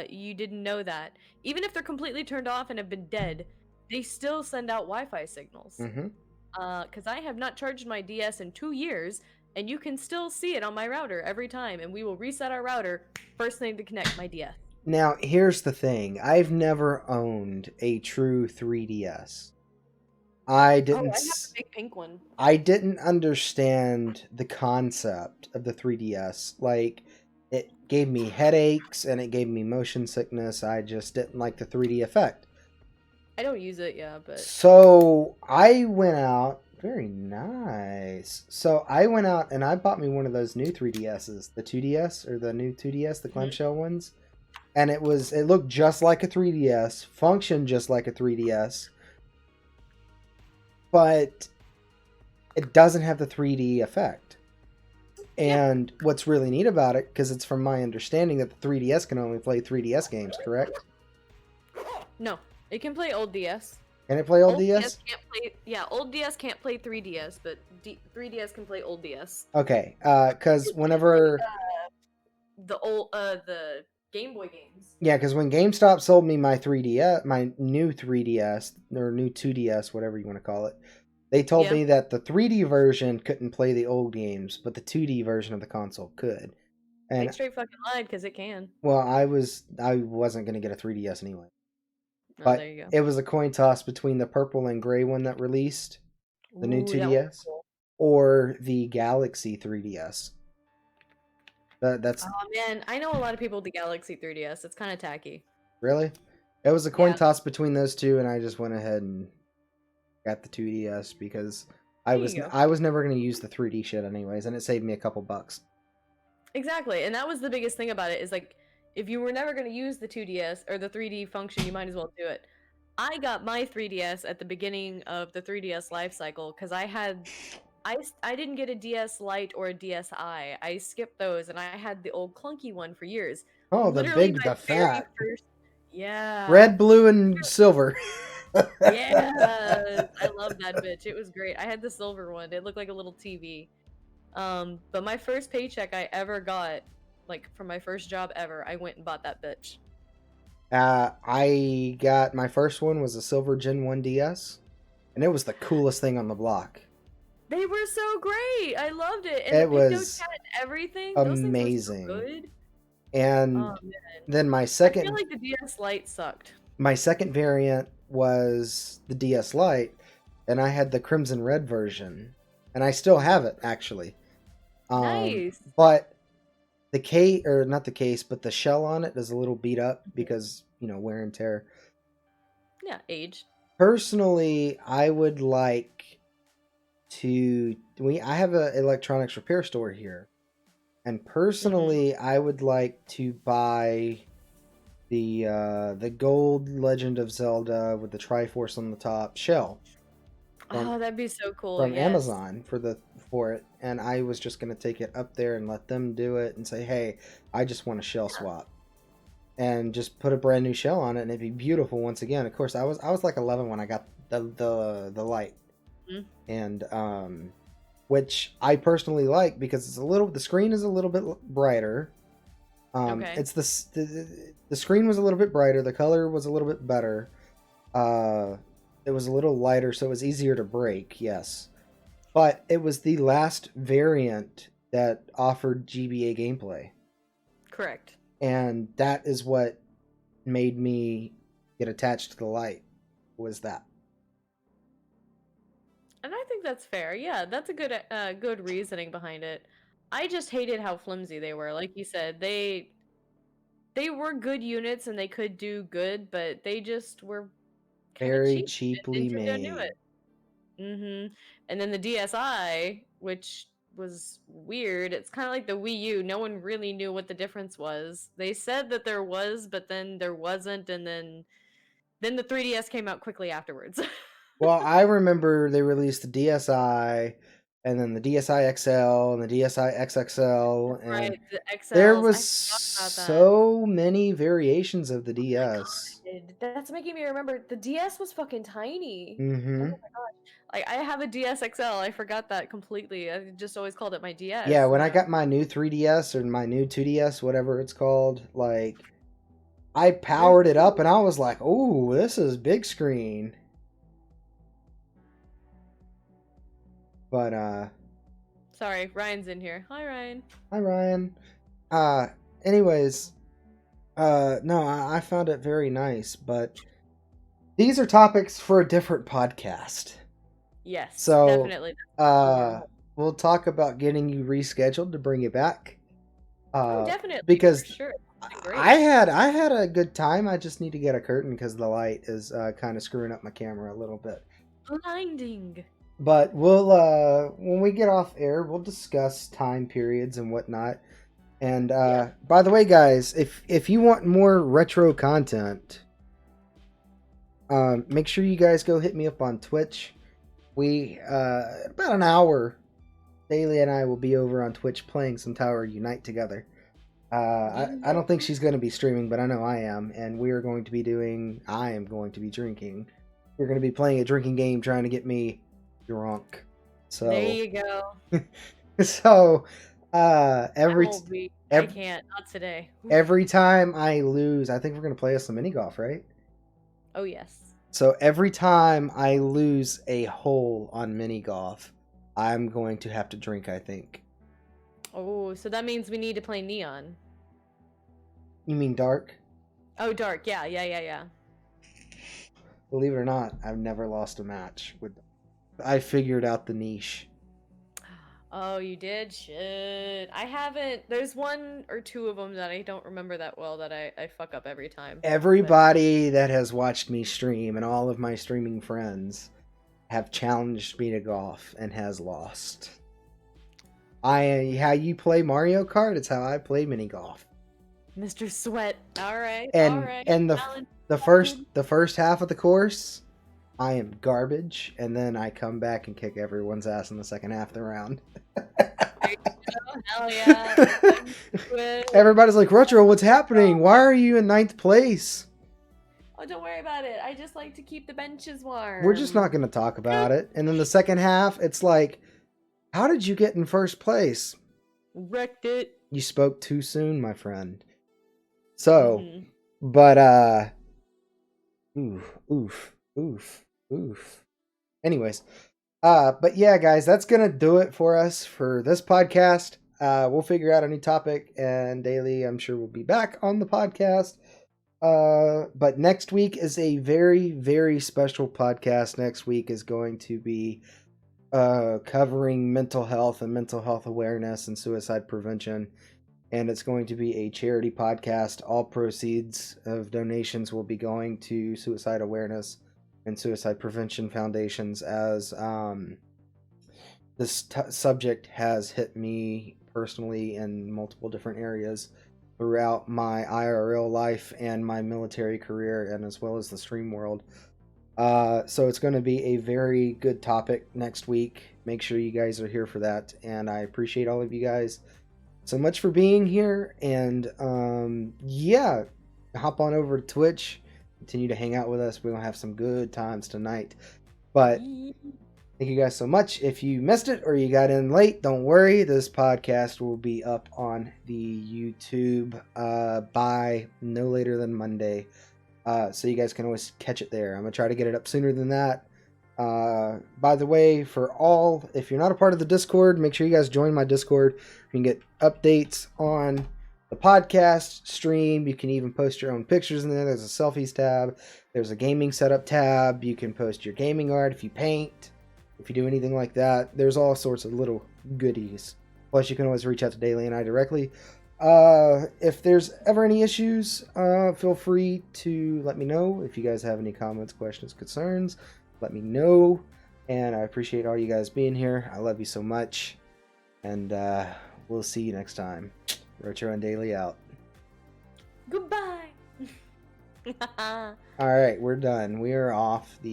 you didn't know that, even if they're completely turned off and have been dead, they still send out Wi-Fi signals. Mm-hmm. Because I have not charged my DS in 2 years, and you can still see it on my router every time, and we will reset our router first thing to connect my DS. Now here's the thing: I've never owned a true 3DS. I Oh, didn't. I have the big pink one. I didn't understand the concept of the 3DS. Like, it gave me headaches and it gave me motion sickness. I just didn't like the 3D effect. I don't use it, yeah, but So I went out. Very nice. So I went out and I bought me one of those new 3DSs, the 2DS or the new 2DS, the clamshell ones. And it looked just like a 3DS, functioned just like a 3DS, but it doesn't have the 3D effect. And what's really neat about it, because it's from my understanding that the 3DS can only play 3DS games, correct? no, it can play old DS. Can it play old DS? Can't play. Yeah, old DS can't play 3DS, but 3DS can play old DS. Okay, because whenever... The Game Boy games. Yeah, because when GameStop sold me my 3DS, my new 3DS, or new 2DS, whatever you want to call it, they told me that the 3D version couldn't play the old games, but the 2D version of the console could. They And straight fucking lied because it can. well, I wasn't gonna get a 3DS anyway. Oh, But there you go. it was a coin toss between the purple and gray one that released, the new Ooh, that 2DS, one's cool. or the Galaxy 3DS. That's Oh man, I know a lot of people with the Galaxy 3DS. It's kind of tacky. really. It was a coin Yeah. toss between those two, and I just went ahead and got the 2DS because I There was you go. I was never gonna use the 3D shit anyways, and it saved me a couple bucks. Exactly, and that was the biggest thing about it is like, if you were never going to use the 2DS or the 3D function, you might as well do it. I got my 3DS at the beginning of the 3DS life cycle because I didn't get a DS Lite or a DSi. I skipped those, and I had the old clunky one for years. Oh, the Literally big, my the very fat, first, yeah, red, blue, and silver. yeah, I love that bitch. It was great. I had the silver one. It looked like a little TV. But my first paycheck I ever got, like from my first job ever, I went and bought that bitch. I got my first one was a silver Gen 1 DS, and it was the coolest thing on the block. They were so great. I loved it. And It the Picto was Chat and everything. Those amazing. things were so good. And Oh man. then I feel like the DS Lite sucked. my second variant was the DS Lite, and I had the Crimson Red version, and I still have it actually. Nice. But the case, or not the case, but the shell on it is a little beat up because, wear and tear. Yeah, age. Personally, I would like to. I have an electronics repair store here, and personally, I would like to buy the gold Legend of Zelda with the Triforce on the top shell Oh, that'd be so cool. from yes. Amazon for it, and I was just gonna take it up there and let them do it and say, hey, I just want a shell swap, and just put a brand new shell on it, and it'd be beautiful once again. Of course, I was like 11 when I got the light, and which I personally like because the screen is a little bit brighter. Okay. It's the screen was a little bit brighter, the color was a little bit better. It was a little lighter, so it was easier to break, yes. But it was the last variant that offered GBA gameplay. Correct. And that is what made me get attached to the light, was that. And I think that's fair. Yeah, that's a good reasoning behind it. I just hated how flimsy they were. Like you said, they they were good units and they could do good, but they just were kind of Very cheap. cheaply Nintendo knew made. it. And then the DSi, which was weird. It's kind of like the Wii U. No one really knew what the difference was. They said that there was, but then there wasn't, and then the 3DS came out quickly afterwards. Well, I remember they released the DSi, and then the DSi XL, and the DSi XXL, and Right, the there XLs. was I forgot about that. so many variations of the DS. That's making me remember the DS was fucking tiny. Mm-hmm. Oh my gosh. Like I have a DS XL. I forgot that completely. I just always called it my DS. Yeah, when I got my new 3DS or my new 2DS, whatever it's called, like I powered it up and I was like, "Oh, this is big screen." But Sorry, Ryan's in here. Hi, Ryan. hi Ryan. Anyways, no, I found it very nice, but these are topics for a different podcast. Yes, So, definitely. we'll talk about getting you rescheduled to bring you back. Oh, definitely. Because for sure. Great. I had a good time. I just need to get a curtain because the light is kind of screwing up my camera a little bit. Blinding. But we'll when we get off air, we'll discuss time periods and whatnot. And by the way, guys, if you want more retro content, make sure you guys go hit me up on Twitch. We about an hour, Daily and I will be over on Twitch playing some Tower Unite together. I don't think she's going to be streaming, but I know I am, and we are going to be doing. I am going to be drinking. We're going to be playing a drinking game, trying to get me drunk. So There you go. so I can't. Not today. every time I lose, I think we're going to play us some mini golf, right? Oh yes. So every time I lose a hole on mini golf, I'm going to have to drink, I think. Oh, so that means we need to play Neon. You mean dark? Oh, Dark. Yeah. Believe it or not, I've never lost a match with. I figured out the niche. Oh, you did? Shit. I haven't. There's one or two of them that I don't remember that well that I fuck up every time. Everybody that has watched me stream and all of my streaming friends have challenged me to golf and has lost. How you play Mario Kart, it's how I play mini golf. Mr. Sweat. All right. And the first half of the course, I am garbage, and then I come back and kick everyone's ass in the second half of the round. Hell yeah. Everybody's like, Retro, what's happening? Why are you in 9th place? Oh, don't worry about it. I just like to keep the benches warm. We're just not going to talk about it. And then the second half, it's like, how did you get in first place? Wrecked it. You spoke too soon, my friend. So, but, oof. Anyways, but yeah, guys, that's gonna do it for us for this podcast. We'll figure out a new topic, and Daily, I'm sure, will be back on the podcast. But next week is a very, very special podcast. Next week is going to be covering mental health and mental health awareness and suicide prevention. And it's going to be a charity podcast. All proceeds of donations will be going to suicide awareness and suicide prevention foundations, as this subject has hit me personally in multiple different areas throughout my IRL life and my military career, and as well as the stream world. So it's going to be a very good topic next week. Make sure you guys are here for that, and I appreciate all of you guys so much for being here. And yeah, hop on over to Twitch, continue to hang out with us. We're gonna have some good times tonight. But thank you guys so much. If you missed it or you got in late, don't worry, this podcast will be up on the YouTube by no later than Monday, so you guys can always catch it there. I'm gonna try to get it up sooner than that. By the way, if you're not a part of the Discord, make sure you guys join my Discord. You can get updates on the podcast stream. You can even post your own pictures in there. There's a selfies tab. There's a gaming setup tab. You can post your gaming art if you paint, if you do anything like that. There's all sorts of little goodies. Plus, you can always reach out to Daily and I directly. If there's ever any issues, feel free to let me know. If you guys have any comments, questions, concerns, let me know. And I appreciate all you guys being here. I love you so much. And we'll see you next time. Roach Run Daily out. Goodbye. All right, we're done. We are off the